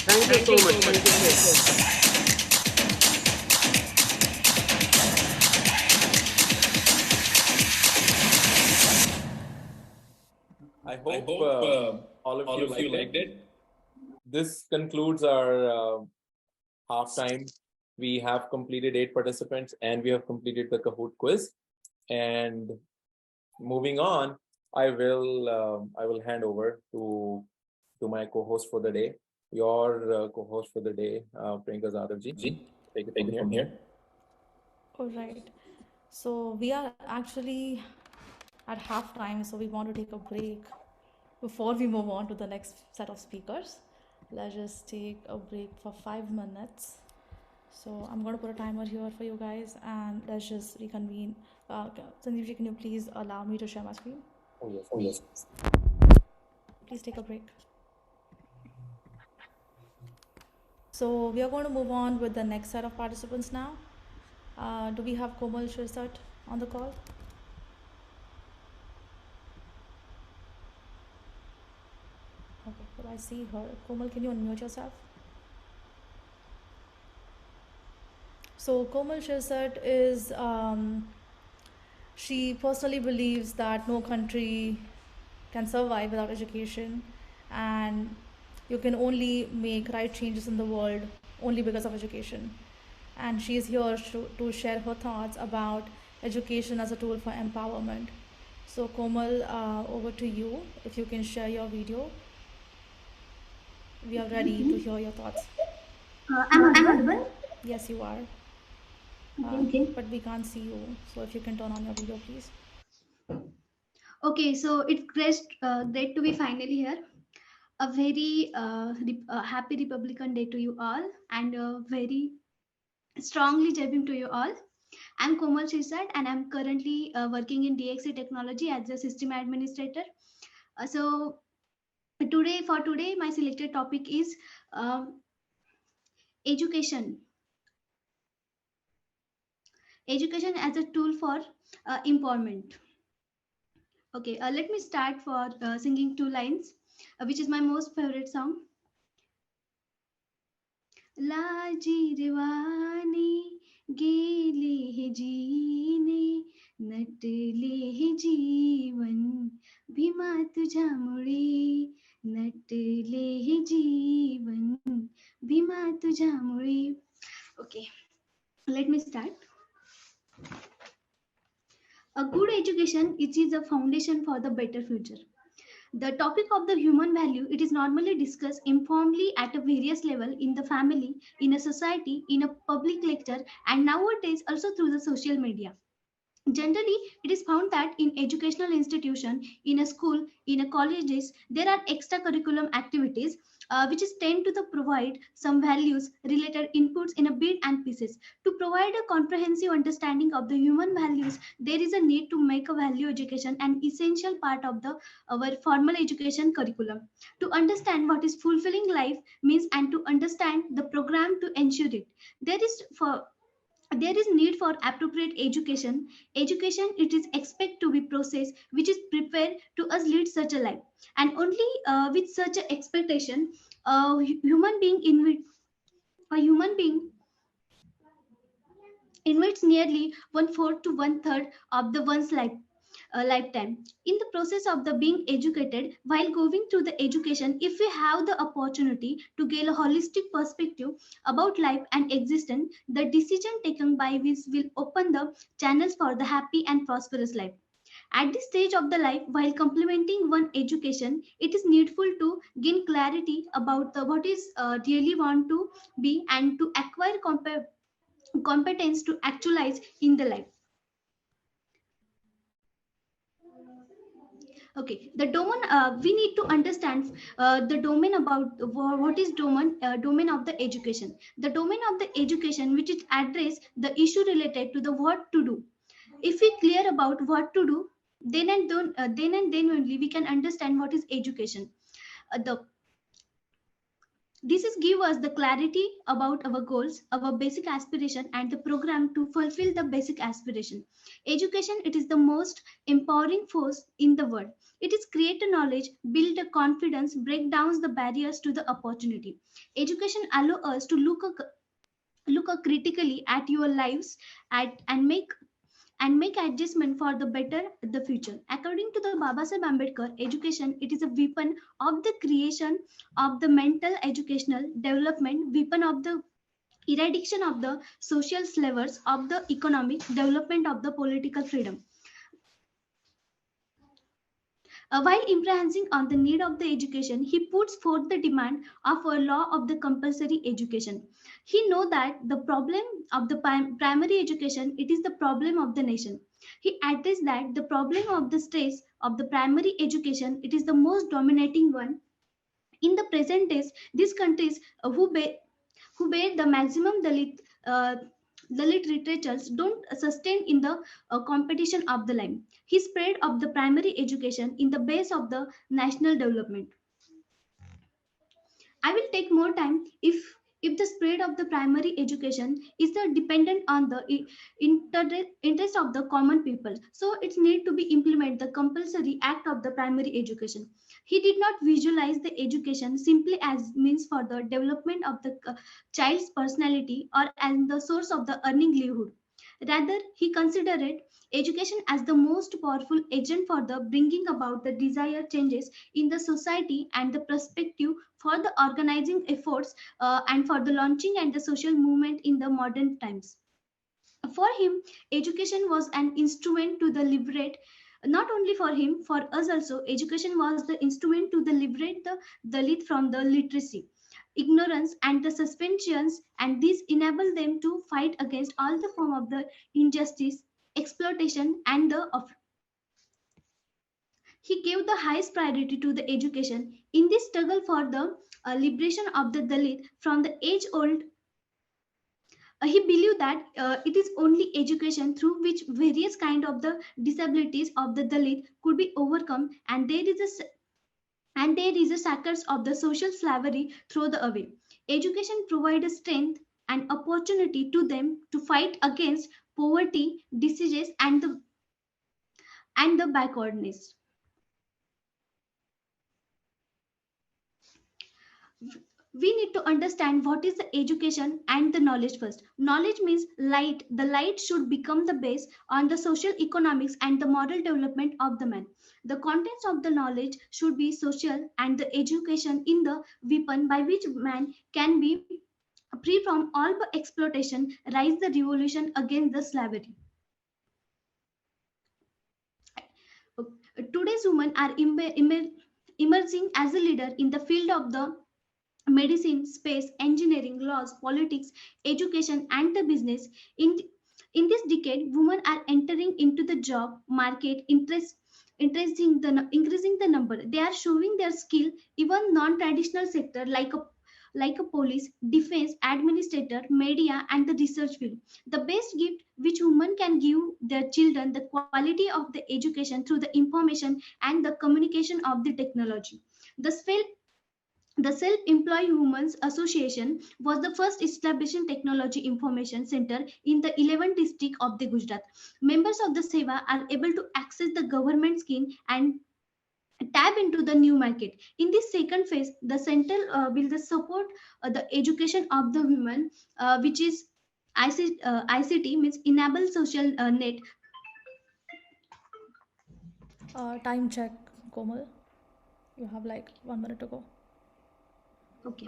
Thank you so much. I hope all of you liked it. This concludes our halftime. We have completed 8 participants and we have completed the Kahoot quiz. And moving on, I will hand over to my co-host for the day. Your co-host for the day, Priyanka Zadavji. Take it from here. All right. So we are actually at halftime, so we want to take a break before we move on to the next set of speakers. Let's just take a break for 5 minutes. So I'm going to put a timer here for you guys and let's just reconvene. Sanjeevji, can you please allow me to share my screen? Oh yes. Please take a break. So we are going to move on with the next set of participants now. Do we have Komal Shirsath on the call? Okay, well, I see her. Komal, can you unmute yourself? So Komal Shirsath is, she personally believes that no country can survive without education, and you can only make right changes in the world only because of education. And she is here to share her thoughts about education as a tool for empowerment. So Komal, over to you. If you can share your video. We are ready to hear your thoughts. I'm audible? Yes, you are. Okay. But we can't see you. So if you can turn on your video, please. Okay, so it's great to be finally here. A very happy Republican Day to you all, and a very strongly Jai Bhim to you all. I'm Komal Shirsath, and I'm currently working in DXC Technology as a system administrator. So today, my selected topic is education. Education as a tool for empowerment. Okay, let me start for singing 2 lines, which is my most favorite song. लाजिरवाने गेले हे जीने नटले हे जीवन भीमा तुझ्यामुळे नटले हे जीवन भीमा तुझ्यामुळे. Okay, let me start. A good education, it is a foundation for the better future. The topic of the human value, it is normally discussed informally at a various level in the family, in a society, in a public lecture, and nowadays also through the social media. Generally, it is found that in educational institution, in a school, in a colleges, there are extracurriculum activities which is tend to provide some values related inputs in a bit and pieces. To provide a comprehensive understanding of the human values, there is a need to make a value education an essential part of our formal education curriculum. To understand what is fulfilling life means and to understand the program to ensure it. There is need for appropriate education. Education, it is expected to be process which is prepared to us lead such a life, and only with such an expectation, a human being invites nearly 1/4 to 1/3 of the one's lifetime. In the process of the being educated, while going through the education, if we have the opportunity to gain a holistic perspective about life and existence, the decision taken by which will open the channels for the happy and prosperous life. At this stage of the life, while complementing one education, it is needful to gain clarity about what is really want to be and to acquire competence to actualize in the life. Okay, the domain, we need to understand the domain about what is domain of the education. The domain of the education which is address the issue related to the what to do. If we clear about what to do, then only we can understand what is education. The This is give us the clarity about our goals, our basic aspiration, and the program to fulfill the basic aspiration. Education, it is the most empowering force in the world. It is create a knowledge, build a confidence, break down the barriers to the opportunity. Education allow us to look critically at your lives and make adjustment for the better the future. According to the Babasaheb Ambedkar, education, it is a weapon of the creation of the mental educational development, weapon of the eradication of the social slavers, of the economic development of the political freedom. While emphasizing on the need of the education, he puts forth the demand of a law of the compulsory education. He knows that the problem of the primary education, it is the problem of the nation. He addressed that the problem of the stress of the primary education, it is the most dominating one. In the present days, these countries who bear the maximum Dalit literatures don't sustain in the competition of the line. He spread of the primary education in the base of the national development. I will take more time if the spread of the primary education is the dependent on the interest of the common people. So it need to be implement the compulsory act of the primary education. He did not visualize the education simply as means for the development of the child's personality or as the source of the earning livelihood. Rather, he considered education as the most powerful agent for the bringing about the desired changes in the society and the perspective for the organizing efforts and for the launching and the social movement in the modern times. For him, education was an instrument to the liberate, not only for him, for us also, education was the instrument to the liberate the Dalit from the literacy, ignorance, and the suspensions, and this enable them to fight against all the form of the injustice, exploitation, and the he gave the highest priority to the education. In this struggle for the liberation of the Dalit from the age-old, he believed that it is only education through which various kind of the disabilities of the Dalit could be overcome, and there is a success of the social slavery through the away. Education provides strength and opportunity to them to fight against poverty, diseases, and the backwardness. We need to understand what is the education and the knowledge first. Knowledge means light. The light should become the base on the social economics and the moral development of the man. The contents of the knowledge should be social and the education in the weapon by which man can be free from all the exploitation, rise the revolution against the slavery. Today's women are emerging as a leader in the field of the medicine, space, engineering, laws, politics, education, and the business. In this decade, women are entering into the job market, increasing the number. They are showing their skill, even non-traditional sector like a police, defense, administrator, media, and the research field. The best gift which women can give their children the quality of the education through the information and the communication of the technology. The the Self-Employed Women's Association was the first establishing technology information center in the 11th district of the Gujarat. Members of the SEVA are able to access the government scheme and tap into the new market. In this second phase, the center will the support the education of the women, which is ICT means enable social net. Time check, Komal. You have like 1 minute to go. Okay.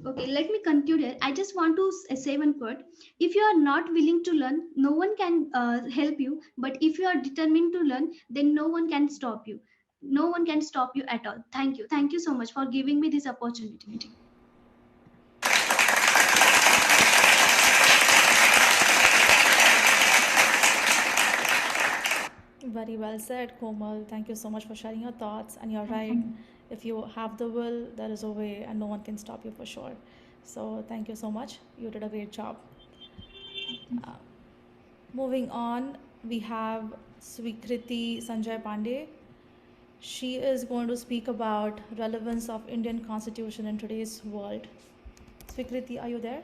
Okay, let me conclude here. I just want to say one quote. If you are not willing to learn, no one can help you. But if you are determined to learn, then no one can stop you. No one can stop you at all. Thank you. Thank you so much for giving me this opportunity. Very well said, Komal. Thank you so much for sharing your thoughts. And you're right. If you have the will, there is a way, and no one can stop you for sure. So thank you so much. You did a great job. Moving on, we have Sweekriti Sanjay Pandey. She is going to speak about relevance of Indian Constitution in today's world. Sweekriti, are you there?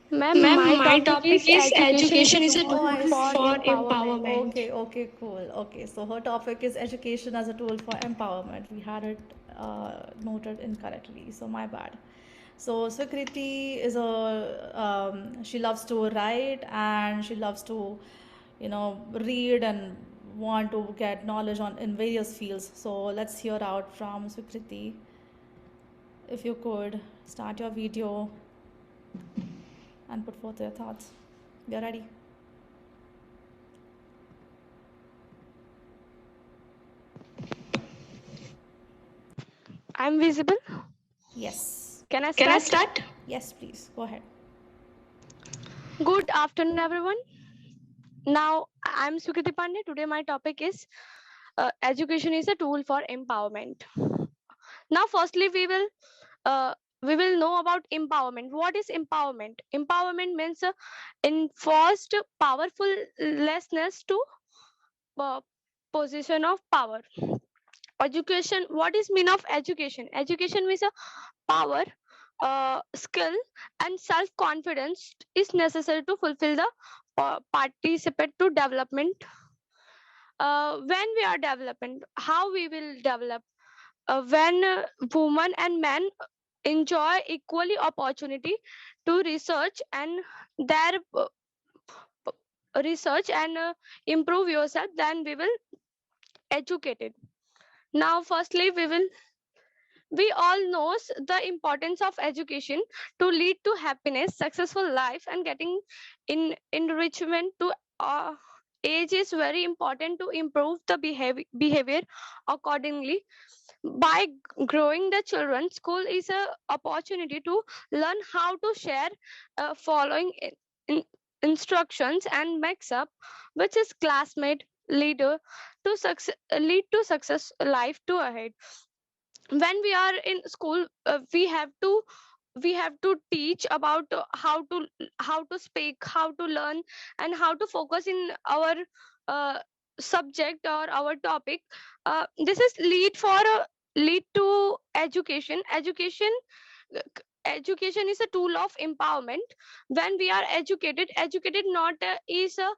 Ma'am, my topic is education is a tool for empowerment. Okay, cool. Okay, so her topic is education as a tool for empowerment. We had it noted incorrectly, so my bad. So Sweekriti is she loves to write and she loves to, read and want to get knowledge in various fields. So let's hear out from Sweekriti. If you could start your video and put forth your thoughts. You're ready. I'm visible? Yes. Can I start? Yes, please. Go ahead. Good afternoon, everyone. Now, I'm Sweekriti Pandey. Today, my topic is education is a tool for empowerment. Now, firstly, we will know about empowerment. What is empowerment? Empowerment means enforced powerfulness to position of power. Education. What is mean of education? Education means a power, skill, and self-confidence is necessary to fulfill the participate to development. When we are developing, how we will develop? When women and men enjoy equally opportunity to research and their research and improve yourself, then we will educate it. Now, firstly, we all knows the importance of education to lead to happiness, successful life, and getting enrichment to age is very important to improve the behavior accordingly. By growing the children, school is a opportunity to learn how to share following instructions and mix up, which is classmate leader to lead to success life to ahead. When we are in school, we have to teach about how to speak, how to learn, and how to focus in our subject or our topic. This is lead to education. Education is a tool of empowerment. When we are educated not is a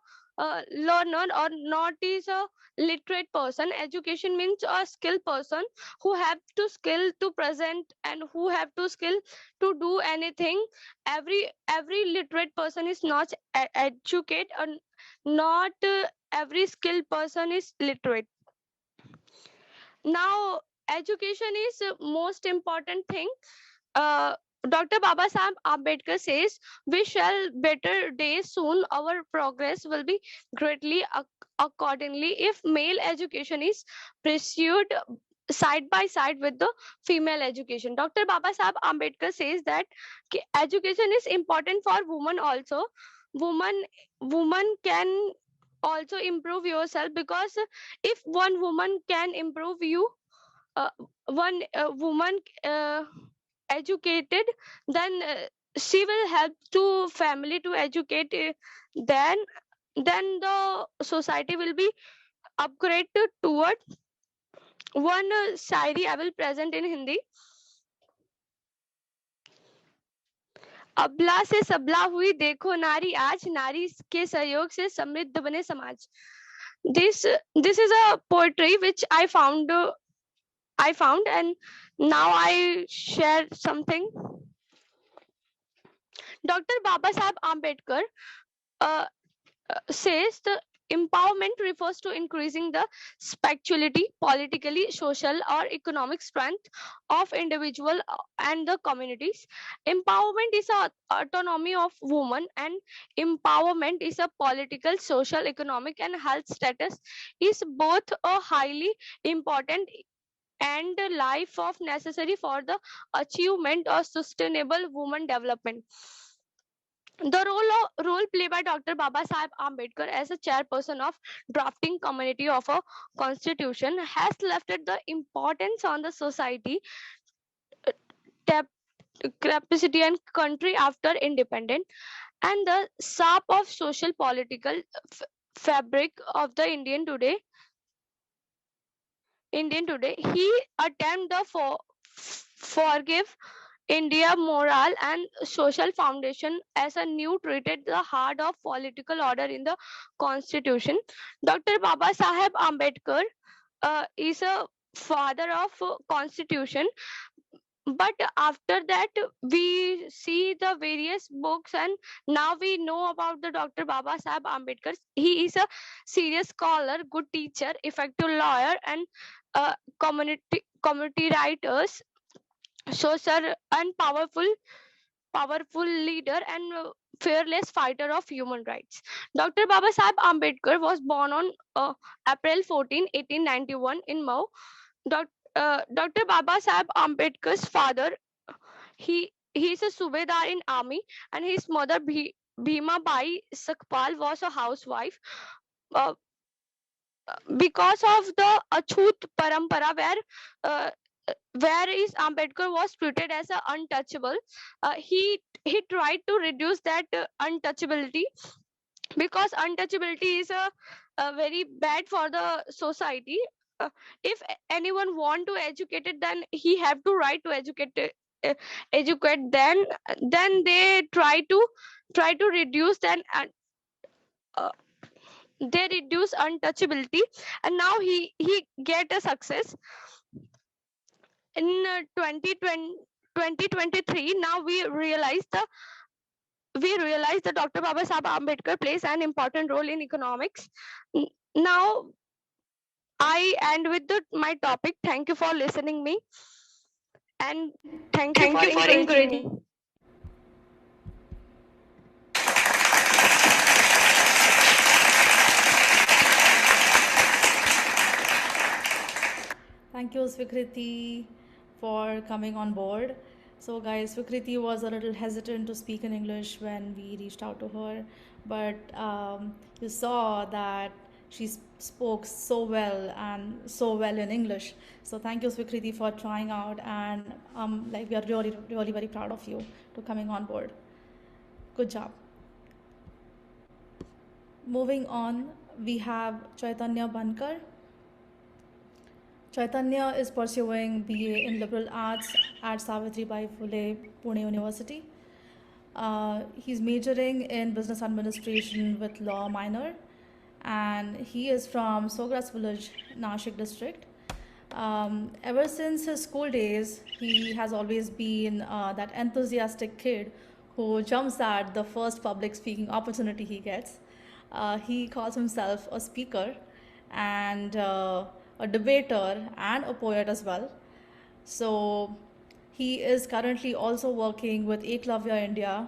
learner or not is a literate person. Education means a skilled person who have to skill to present and who have to skill to do anything. Every literate person is not educated, and not every skilled person is literate. Now, education is most important thing. Dr. Baba Sahib Ambedkar says, "We shall better days soon. Our progress will be greatly accordingly if male education is pursued side by side with the female education." Dr. Baba Sahib Ambedkar says that education is important for women also. Woman can also improve yourself, because if one woman can improve you, one woman educated, then she will help to family to educate, then the society will be upgraded toward one Shayari I will present in Hindi. अबला से सबला हुई देखो नारी आज, नारी के सहयोग से समृद्ध बने समाज. This is a poetry which I found I found, and now I share something. Dr. Baba Saheb Ambedkar uh, says the empowerment refers to increasing the spirituality, politically, social, or economic strength of individual and the communities. Empowerment is a autonomy of women, and empowerment is a political, social, economic, and health status is both a highly important and life of necessary for the achievement of sustainable women development. The role played by Dr. Baba Saheb Ambedkar as a chairperson of drafting committee of a constitution has left the importance on the society, capacity and country after independence, and the sap of social political fabric of the Indian today. He attempted forgive India moral and social foundation as a new treated the heart of political order in the constitution. Dr. Baba Saheb Ambedkar is a father of constitution, but after that we see the various books, and now we know about the Dr. Baba Saheb Ambedkar. He is a serious scholar, good teacher, effective lawyer, and community writers, social and powerful leader, and fearless fighter of human rights. Dr. Baba Saheb Ambedkar was born on April 14, 1891 in Mau. Dr. Baba Saheb Ambedkar's father, he is a subedar in army, and his mother Bhima Bai Sakpal was a housewife. Because of the Achut Parampara, where is Ambedkar was treated as an untouchable, he tried to reduce that untouchability, because untouchability is a very bad for the society. If anyone want to educate it, then he have to right to educate. Then they try to reduce they reduce untouchability, and now he get a success in 2023. Now we realize that Dr. Baba Saheb Ambedkar plays an important role in economics. Now I end with my topic. Thank you for listening me, and thank you for encouraging me. Thank you, Sweekriti, for coming on board. So, guys, Sweekriti was a little hesitant to speak in English when we reached out to her, but you saw that she spoke so well in English. So, thank you, Sweekriti, for trying out, and we are really, really very proud of you to coming on board. Good job. Moving on, we have Chaitanya Bankar. Chaitanya is pursuing BA in Liberal Arts at Savitribai Phule, Pune University. He's majoring in Business Administration with Law minor, and he is from Sogras Village, Nashik district. Ever since his school days, he has always been that enthusiastic kid who jumps at the first public speaking opportunity he gets. He calls himself a speaker and a debater and a poet as well. So he is currently also working with Eklavya India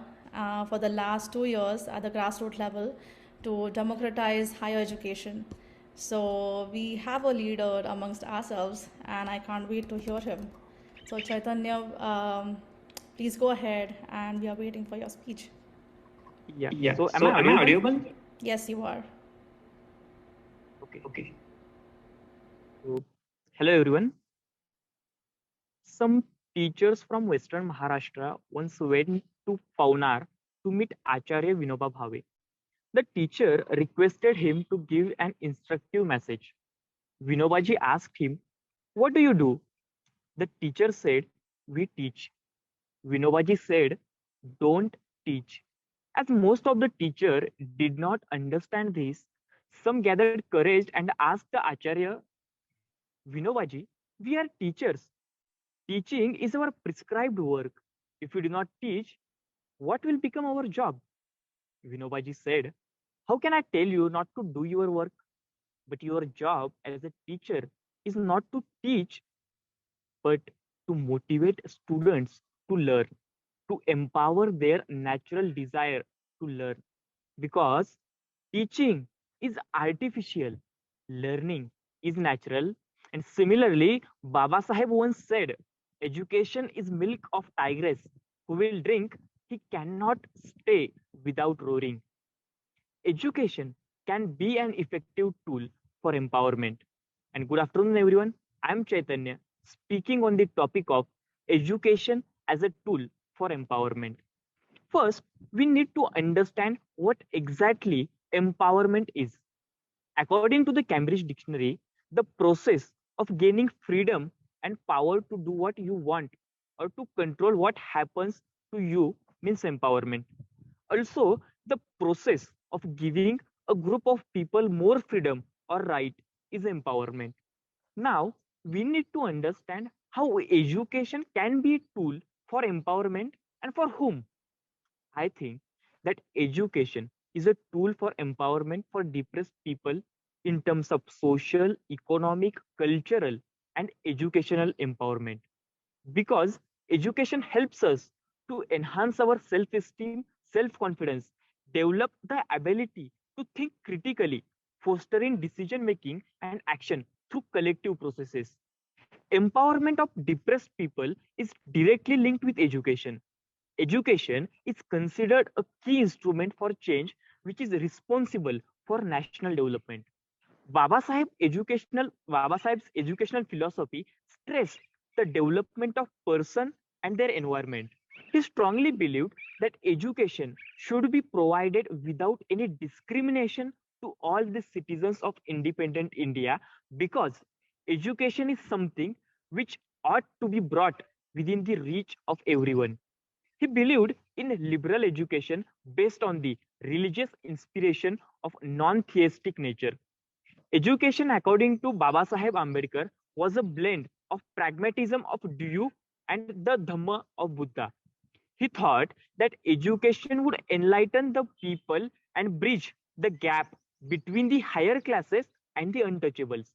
for the last 2 years at the grassroots level to democratize higher education. So we have a leader amongst ourselves, and I can't wait to hear him. So Chaitanya, please go ahead, and we are waiting for your speech. Yeah. So am I audible? Yes, you are. Okay. So, hello everyone. Some teachers from Western Maharashtra once went to Paunar to meet Acharya Vinoba Bhave. The teacher requested him to give an instructive message. Vinobaji asked him, "What do you do?" The teacher said, "We teach." Vinobaji said, "Don't teach." As most of the teacher did not understand this, some gathered courage and asked the Acharya, "Vinobaji, We are teachers. Teaching is our prescribed work. If we do not teach, what will become our job? Vinobaji said, how can I tell you not to do your work? But your job as a teacher is not to teach, but to motivate students to learn, to empower their natural desire to learn. Because teaching is artificial, learning is natural. And similarly, Baba Saheb once said, education is milk of tigress. Who will drink, he cannot stay without roaring. Education can be an effective tool for empowerment. And good afternoon, everyone. I'm Chaitanya, speaking on the topic of education as a tool for empowerment. First, we need to understand what exactly empowerment is. According to the Cambridge Dictionary, the process of gaining freedom and power to do what you want or to control what happens to you means empowerment. Also, the process of giving a group of people more freedom or right is empowerment. Now, we need to understand how education can be a tool for empowerment and for whom. I think that education is a tool for empowerment for depressed people in terms of social, economic, cultural, and educational empowerment. Because education helps us to enhance our self esteem, self confidence, develop the ability to think critically, fostering decision making and action through collective processes. Empowerment of depressed people is directly linked with education. Education is considered a key instrument for change which is responsible for national development. Baba Sahib's educational philosophy stressed the development of person and their environment. He strongly believed that education should be provided without any discrimination to all the citizens of independent India because education is something which ought to be brought within the reach of everyone. He believed in liberal education based on the religious inspiration of non-theistic nature. Education, according to Baba Saheb Ambedkar, was a blend of pragmatism of Duyu and the Dhamma of Buddha. He thought that education would enlighten the people and bridge the gap between the higher classes and the untouchables.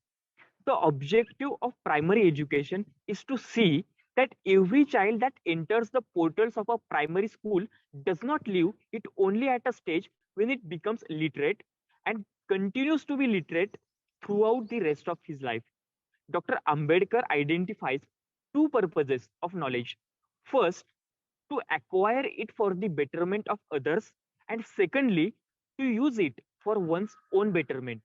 The objective of primary education is to see that every child that enters the portals of a primary school does not leave it only at a stage when it becomes literate and continues to be literate throughout the rest of his life. Dr. Ambedkar identifies two purposes of knowledge. First, to acquire it for the betterment of others, and secondly, to use it for one's own betterment.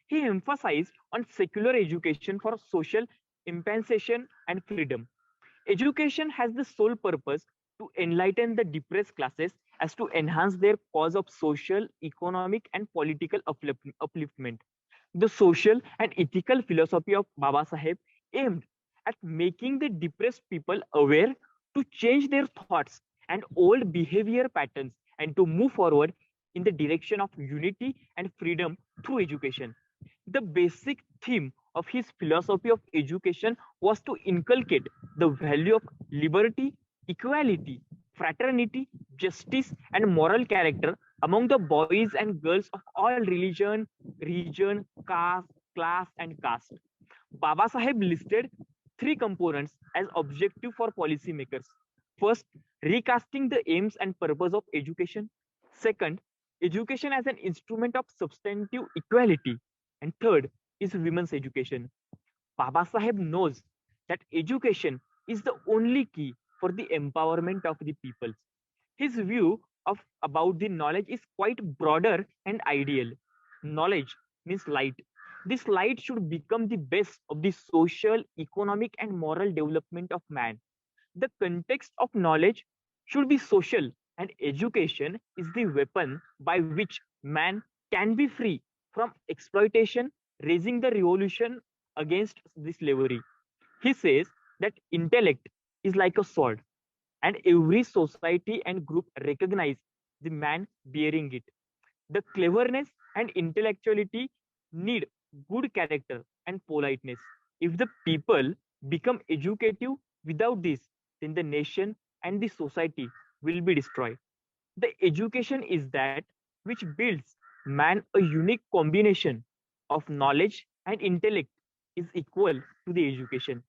He emphasized on secular education for social emancipation and freedom. Education has the sole purpose to enlighten the depressed classes as to enhance their cause of social, economic, and political upliftment. The social and ethical philosophy of Baba Saheb aimed at making the depressed people aware to change their thoughts and old behavior patterns and to move forward in the direction of unity and freedom through education. The basic theme of his philosophy of education was to inculcate the value of liberty, equality, fraternity, justice, and moral character among the boys and girls of all religion, region, caste, class, and caste. Baba Saheb listed three components as objective for policymakers. First, recasting the aims and purpose of education. Second, education as an instrument of substantive equality. And third is women's education. Baba Saheb knows that education is the only key for the empowerment of the people. His view of about the knowledge is quite broader and ideal. Knowledge means light. This light should become the base of the social, economic, and moral development of man. The context of knowledge should be social, and education is the weapon by which man can be free from exploitation, raising the revolution against the slavery. He says that intellect is like a sword, and every society and group recognize the man bearing it. The cleverness and intellectuality need good character and politeness. If the people become educative. Without this, then the nation and the society will be destroyed. The education is that which builds man. A unique combination of knowledge and intellect is equal to the education.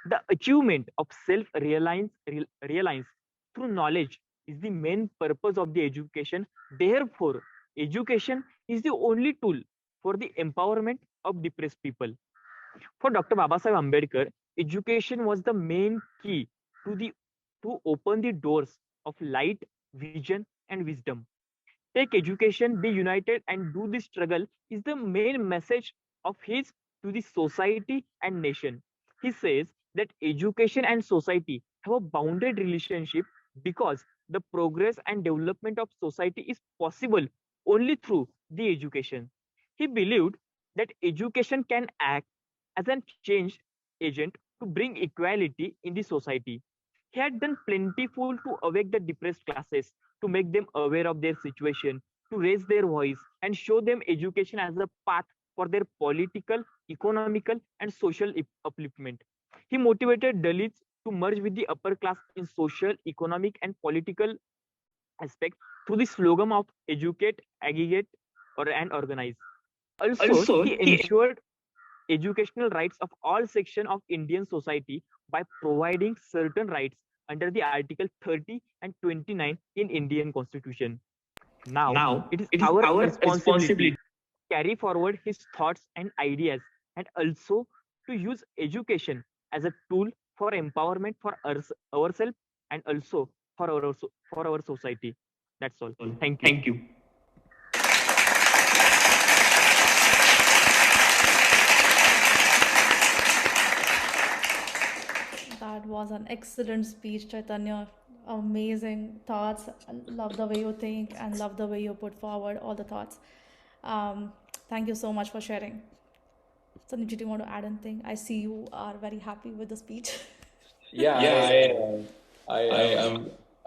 The achievement of self-reliance through knowledge is the main purpose of the education. Therefore, education is the only tool for the empowerment of depressed people. For Dr. Babasaheb Ambedkar, education was the main key to the to open the doors of light, vision, and wisdom. Take education, be united, and do the struggle is the main message of his to the society and nation. He says that education and society have a bounded relationship because the progress and development of society is possible only through the education. He believed that education can act as a change agent to bring equality in the society. He had done plentiful to awake the depressed classes, to make them aware of their situation, to raise their voice and show them education as a path for their political, economical, and social upliftment. He motivated Dalits to merge with the upper class in social, economic, and political aspect through the slogan of educate, aggregate, and organize. Also, he ensured educational rights of all sections of Indian society by providing certain rights under the Article 30 and 29 in Indian Constitution. Now, it is our responsibility to carry forward his thoughts and ideas, and also to use education as a tool for empowerment for ourselves and also for our society. That's all. Thank you. Thank you. That was an excellent speech, Chaitanya. Amazing thoughts. Love the way you think and love the way you put forward all the thoughts. Thank you so much for sharing. Sandeep, do you want to add anything? I see you are very happy with the speech.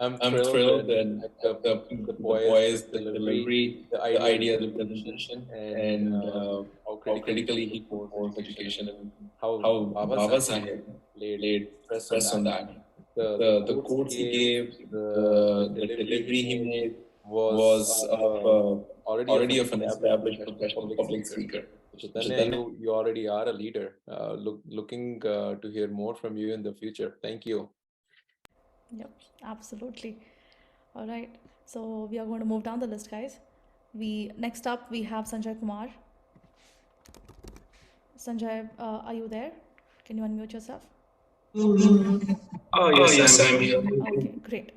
I'm thrilled and the poise, the delivery, the idea, the presentation, and how critically he posed education and how Baba Sahib laid stress on that. The quotes he gave, the delivery he made was already of an established professional public speaker. Chaitanya, you already are a leader. Looking to hear more from you in the future. Thank you. Yep, absolutely. All right, so we are going to move down the list, guys. Next up we have Sanjay Kumar. Sanjay, are you there? Can you unmute yourself? Oh, yes, I'm here. Okay, great.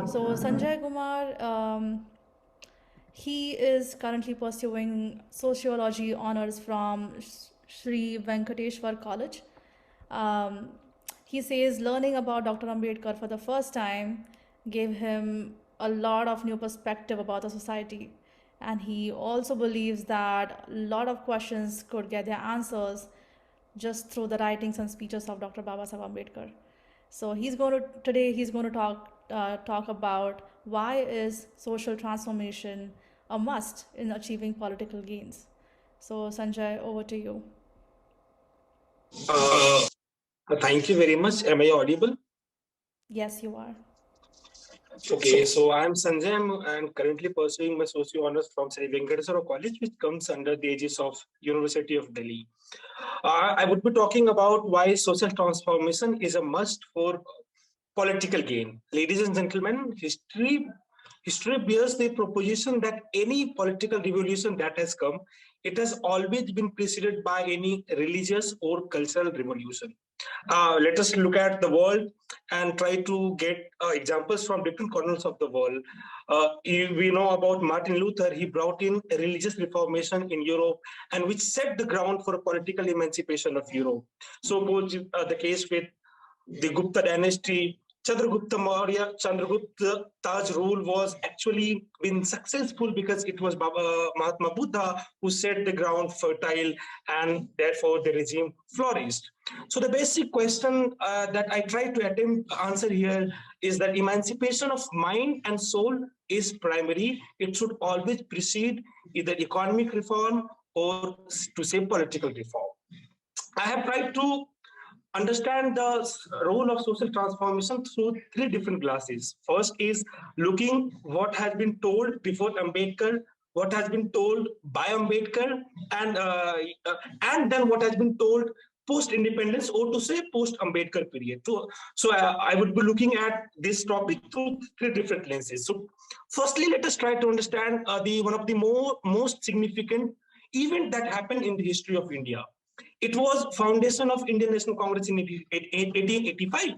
So Sanjay Kumar, he is currently pursuing sociology honors from Sri Venkateshwar College. He says learning about Dr. Ambedkar for the first time gave him a lot of new perspective about the society. And he also believes that a lot of questions could get their answers just through the writings and speeches of Dr. Babasaheb Ambedkar. So today he's going to talk about why is social transformation a must in achieving political gains. So Sanjay, over to you. Thank you very much. Am I audible? Yes, you are. Okay, so I'm Sanjay. I'm currently pursuing my socio honors from Sri Venkateshwara College, which comes under the aegis of University of Delhi. I would be talking about why social transformation is a must for political gain. Ladies and gentlemen, history bears the proposition that any political revolution that has come, it has always been preceded by any religious or cultural revolution. Let us look at the world and try to get examples from different corners of the world. We know about Martin Luther. He brought in a religious reformation in Europe, and which set the ground for political emancipation of Europe. So the case with the Gupta dynasty, Chandragupta Maurya, Chandragupta Taj rule was actually been successful because it was Mahatma Buddha who set the ground fertile, and therefore the regime flourished. So the basic question that I try to answer here is that emancipation of mind and soul is primary. It should always precede either economic reform or, to say, political reform. I have tried to understand the role of social transformation through three different glasses. First is looking what has been told before Ambedkar, what has been told by Ambedkar, and then what has been told post-independence, or to say post-Ambedkar period. So I would be looking at this topic through three different lenses. So firstly, let us try to understand one of the most significant event that happened in the history of India. It was foundation of Indian National Congress in 1885.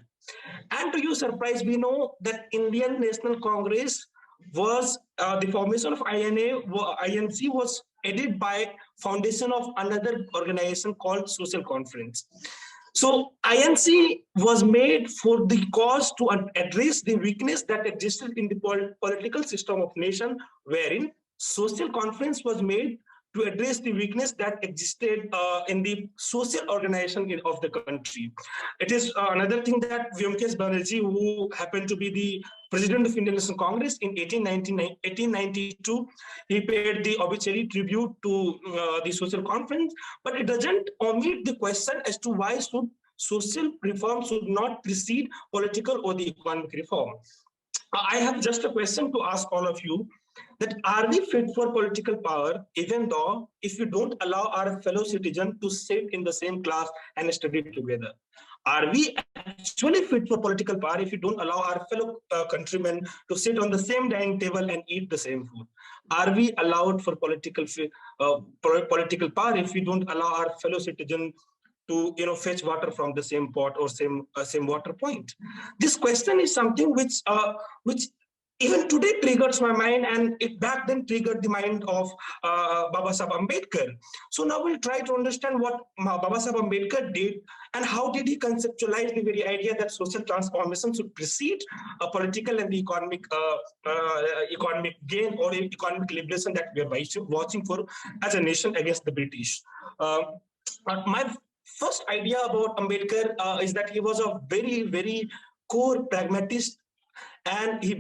And to your surprise, we know that Indian National Congress was the formation of INC was aided by foundation of another organization called Social Conference. So INC was made for the cause to address the weakness that existed in the political system of nation, wherein Social Conference was made to address the weakness that existed in the social organization of the country. It is another thing that Vyomkesh Banerjee, who happened to be the president of Indian National Congress in 1892, he paid the obituary tribute to the social conference, but it doesn't omit the question as to why social reform should not precede political or the economic reform. I have just a question to ask all of you, that are we fit for political power even though if we don't allow our fellow citizen to sit in the same class and study together? Are we actually fit for political power if we don't allow our fellow countrymen to sit on the same dining table and eat the same food? Are we allowed for political power if we don't allow our fellow citizen to fetch water from the same pot or same water point? This question is something which even today triggers my mind, and it back then triggered the mind of Baba Saheb Ambedkar. So now we'll try to understand what Baba Saheb Ambedkar did and how did he conceptualize the very idea that social transformation should precede a political and the economic gain or economic liberation that we are watching for as a nation against the British. My first idea about Ambedkar is that he was a very, very core pragmatist, and he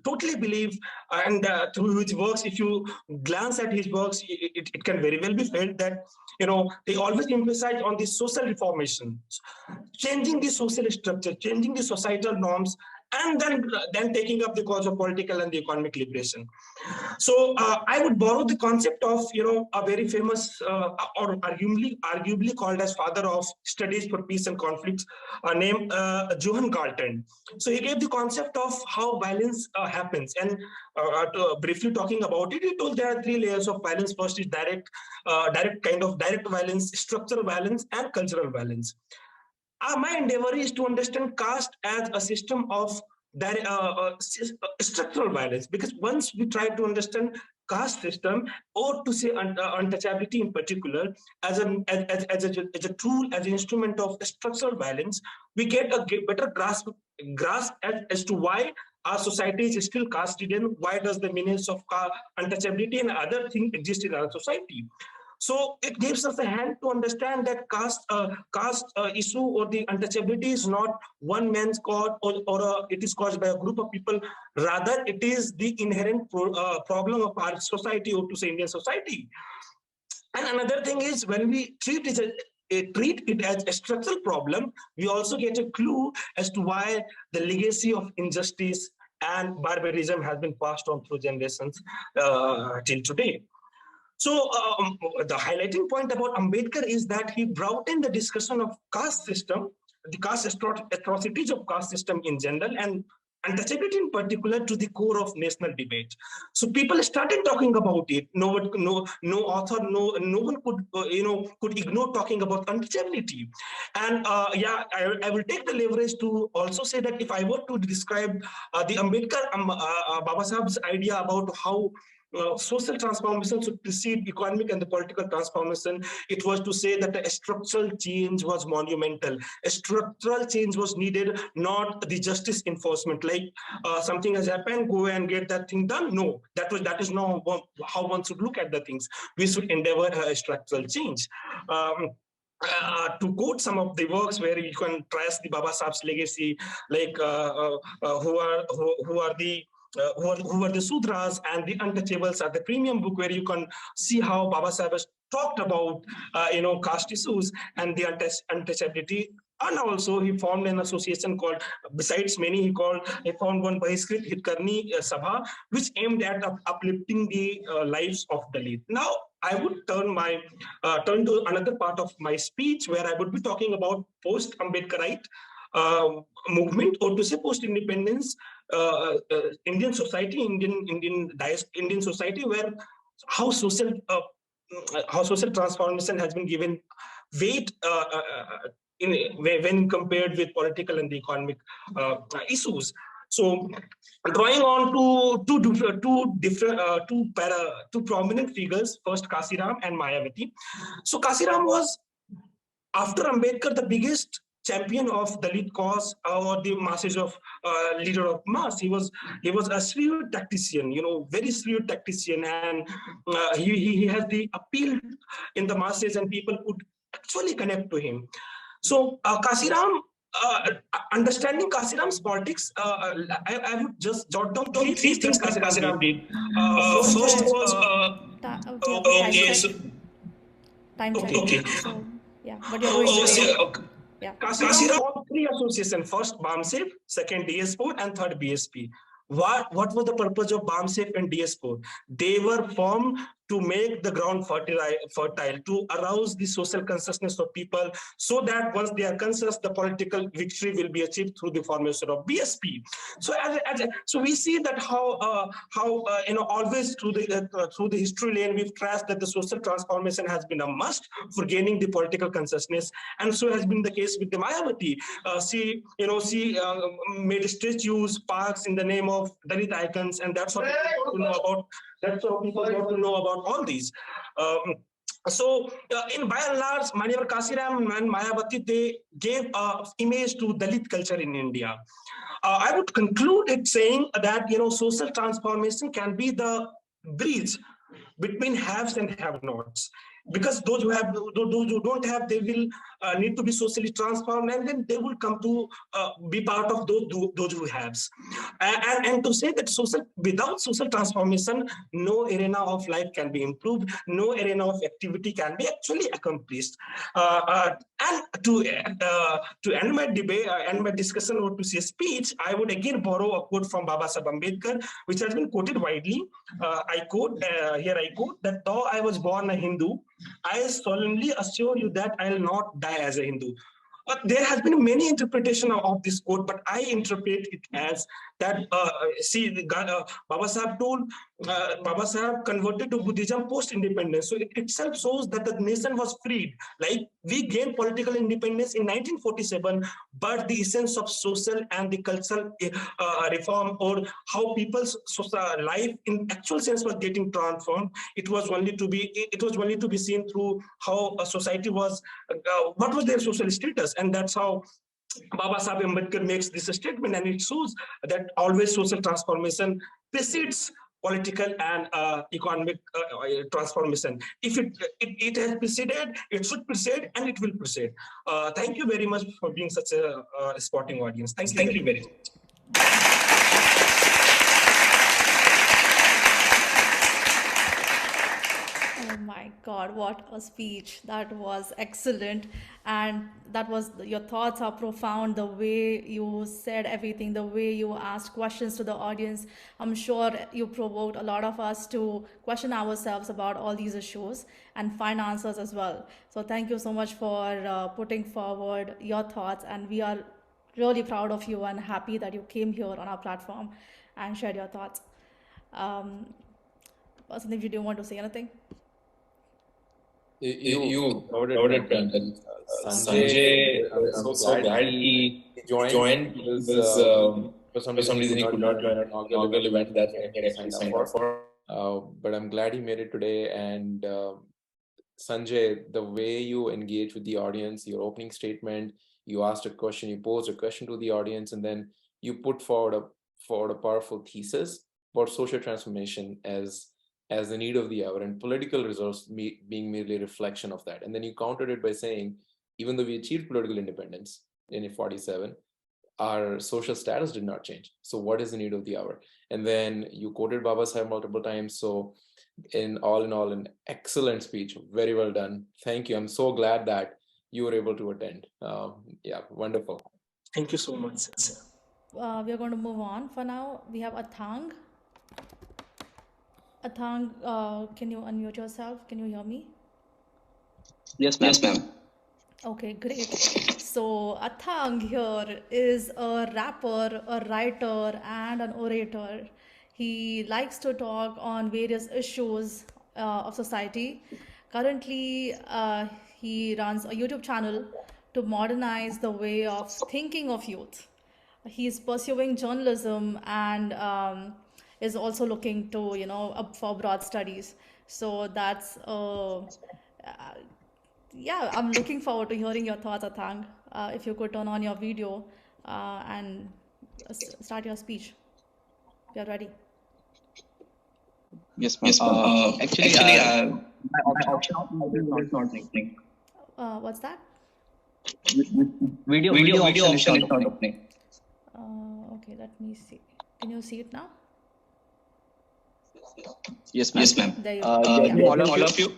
totally believed, and through his works, if you glance at his works, it can very well be felt that, they always emphasize on the social reformation, changing the social structure, changing the societal norms, and then taking up the cause of political and the economic liberation. So I would borrow the concept of, a very famous or arguably called as father of studies for peace and conflicts, named Johann Galton. So he gave the concept of how violence happens, and briefly talking about it, he told there are three layers of violence. First is direct violence, structural violence, and cultural violence. My endeavor is to understand caste as a system of structural violence, because once we try to understand caste system, or to say untouchability in particular, as a tool, as an instrument of structural violence, we get a better grasp as to why our society is still caste ridden, why does the meanings of untouchability and other things exist in our society. So it gives us a hand to understand that caste issue or the untouchability is not one man's cause, or it is caused by a group of people. Rather, it is the inherent problem of our society, or to say Indian society. And another thing is, when we treat it as a structural problem, we also get a clue as to why the legacy of injustice and barbarism has been passed on through generations till today. So the highlighting point about Ambedkar is that he brought in the discussion of caste system, the caste atrocities of caste system in general, and untouchability in particular, to the core of national debate. So people started talking about it. No author, no one could ignore talking about untouchability. And I will take the leverage to also say that if I were to describe the Ambedkar Baba Saheb's idea about how social transformation should precede economic and the political transformation, it was to say that a structural change was monumental. A structural change was needed, not the justice enforcement, like something has happened, go and get that thing done. No, that is not how one should look at the things. We should endeavor a structural change. To quote some of the works where you can trace the Baba Saheb's legacy, like who are the Sudras and the Untouchables are the premium book, where you can see how Baba Saheb has talked about caste issues and the untouchability And also he formed an association called, besides many, he found one Bahiskrit Hitkarni Sabha, which aimed at uplifting the lives of Dalit. Now, I would turn to another part of my speech where I would be talking about post-Ambedkarite movement, or to say post-independence Indian society, Indian society, where how social transformation has been given weight when compared with political and the economic issues. So, drawing on to two prominent figures, first Kasiram and Mayavati. So Kasiram was, after Ambedkar, the biggest champion of Dalit cause or the masses of leader of mass. He was a shrewd tactician, very shrewd tactician, and he has the appeal in the masses, and people could actually connect to him. So Kasiram, understanding Kasiram's politics, I would just jot down three things Kasiram did. First was time check. Okay. So yeah, but you're doing great. Okay. Yeah. Kasiram formed three associations: first BAMSEF, second DS4, and third BSP. What was the purpose of BAMSEF and DS4? They were formed to make the ground fertile, to arouse the social consciousness of people, so that once they are conscious, the political victory will be achieved through the formation of BSP. So, so we see that how always through the history lane we've traced that the social transformation has been a must for gaining the political consciousness, and so has been the case with the Mayavati. She made statues, parks in the name of Dalit icons, and that's what people know about. That's how people got to know about all these. So, by and large, Manivar Kasiram and Mayavati, they gave an image to Dalit culture in India. I would conclude it saying that social transformation can be the bridge between haves and have-nots, because those who don't have, they will need to be socially transformed, and then they will come to be part of those who haves. And to say that without social transformation, no arena of life can be improved, no arena of activity can be actually accomplished. And to end my debate, end my discussion, or to say speech, I would again borrow a quote from Baba Saheb Ambedkar, which has been quoted widely. I quote, that though I was born a Hindu, I solemnly assure you that I will not die as a Hindu. There has been many interpretations of this quote, but I interpret it as that, Baba Saheb told, Baba Saheb converted to Buddhism post-independence. So it itself shows that the nation was freed. Like, we gained political independence in 1947, but the essence of social and the cultural reform, or how people's life in actual sense was getting transformed, it was only to be seen through how a society was, what was their social status. And that's how Baba Saheb Ambedkar makes this statement, and it shows that always social transformation precedes political and economic transformation. If it has preceded, it should precede, and it will precede. Thank you very much for being such a sporting audience. Thank you very much. Oh my God, what a speech. That was excellent. And that was, your thoughts are profound. The way you said everything, the way you asked questions to the audience, I'm sure you provoked a lot of us to question ourselves about all these issues and find answers as well. So thank you so much for putting forward your thoughts. And we are really proud of you and happy that you came here on our platform and shared your thoughts. Sandeep, do you want to say anything? You covered it, Priyanka. Sanjay, I'm so glad he joined because for some reason he could not join an inaugural event that he actually signed up for. But I'm glad he made it today. And Sanjay, the way you engage with the audience, your opening statement, you asked a question, you posed a question to the audience, and then you put forward a powerful thesis about social transformation as the need of the hour, and political results being merely a reflection of that. And then you countered it by saying, even though we achieved political independence in 1947, our social status did not change. So what is the need of the hour? And then you quoted Baba Saheb multiple times. So in all, an excellent speech. Very well done. Thank you. I'm so glad that you were able to attend. Yeah, wonderful. Thank you so much. We are going to move on. For now, we have Athang. Athang, can you unmute yourself? Can you hear me? Yes, ma'am. Yes, ma'am. Okay, great. So Athang here is a rapper, a writer, and an orator. He likes to talk on various issues of society. Currently, he runs a YouTube channel to modernize the way of thinking of youth. He's pursuing journalism and is also looking to, up for broad studies. So that's yeah, I'm looking forward to hearing your thoughts, Athang. If you could turn on your video and start your speech. We are ready. Yes, ma'am. Yes, ma'am. Actually, my option of video is not opening. What's that? Video option is not opening. Okay, let me see. Can you see it now? Yes, ma'am. Yes, ma'am. There you go. All of you.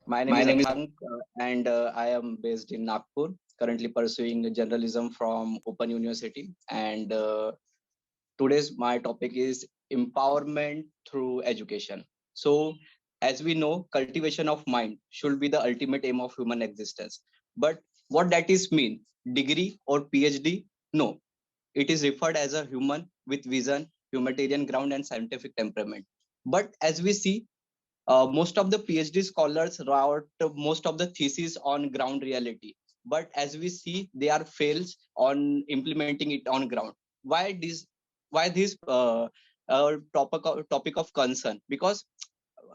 My name is Athang, and I am based in Nagpur, currently pursuing journalism from Open University. And today's my topic is empowerment through education. So, as we know, cultivation of mind should be the ultimate aim of human existence. But what that is mean? Degree or PhD? No. It is referred as a human with vision, humanitarian ground, and scientific temperament. But as we see, most of the PhD scholars wrote most of the thesis on ground reality. But as we see, they are fails on implementing it on ground. Why this? Why this topic of concern? Because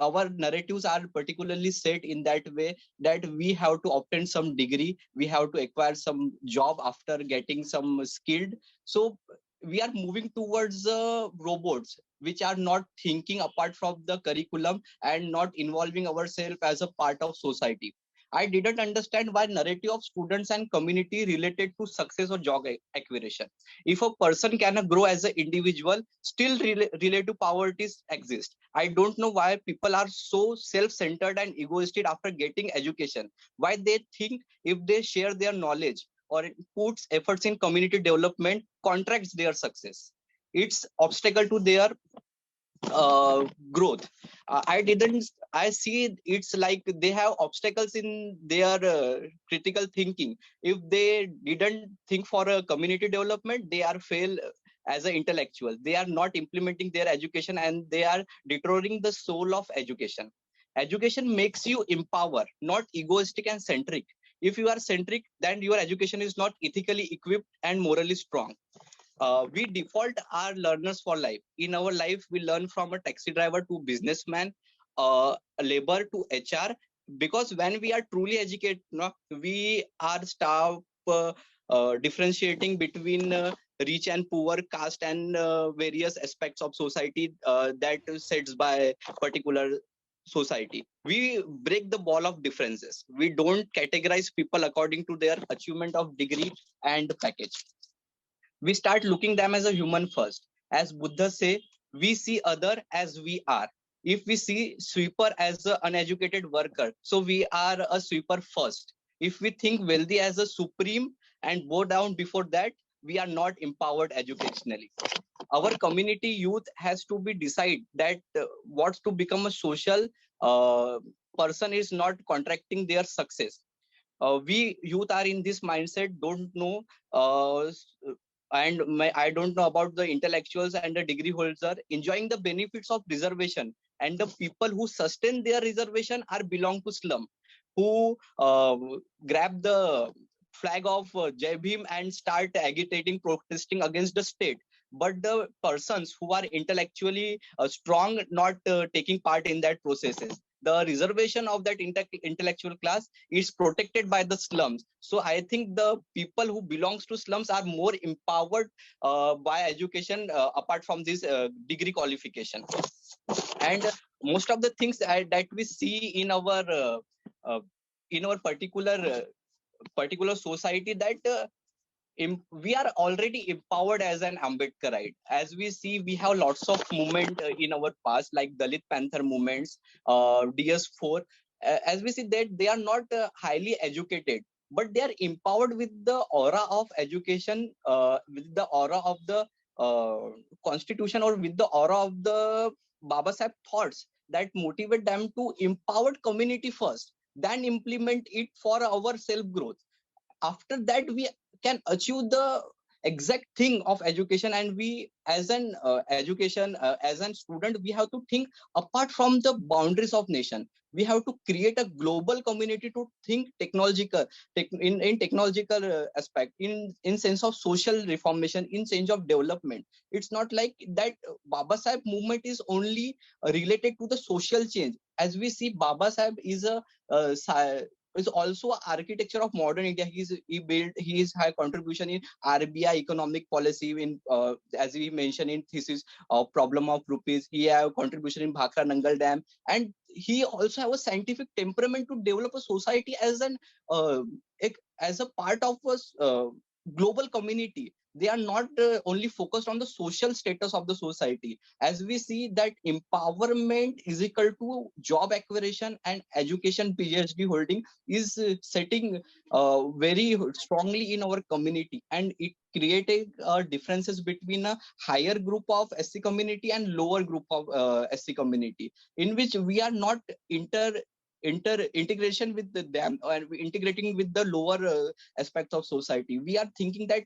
our narratives are particularly set in that way that we have to obtain some degree, we have to acquire some job after getting some skilled. So we are moving towards robots which are not thinking apart from the curriculum and not involving ourselves as a part of society. I didn't understand why narrative of students and community related to success or job acquisition. If a person cannot grow as an individual, still relative poverty exists. I don't know why people are so self-centered and egoistic after getting education. Why they think if they share their knowledge or puts efforts in community development, contracts their success. It's obstacle to their growth. I see it's like they have obstacles in their critical thinking. If they didn't think for a community development, they are fail as an intellectual. They are not implementing their education and they are destroying the soul of education. Education makes you empower, not egoistic and centric. If you are centric, then your education is not ethically equipped and morally strong. We default our learners for life. In our life, we learn from a taxi driver to businessman, a labor to HR. Because when we are truly educated, we are stop differentiating between rich and poor, caste and various aspects of society that sets by particular society. We break the wall of differences. We don't categorize people according to their achievement of degree and package. We start looking them as a human first. As Buddha say, we see other as we are. If we see sweeper as an uneducated worker, so we are a sweeper first. If we think wealthy as a supreme and bow down before that, we are not empowered educationally. Our community youth has to be decide that what's to become a social person is not contracting their success. We youth are in this mindset, don't know I don't know about the intellectuals and the degree holder enjoying the benefits of reservation, and the people who sustain their reservation are belong to slum, who grab the flag of Jai Bhim and start agitating, protesting against the state. But the persons who are intellectually strong not taking part in that processes. The reservation of that intellectual class is protected by the slums. So I think the people who belongs to slums are more empowered by education apart from this degree qualification. And most of the things that we see in our particular society, that we are already empowered as an Ambedkarite. As we see, we have lots of movement in our past, like Dalit Panther movements, DS4. as we see that they are not highly educated, but they are empowered with the aura of education, with the aura of the constitution, or with the aura of the Baba Sahib thoughts that motivate them to empower community first, then implement it for our self growth. After that we can achieve the exact thing of education. And we as an education as an student, we have to think apart from the boundaries of nation. We have to create a global community to think technological in technological aspect, in sense of social reformation, in sense of development. It's not like that Baba Sahib movement is only related to the social change. As we see, Baba Sahib is a is also architecture of modern India. His high contribution in RBI economic policy, in as we mentioned in thesis, problem of rupees. He have contribution in Bhakra Nangal Dam, and he also have a scientific temperament to develop a society as an as a part of a global community. They are not only focused on the social status of the society. As we see that empowerment is equal to job acquisition, and education PhD holding is setting very strongly in our community, and it created differences between a higher group of SC community and lower group of SC community, in which we are not integration with them, and integrating with the lower aspects of society. We are thinking that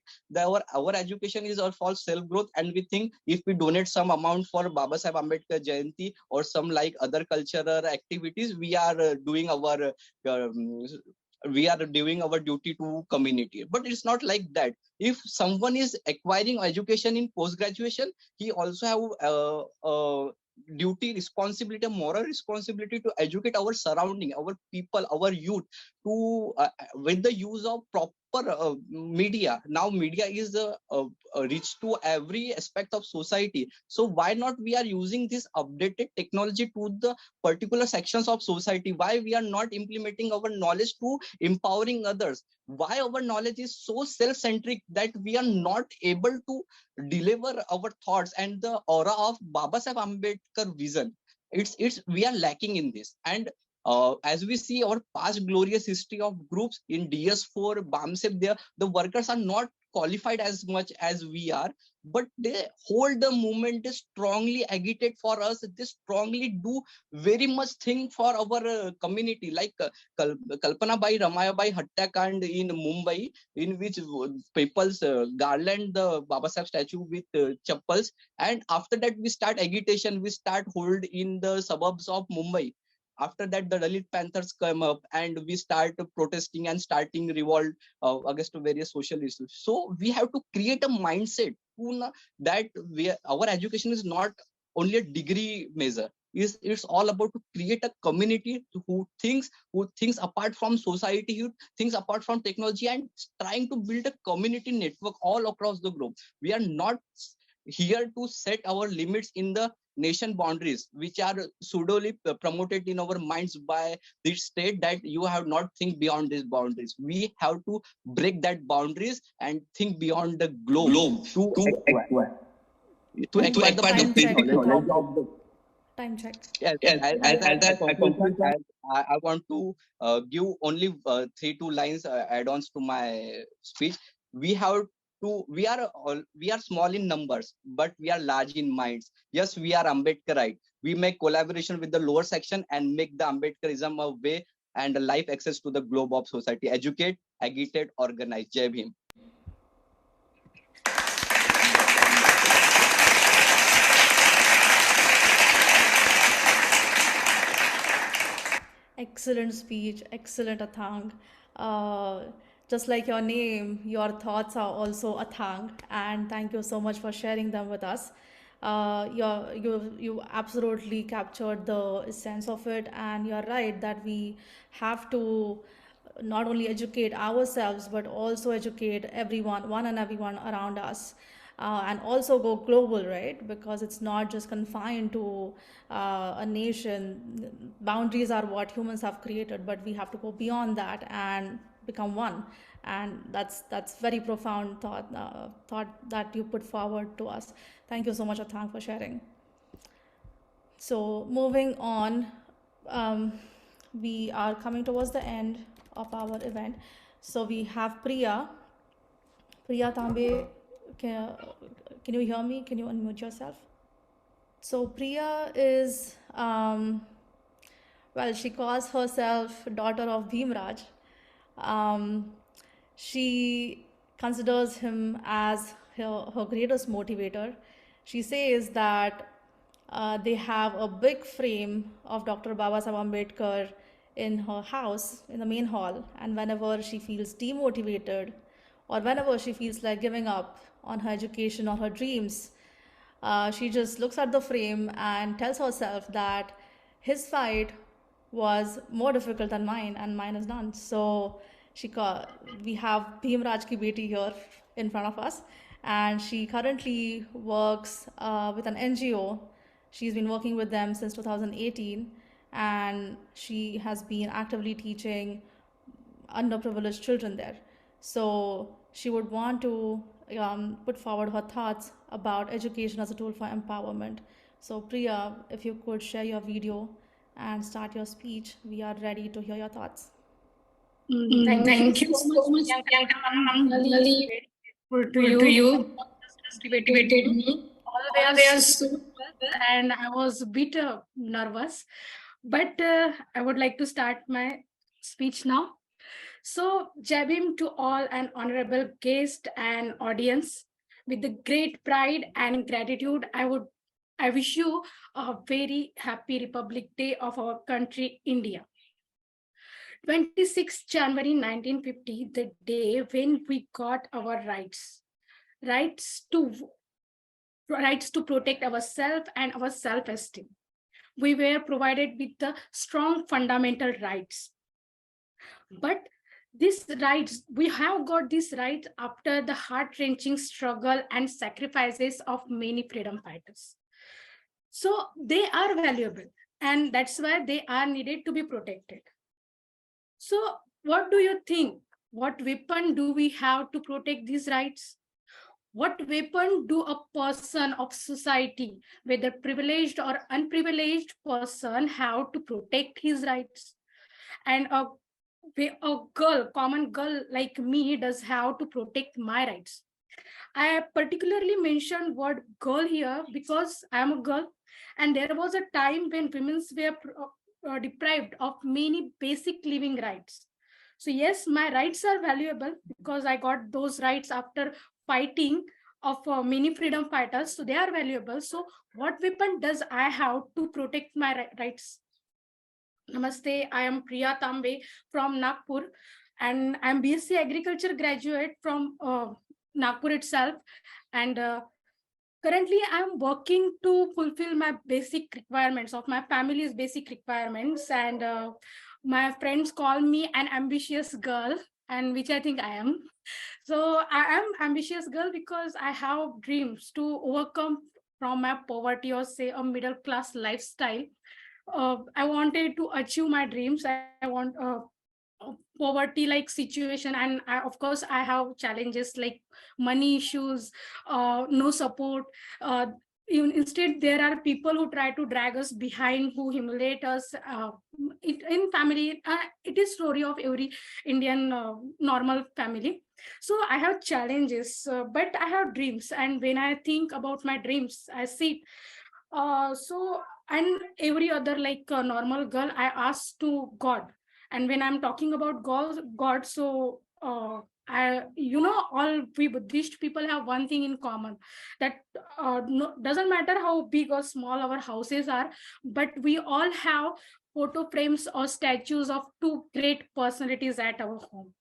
our education is for self growth, and we think if we donate some amount for Baba Sahib Ambedkar Jayanti or some like other cultural activities, we are doing our duty to community. But it's not like that. If someone is acquiring education in post graduation, he also have duty, responsibility, moral responsibility to educate our surrounding, our people, our youth, to with the use of proper media. Now media is reach to every aspect of society. So why not we are using this updated technology to the particular sections of society? Why we are not implementing our knowledge to empowering others? Why our knowledge is so self-centric that we are not able to deliver our thoughts and the aura of Baba Sahib Ambedkar vision? It's we are lacking in this. And as we see our past glorious history of groups in DS4, BAMSEP, there the workers are not qualified as much as we are, but they hold the movement, they strongly agitate for us, they strongly do very much thing for our community, like Kalpana Bai Ramaya Bai Hattakand in Mumbai, in which people garland the Baba Sahib statue with chappals, and after that we start agitation, we start hold in the suburbs of Mumbai. After that, the Dalit Panthers come up, and we start protesting and starting revolt against various social issues. So we have to create a mindset that our education is not only a degree measure. It's all about to create a community who thinks apart from society, who thinks apart from technology, and trying to build a community network all across the globe. We are not here to set our limits in the nation boundaries, which are pseudolily promoted in our minds by this state, that you have not think beyond these boundaries. We have to break that boundaries and think beyond the globe to acquire the basic knowledge of the. Time check. Yes, as I conclude, I want to give only 3 2 lines add-ons to my speech. We have to. We are small in numbers, but we are large in minds. Yes, we are Ambedkarite. We make collaboration with the lower section and make the Ambedkarism a way and a life access to the globe of society. Educate, agitate, organize. Jai Bhim. Excellent speech, excellent Athang. Just like your name, your thoughts are also Athang, and thank you so much for sharing them with us. You absolutely captured the essence of it, and you're right that we have to not only educate ourselves but also educate everyone, one and everyone around us. And also go global, right? Because it's not just confined to a nation. Boundaries are what humans have created, but we have to go beyond that and become one. And that's very profound thought that you put forward to us. Thank you so much, Athang, for sharing. So moving on, we are coming towards the end of our event. So we have Priya Tambe. Can you hear me? Can you unmute yourself? So Priya is, well, she calls herself daughter of Bhimraj. She considers him as her greatest motivator. She says that they have a big frame of Dr. Babasaheb Ambedkar in her house, in the main hall, and whenever she feels demotivated or whenever she feels like giving up on her education or her dreams, she just looks at the frame and tells herself that his fight was more difficult than mine and mine is none. So we have Bhimraj ki beti here in front of us, and she currently works with an NGO. She's been working with them since 2018, and she has been actively teaching underprivileged children there. So she would want to put forward her thoughts about education as a tool for empowerment. So Priya, if you could share your video and start your speech, we are ready to hear your thoughts. Thank you so much, Priyanka. I'm really grateful to you. Motivated me. All they are so well, and I was a bit nervous, but I would like to start my speech now. So, Jabim to all an honorable guest and audience. With the great pride and gratitude, I wish you a very happy Republic Day of our country, India. 26 January 1950, the day when we got our rights to protect ourselves and our self-esteem. We were provided with the strong fundamental rights. But these rights, we have got these rights after the heart-wrenching struggle and sacrifices of many freedom fighters. So they are valuable, and that's why they are needed to be protected. So what do you think? What weapon do we have to protect these rights? What weapon do a person of society, whether privileged or unprivileged person, have to protect his rights? And a common girl like me does have to protect my rights. I particularly mentioned word girl here because I am a girl, and there was a time when women were deprived of many basic living rights. So yes, my rights are valuable because I got those rights after fighting of many freedom fighters. So they are valuable. So what weapon does I have to protect my rights? Namaste, I am Priya Tambe from Nagpur, and I am BSc Agriculture graduate from Nagpur itself. And currently, I am working to fulfill my basic requirements of my family's basic requirements. And my friends call me an ambitious girl, and which I think I am. So I am ambitious girl because I have dreams to overcome from my poverty or say a middle class lifestyle. I wanted to achieve my dreams. I want poverty like situation, and of course I have challenges like money issues, no support. Instead, there are people who try to drag us behind, who humiliate us. In family, it is story of every Indian normal family. So I have challenges, but I have dreams, and when I think about my dreams, I see. So and every other like normal girl, I ask to God. And when I'm talking about God, so all we Buddhist people have one thing in common, that doesn't matter how big or small our houses are, but we all have photo frames or statues of two great personalities at our home.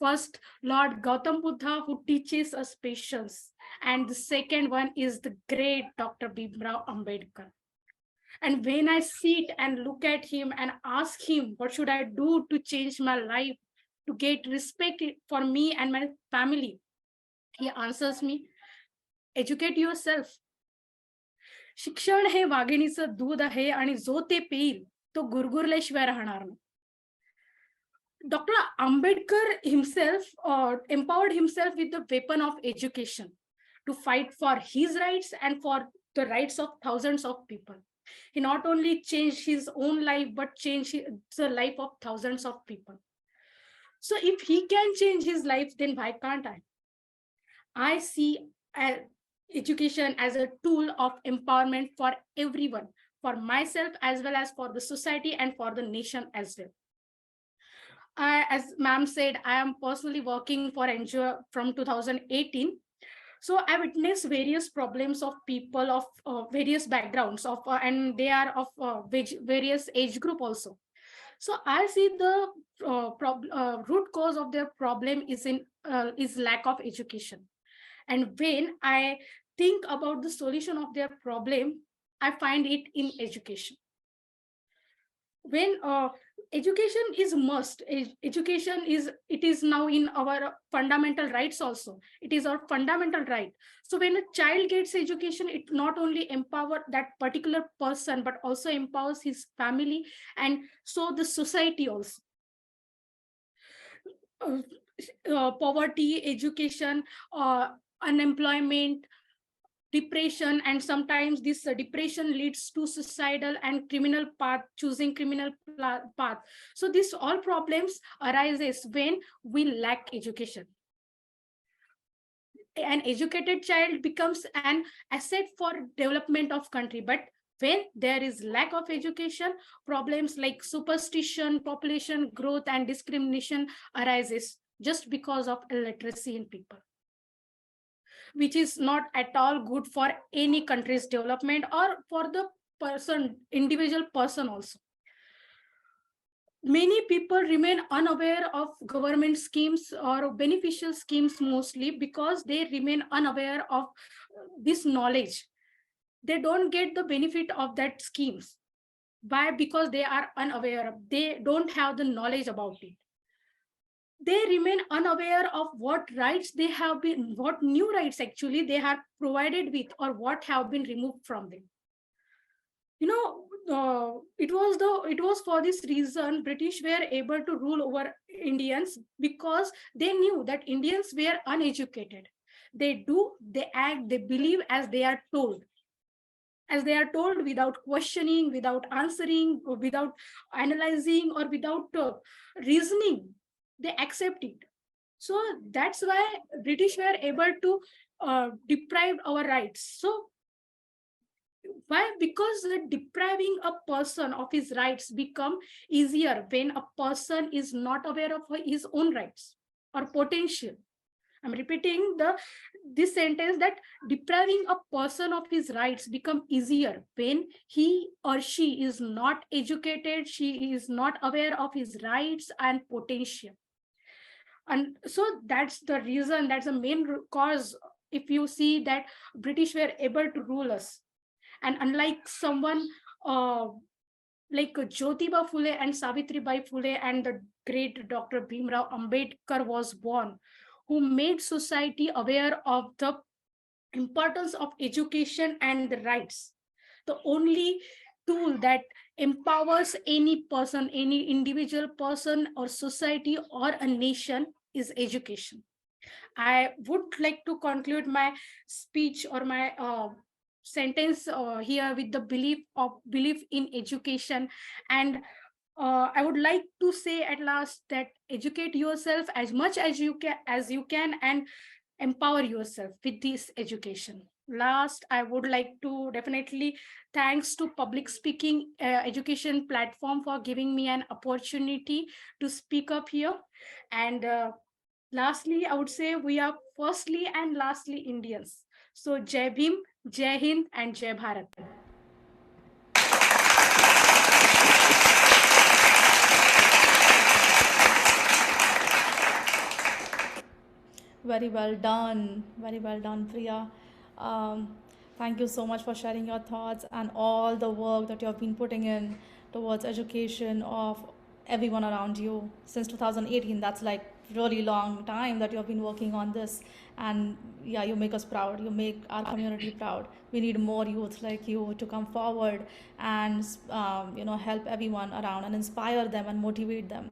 First, Lord Gautam Buddha, who teaches us patience, and the second one is the great Dr. Bhimrao Ambedkar. And when I sit and look at him and ask him, what should I do to change my life, to get respect for me and my family? He answers me, educate yourself. शिक्षण हे वाघिणीचं दूध आहे आणि जो ते पिईल तो गुरगुरल्याशिवाय राहणार नाही. Dr. Ambedkar himself empowered himself with the weapon of education to fight for his rights and for the rights of thousands of people. He not only changed his own life, but changed the life of thousands of people. So if he can change his life, then why can't I? I see education as a tool of empowerment for everyone, for myself as well as for the society and for the nation as well. As ma'am said, I am personally working for NGO from 2018. So I witnessed various problems of people of various backgrounds of and they are of various age group also. So I see the root cause of their problem is lack of education. And when I think about the solution of their problem, I find it in education. When education is must, education is now in our fundamental rights also. It is our fundamental right. So when a child gets education, it not only empower that particular person, but also empowers his family and so the society also. Poverty, education, unemployment, depression, and sometimes this depression leads to suicidal and criminal path, choosing criminal path. So these all problems arises when we lack education. An educated child becomes an asset for development of country, but when there is lack of education, problems like superstition, population growth, and discrimination arises just because of illiteracy in people, which is not at all good for any country's development or for the individual person also. Many people remain unaware of government schemes or beneficial schemes, mostly because they remain unaware of this knowledge. They don't get the benefit of that schemes. Why? Because they are unaware. They don't have the knowledge about it. They remain unaware of what rights they have been, what new rights actually they are provided with, or what have been removed from them. It was for this reason British were able to rule over Indians, because they knew that Indians were uneducated. They act, they believe as they are told. As they are told, without questioning, without answering, or without analyzing, or without reasoning, they accept it. So that's why British were able to deprive our rights. So why? Because depriving a person of his rights become easier when a person is not aware of his own rights or potential. I'm repeating this sentence, that depriving a person of his rights become easier when he or she is not educated, she is not aware of his rights and potential. And so that's the reason, that's the main cause. If you see that British were able to rule us, and unlike someone like Jyotiba Phule and Savitribai Phule and the great Dr. Bhimrao Ambedkar was born, who made society aware of the importance of education and the rights. The only tool that empowers any person, any individual person or society or a nation is education. I would like to conclude my speech or my sentence here with the belief in education. And I would like to say at last that educate yourself as much as you can and empower yourself with this education. Last, I would like to definitely thanks to public speaking education platform for giving me an opportunity to speak up here. And lastly, I would say we are firstly and lastly Indians. So Jai Bhim, Jai Hind, and Jai Bharat. Very well done, Priya. Thank you so much for sharing your thoughts and all the work that you have been putting in towards education of everyone around you since 2018. That's like really long time that you have been working on this. And yeah, you make us proud. You make our community proud. We need more youth like you to come forward and help everyone around and inspire them and motivate them.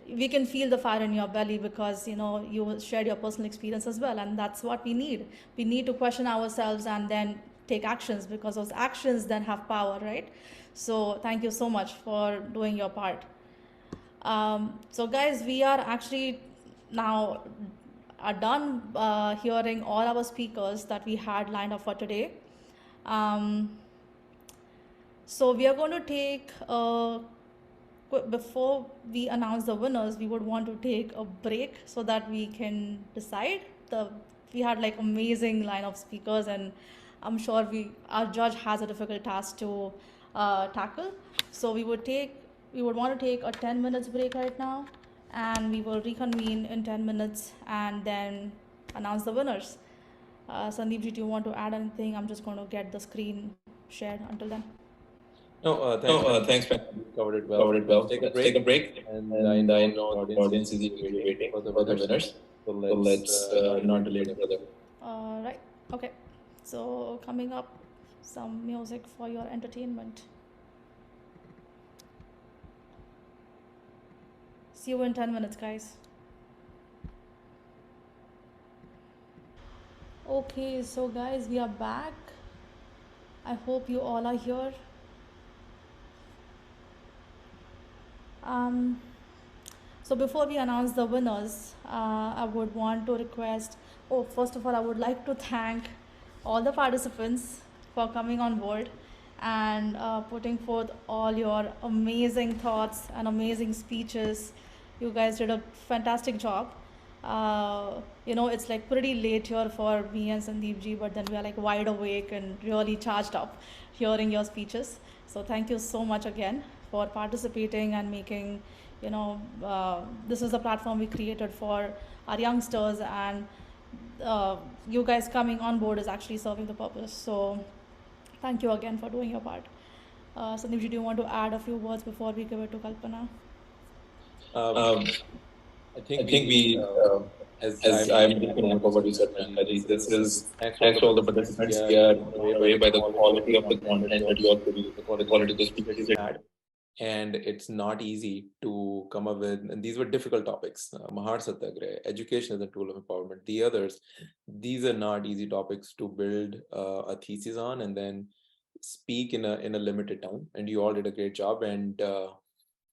We can feel the fire in your belly because you shared your personal experience as well, and that's what we need. We need to question ourselves and then take actions, because those actions then have power, right? So thank you so much for doing your part. So guys, we are actually now are done hearing all our speakers that we had lined up for today. So we are going to take before we announce the winners, we would want to take a break so that we can decide. We had like amazing line of speakers, and I'm sure our judge has a difficult task to tackle. So we would want to take a 10 minutes break right now, and we will reconvene in 10 minutes and then announce the winners. Sandeepji, do you want to add anything? I'm just going to get the screen shared until then. No, thanks, man. You covered it well. Let's take a break. And I know the audience is eagerly waiting for the winners. So let's not delay it further. Right. Okay. So coming up, some music for your entertainment. See you in 10 minutes, guys. Okay, so guys, we are back. I hope you all are here. So before we announce the winners, I would want to request, first of all, I would like to thank all the participants for coming on board and putting forth all your amazing thoughts and amazing speeches. You guys did a fantastic job. It's like pretty late here for me and Sandeepji, but then we are like wide awake and really charged up hearing your speeches. So thank you so much again for participating and making, this is a platform we created for our youngsters, and you guys coming on board is actually serving the purpose. So thank you again for doing your part. Sandeepji, do you want to add a few words before we give it to Kalpana? I think we as I'm looking at what you said, this is thanks to all the participants. We are blown away by the quality of the content that you all produce, the quality of the speakers you had. And it's not easy to come up with, and these were difficult topics. Mahar Satyagraha, education as a tool of empowerment. The others, these are not easy topics to build a thesis on and then speak in a limited time. And you all did a great job. And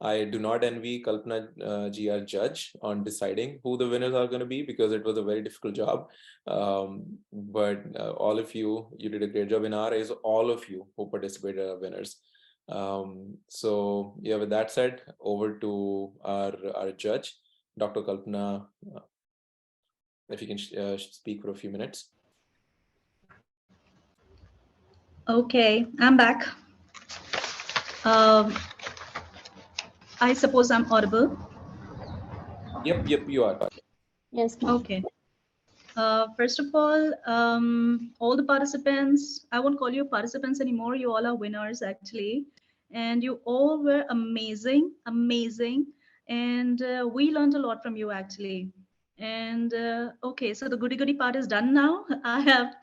I do not envy Kalpana ji, our judge, on deciding who the winners are going to be, because it was a very difficult job. But all of you did a great job. In our eyes, all of you who participated are winners. So yeah, with that said, over to our judge, Dr. Kalpana, if you can speak for a few minutes. Okay, I'm back. I suppose I'm audible. Yep, you are. Yes, okay. First of all the participants, I won't call you participants anymore. You all are winners, actually. And you all were amazing. And we learned a lot from you, actually. And okay, so the goody part is done now. I have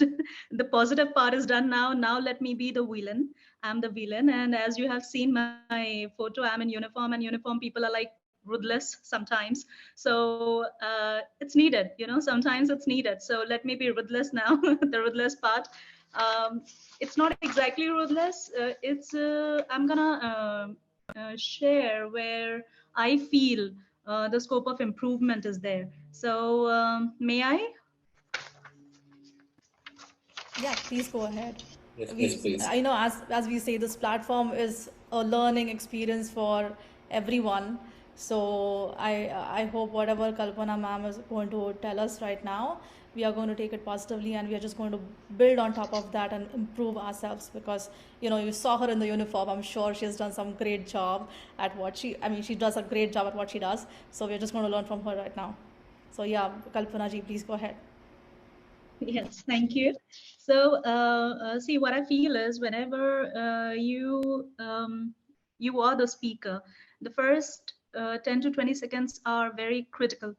the positive part is done now. Now let me be the villain. I'm the villain. And as you have seen my photo, I'm in uniform, and uniform people are like ruthless sometimes. So it's needed, sometimes it's needed. So let me be ruthless now, the ruthless part. It's not exactly ruthless. I'm gonna share where I feel the scope of improvement is there. So may I? Yeah, please go ahead. Yes, please. I know, as we say, this platform is a learning experience for everyone. So I hope whatever Kalpana ma'am is going to tell us right now, we are going to take it positively, and we are just going to build on top of that and improve ourselves, because you saw her in the uniform. I'm sure she's done some great job at what she does a great job at what she does. So we're just going to learn from her right now. So yeah, Kalpana ji, please go ahead. Yes, thank you. So see, what I feel is whenever you are the speaker, the first 10 to 20 seconds are very critical.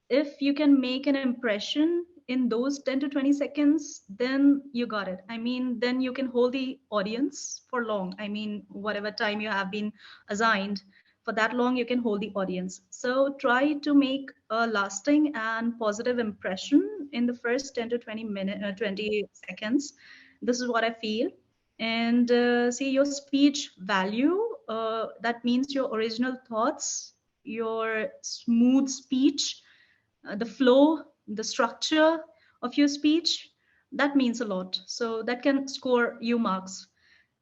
If you can make an impression in those 10 to 20 seconds, then you got it. I mean, then you can hold the audience for long. I mean, whatever time you have been assigned, for that long, you can hold the audience. So try to make a lasting and positive impression in the first 10 to 20 seconds. This is what I feel. And see, your speech value, that means your original thoughts, your smooth speech, the flow, the structure of your speech, that means a lot. So that can score you marks.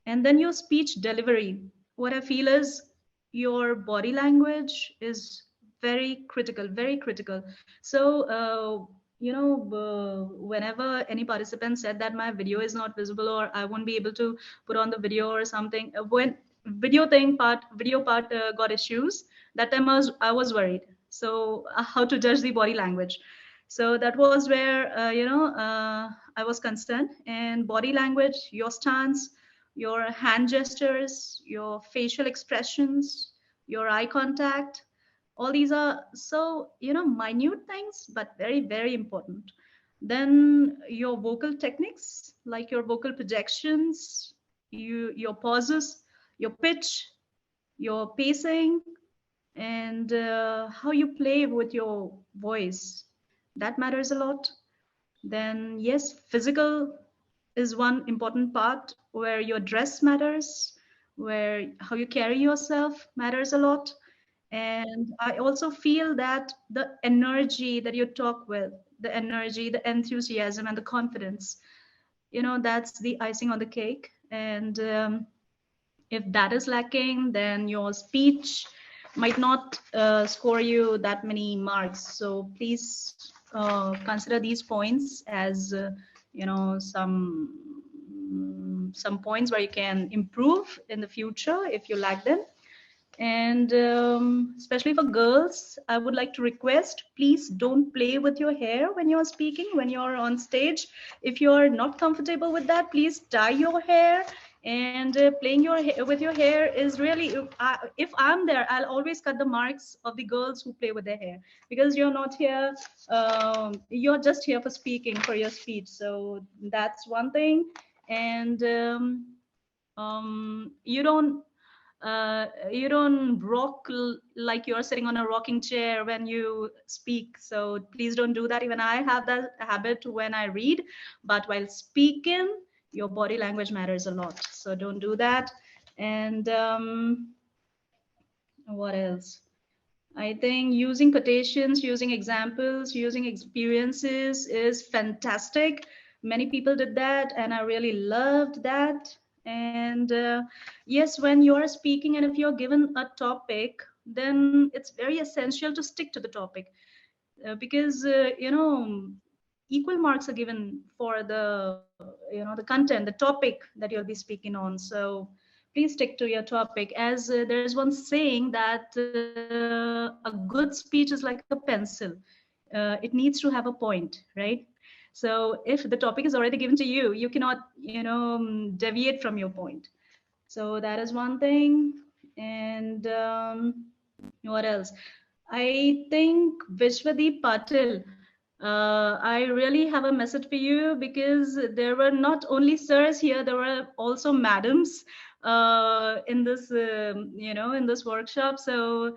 And then your speech delivery. What I feel is your body language is very critical, very critical. So, whenever any participant said that my video is not visible or I won't be able to put on the video or something, when video part got issues, that time I was worried. So, how to judge the body language? So that was where I was concerned. And body language, your stance, your hand gestures, your facial expressions, your eye contact, all these are so minute things, but very, very important. Then your vocal techniques, like your vocal projections, your pauses, your pitch, your pacing, and how you play with your voice, that matters a lot. Then yes, physical is one important part, where your dress matters, where how you carry yourself matters a lot. And I also feel that the energy that you talk with, the energy, the enthusiasm, and the confidence, that's the icing on the cake. And if that is lacking, then your speech might not score you that many marks. So please consider these points as some points where you can improve in the future if you lack them. And especially for girls, I would like to request, please don't play with your hair when you're speaking, when you're on stage. If you're not comfortable with that, please tie your hair. And playing with your hair is really, if I'm there, I'll always cut the marks of the girls who play with their hair, because you're not here, you're just here for speaking, for your speech. So that's one thing. And you don't rock like you're sitting on a rocking chair when you speak. So please don't do that. Even I have that habit when I read, but while speaking, your body language matters a lot. So don't do that. And what else? I think using quotations, using examples, using experiences is fantastic. Many people did that, and I really loved that. And yes, when you're speaking and if you're given a topic, then it's very essential to stick to the topic, because equal marks are given for the content, the topic that you'll be speaking on. So please stick to your topic. As there's one saying that a good speech is like a pencil. It needs to have a point, right? So if the topic is already given to you, you cannot deviate from your point. So that is one thing. And what else? I think Vishwadeep Patil, I really have a message for you, because there were not only sirs here, there were also madams in this, in this workshop. So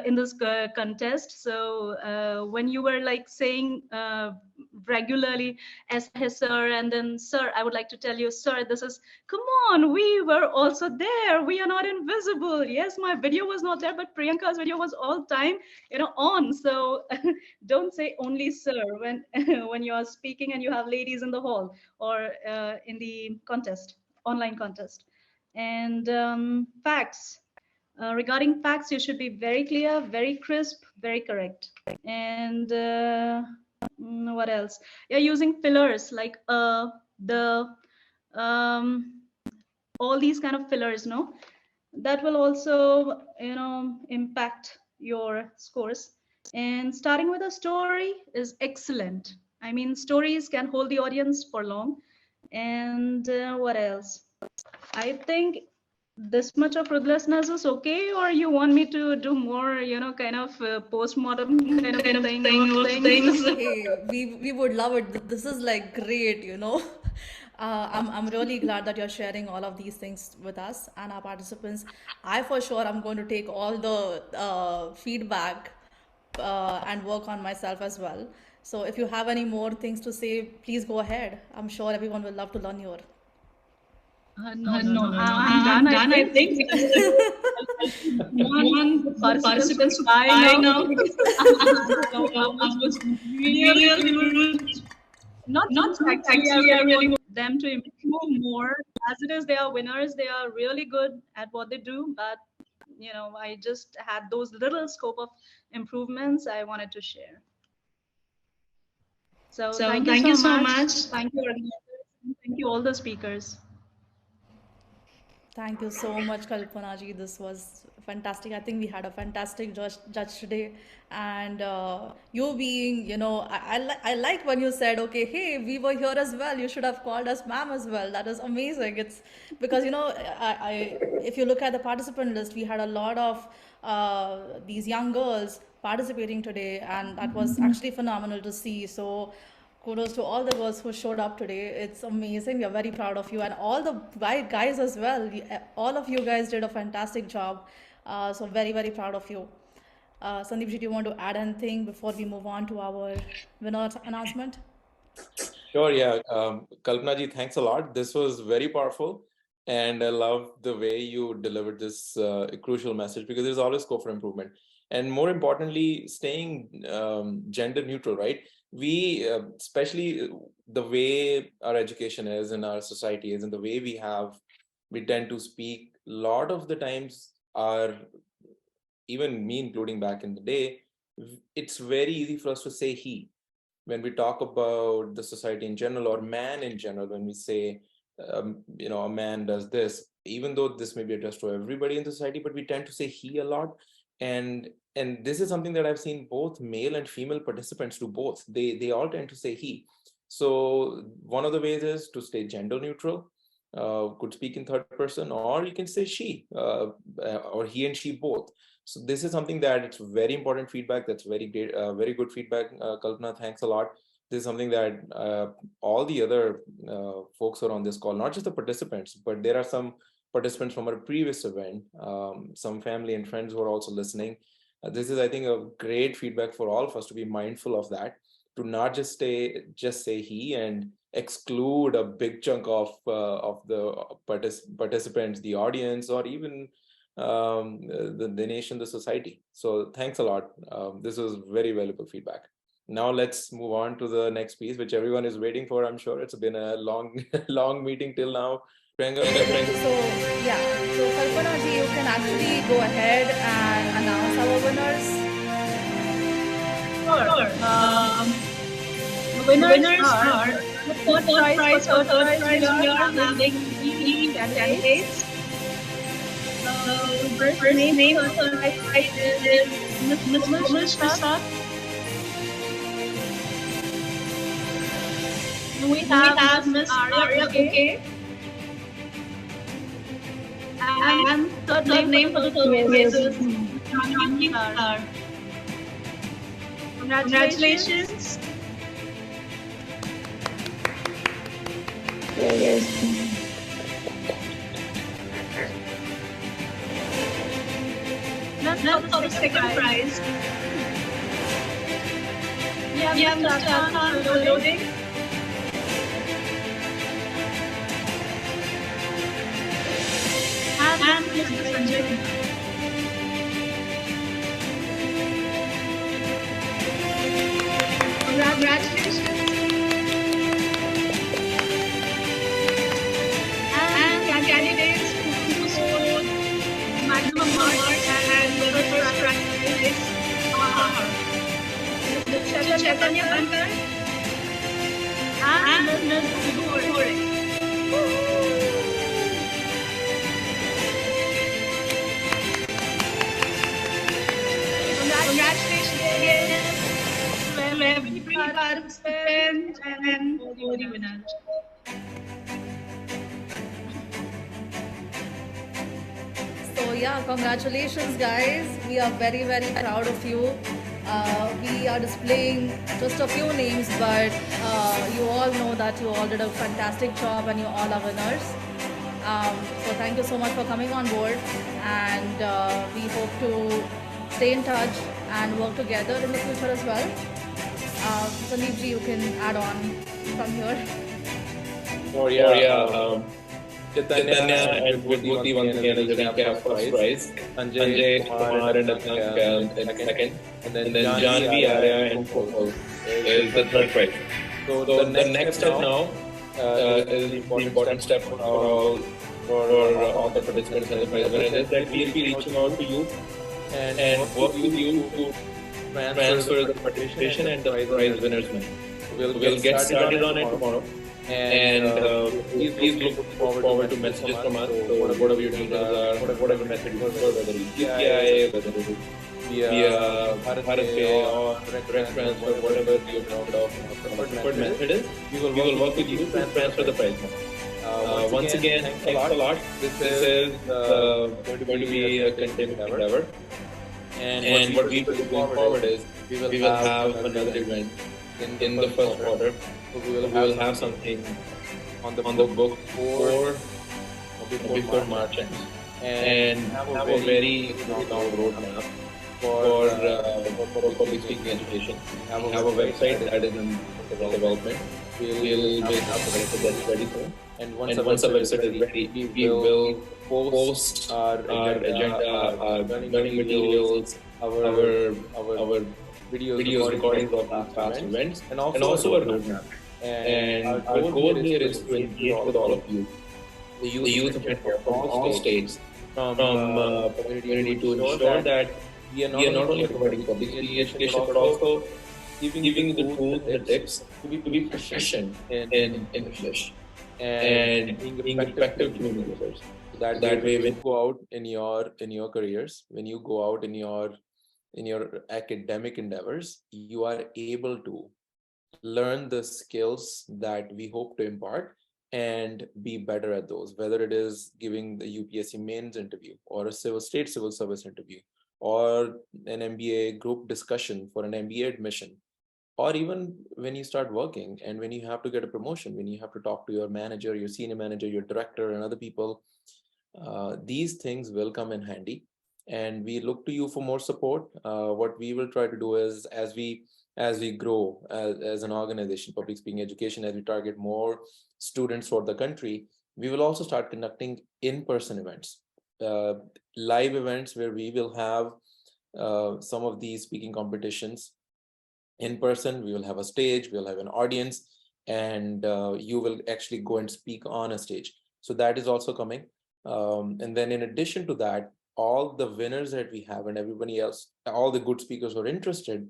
in this contest. So when you were like saying regularly, as sir, and then sir, I would like to tell you, sir, this is, come on, we were also there. We are not invisible. Yes, my video was not there, but Priyanka's video was all time, on. So don't say only sir when when you are speaking and you have ladies in the hall or in the contest, online contest. And facts. Regarding facts, you should be very clear, very crisp, very correct. And what else? Yeah, using fillers like the, all these kind of fillers, no? That will also, impact your scores. And starting with a story is excellent. I mean, stories can hold the audience for long. And what else? I think this much of ruthlessness is okay, or you want me to do more, kind of postmortem kind of things? Hey, we would love it. This is like great, I'm really glad that you're sharing all of these things with us and our participants. I for sure I'm going to take all the feedback and work on myself as well. So if you have any more things to say, please go ahead. I'm sure everyone will love to learn your No. I'm done. I think one participants to buy now because I was really not actually. I really want them to improve more. As it is, they are winners. They are really good at what they do. But I just had those little scope of improvements I wanted to share. So thank you so much. Thank you, organizers. Thank you all the speakers. Thank you so much, Kalpana ji. This was fantastic. I think we had a fantastic judge today. And you being, I like when you said, okay, hey, we were here as well. You should have called us ma'am as well. That is amazing. It's because, if you look at the participant list, we had a lot of these young girls participating today. And that was actually phenomenal to see. So kudos to all the girls who showed up today. It's amazing. We are very proud of you, and all the guys as well. All of you guys did a fantastic job. So very, very proud of you. Sandeep ji, do you want to add anything before we move on to our winner announcement? Sure, yeah. Kalpana ji, thanks a lot. This was very powerful. And I love the way you delivered this crucial message, because there's always scope for improvement. And more importantly, staying gender neutral, right? We, especially the way our education is in our society is, and the way we tend to speak, a lot of the times are, even me including back in the day, it's very easy for us to say he. When we talk about the society in general, or man in general, when we say, a man does this, even though this may be addressed to everybody in the society, but we tend to say he a lot. And this is something that I've seen both male and female participants do both. They all tend to say he. So one of the ways is to stay gender neutral. Could speak in third person, or you can say she, or he and she both. So this is something that it's very important feedback. That's very great, very good feedback. Kalpana, thanks a lot. This is something that all the other folks who are on this call, not just the participants, but there are some participants from our previous event, some family and friends who are also listening. This is, I think, a great feedback for all of us to be mindful of that, to not just say he and exclude a big chunk of the participants, the audience, or even the nation, the society. So thanks a lot. This was very valuable feedback. Now let's move on to the next piece, which everyone is waiting for. I'm sure it's been a long meeting till now. So Kalpana ji, you can actually go ahead and announce our winners. Sure. Winners are the third prize. We are having 3 candidates. First name of the prize is Komal Shirsath. We have Miss Arya Ukey. And third name for the third prize is Janhavi Shelar. Congratulations. Let's go to the second prize. We have Mr. Athang Karode. And Mr. Sanjay Kumar. Congratulations. And candidates who scored maximum marks and the first prize are Mr. Chaitanya Bankar and Ms. Vibhuti. Congratulations again to every participant and all the winners. So yeah, congratulations guys. We are very, very proud of you. We are displaying just a few names, but you all know that you all did a fantastic job and you all are winners. So thank you so much for coming on board, and we hope to stay in touch and work together in the future as well. Sandeep ji, you can add on from here. Chaitanya and Vibhuti once again as a recap first prize. Sanjay Kumar and Athang in second. And then Janhavi, Arya and Komal is the third prize. So the next step now is the important step for all the participants and the prize winners is that we will be reaching out to you and work with you to transfer the participation and the prize winners money. We'll get started on it tomorrow. And please look forward to messages from us. So whatever your details are, whatever method you prefer, whether it's UPI, whether it is via Bharat Pay or direct transfer, whatever your preferred method is, we will work with you to transfer the prize. Once again, thanks a lot. This is going to be a continued endeavor. And what we will do going forward is we will have another event in the first quarter. So we will have something on the book before March ends, and have a very long roadmap for public speaking education. We have a website that is in development. We'll have the website ready soon. And once the website is ready, we will post our agenda, our learning materials, our videos, recordings of past events, and also a roadmap. And our goal here is to engage with all of you, the youth of India from all states, from community to ensure that we are not only providing public speaking education, but also giving you the tools and the tips to be proficient in English and being effective communicators. So that way, when you go out in your careers, when you go out in your academic endeavors, you are able to learn the skills that we hope to impart and be better at those, whether it is giving the UPSC mains interview or a state civil service interview or an MBA group discussion for an MBA admission, or even when you start working and when you have to get a promotion, when you have to talk to your manager, your senior manager, your director and other people, these things will come in handy. And we look to you for more support. What we will try to do is, as we grow as an organization, public speaking education, as we target more students for the country, we will also start conducting in-person events, live events where we will have some of these speaking competitions in person. We will have a stage, we'll have an audience, and you will actually go and speak on a stage. So that is also coming. And then in addition to that, all the winners that we have and everybody else, all the good speakers who are interested,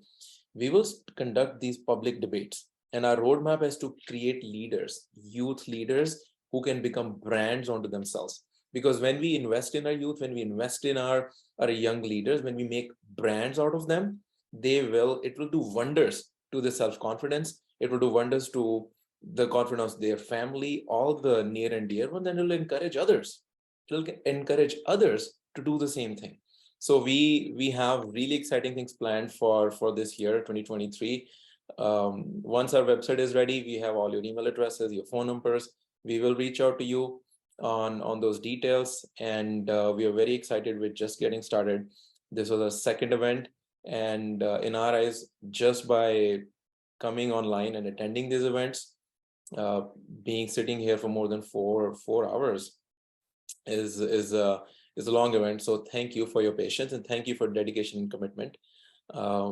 we will conduct these public debates. And our roadmap is to create leaders, youth leaders who can become brands onto themselves. Because when we invest in our youth, when we invest in our young leaders, when we make brands out of them, it will do wonders to the self-confidence. It will do wonders to the confidence of their family, all the near and dear ones, and it will encourage others. It will encourage others to do the same thing. So we have really exciting things planned for this year, 2023. Once our website is ready, we have all your email addresses, your phone numbers. We will reach out to you on those details. And we are very excited with just getting started. This was our second event. And in our eyes, just by coming online and attending these events, sitting here for more than four hours is a long event. So thank you for your patience and thank you for dedication and commitment.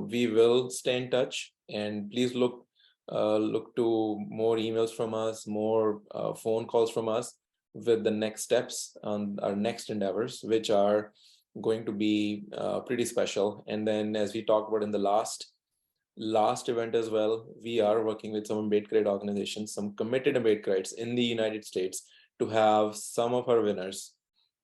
We will stay in touch, and please look to more emails from us, more phone calls from us with the next steps on our next endeavors, which are going to be pretty special. And then, as we talked about in the last event as well, we are working with some Ambedkarite organizations, some committed Ambedkarites in the United States, to have some of our winners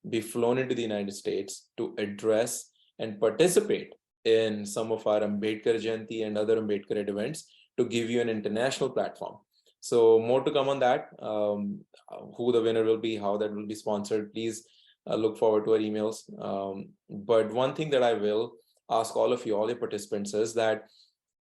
be flown into the United States to address and participate in some of our Ambedkar Jayanti and other Ambedkarite events, to give you an international platform. So more to come on that. Who the winner will be, how that will be sponsored, please look forward to our emails. But one thing that I will ask all of you, all your participants, is that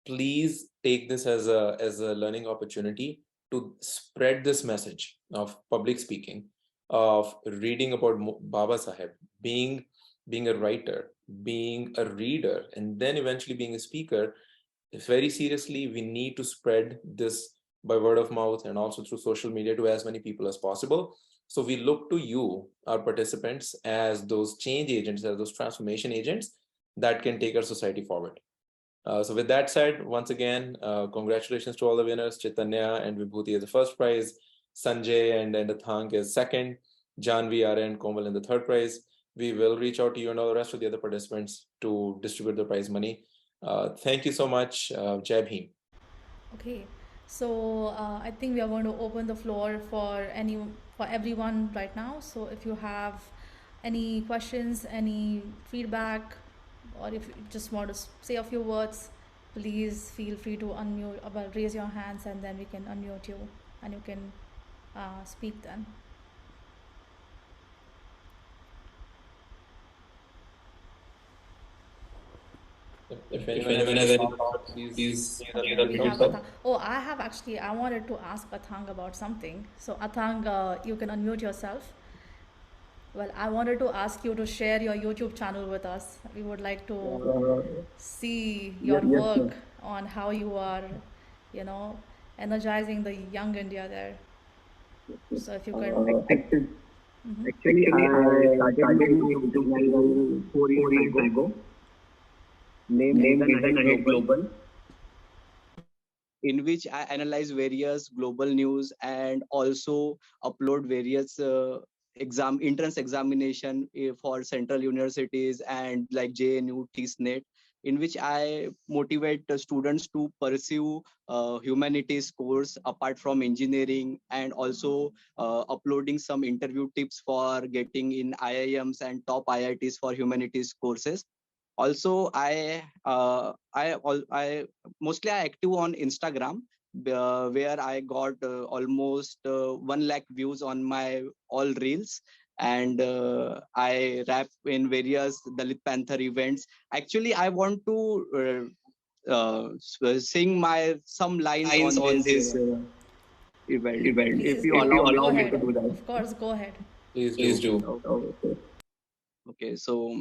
please take this as a learning opportunity to spread this message of public speaking, of reading about Baba Saheb, being a writer, being a reader, and then eventually being a speaker. Very seriously, we need to spread this by word of mouth and also through social media to as many people as possible. So we look to you, our participants, as those change agents, as those transformation agents that can take our society forward. So with that said, once again, congratulations to all the winners. Chaitanya and Vibhuti as the first prize, Sanjay and Athang is second, Janhavi, Arya and Komal in the third prize. We will reach out to you and all the rest of the other participants to distribute the prize money. Thank you so much. Jai Bhim. Okay, so I think we are going to open the floor for everyone right now. So if you have any questions, any feedback, or if you just want to say a few words, please feel free to unmute or raise your hands, and then we can unmute you and you can speak then. If anyone has any thoughts, please. I wanted to ask Athang about something. So Athang, you can unmute yourself. Well, I wanted to ask you to share your YouTube channel with us. We would like to see your work on how you are, energizing the young India there. So if you could. Actually, I started YouTube channel 4 years ago. Name Vision Ahead Global, in which I analyze various global news and also upload various entrance examination for central universities and like JNU, TSNET, in which I motivate students to pursue humanities course apart from engineering, and also uploading some interview tips for getting in IIMs and top IITs for humanities courses. Also, I mostly active on Instagram, where I got almost 1 lakh views on my all reels, and I rap in various Dalit Panther events. Actually, I want to sing some lines on this event. If you allow me to do that. Of course, go ahead. Please do. Okay, so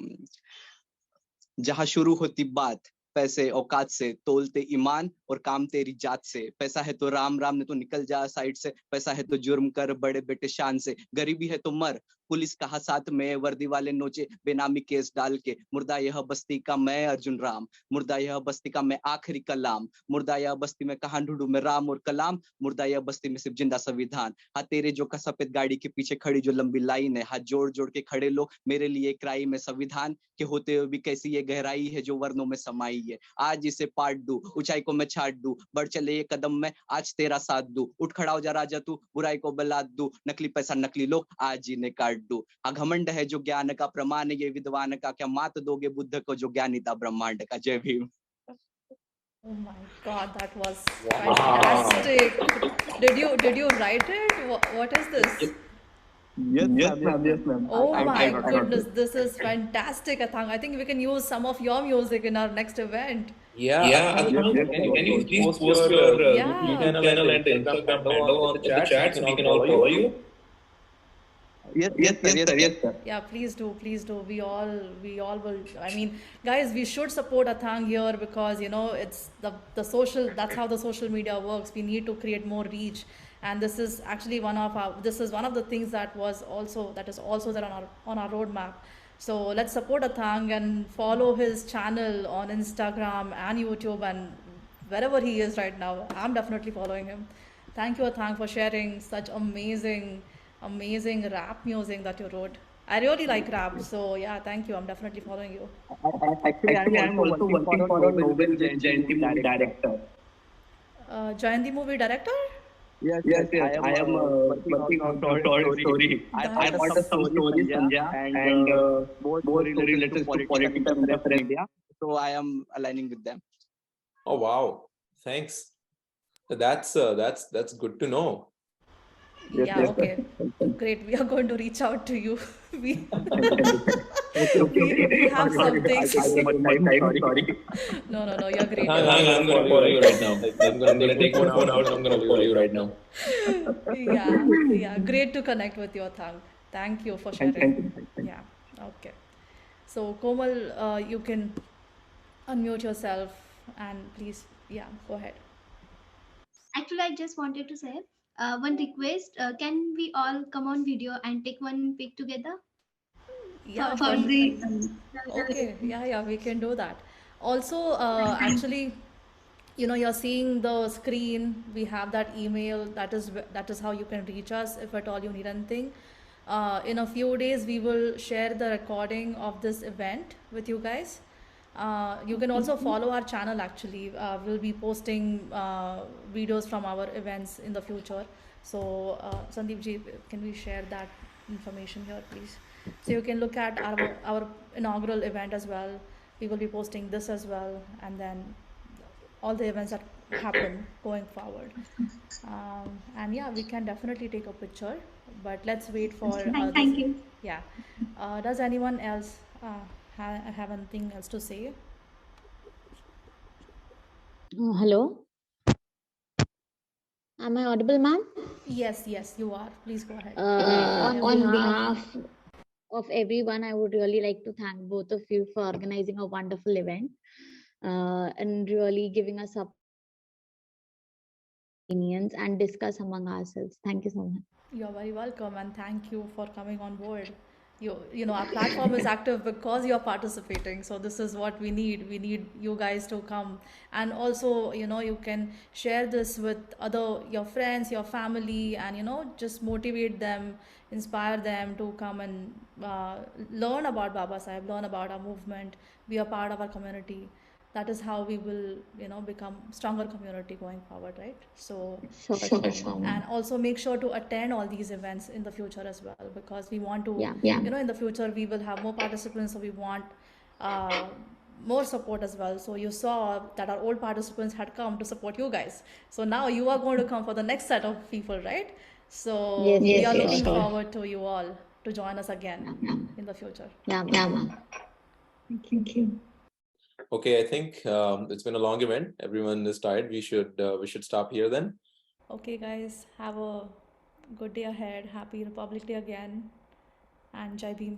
जहां शुरू होती बात पैसे औकात से, तोलते ईमान और काम तेरी जात से, पैसा है तो राम राम ने तो निकल जा साइड से, पैसा है तो जुर्म कर बड़े बेटे शान से, गरीबी है तो मर पुलिस कहा साथ में, वर्दी वाले नोचे बेनामी केस डाल के, मुर्दा यह बस्ती का मैं अर्जुन राम, मुर्दा यह बस्ती का मैं आखिरी कलाम, मुर्दा यह बस्ती में कहां ढूंढूं मैं राम और कलाम, मुर्दा यह बस्ती में सिर्फ जिंदा संविधान, हाँ तेरे जो का सफेद गाड़ी के पीछे खड़ी जो लंबी लाइन है, हाथ जोड़ जोड़ के खड़े लोग मेरे लिए क्राई में संविधान के होते हुए भी कैसी ये गहराई है जो वर्णों में समाई है, आज इसे पाट दूं ऊंचाई को मैं छाट दूं, बढ़ चले ये कदम में आज तेरा साथ दूं, उठ खड़ा हो जा राजा तू बुराई को बलात दूं, नकली पैसा नकली लोग आज इन्हें काट दूं, हाँ घमंड है जो ज्ञान का प्रमाण ये विद्वान का, क्या मात दोगे बुद्ध को जो ज्ञानिता ब्रह्मांड का। जय Bhim. Oh my God, that was fantastic. Did you write it? What is this? Yes, ma'am. Oh my goodness, this is fantastic, Athang. I think we can use some of your music in our next event. Yeah. Can you please post your YouTube channel and Instagram handle on the chat so we can all follow you? Yes, sir. Yeah, please do. We all will. I mean, guys, we should support Athang here because it's the social. That's how the social media works. We need to create more reach, and this is actually one of the things that is also there on our roadmap. So let's support Athang and follow his channel on Instagram and YouTube and wherever he is right now. I'm definitely following him. Thank you, Athang, for sharing such amazing rap music that you wrote. I really like rap, so yeah, thank you. I'm definitely following you. Actually, I'm also working for a Nobel Jayanti movie director. Jayanti movie director? Yes. I am working on a story. I got some story, Sanjay, and both related to politics and media. So I am aligning with them. Oh wow! Thanks. That's good to know. Yeah, okay. Great. We are going to reach out to you. We have something. Sorry. No, you're great. I'm going to follow you right now. I'm going to take my phone out. I'm going to follow you right now. Yeah. Great to connect with you, Athang. Thank you for sharing. Yeah, okay. So, Komal, you can unmute yourself and please, go ahead. Actually, I just wanted to say one request. Can we all come on video and take one pic together? Yeah, For sure. the Okay, yeah, we can do that. Also, actually, you're seeing the screen. We have that email. That is how you can reach us if at all you need anything. In a few days, we will share the recording of this event with you guys. You can also follow our channel. Actually, we'll be posting videos from our events in the future. So, Sandeep ji, can we share that information here, please? So you can look at our inaugural event as well. We will be posting this as well, and then all the events that happen going forward. And yeah, we can definitely take a picture, but let's wait for this. Thank you. Yeah. Does anyone else have anything else to say? Hello. Am I audible, ma'am? Yes, you are. Please go ahead. On behalf of everyone, I would really like to thank both of you for organizing a wonderful event and really giving us opinions and discuss among ourselves. Thank you so much. You're very welcome, and thank you for coming on board. Our platform is active because you're participating. So this is what we need. We need you guys to come, and also, you can share this with your friends, your family, and just motivate them, inspire them to come and learn about Baba Sahib, learn about our movement, be a part of our community. That is how we will become stronger community going forward, right? So Sure. and also make sure to attend all these events in the future as well, because we want to Yeah. in the future we will have more participants, so we want more support as well. So you saw that our old participants had come to support you guys, so now you are going to come for the next set of people, right? So Yes, we are yes, looking sure. forward to you all to join us again in the future. Yeah, ma'am. Thank you. Okay, I think it's been a long event. Everyone is tired. We should stop here then. Okay, guys, have a good day ahead. Happy Republic Day again, and Jai Bhim.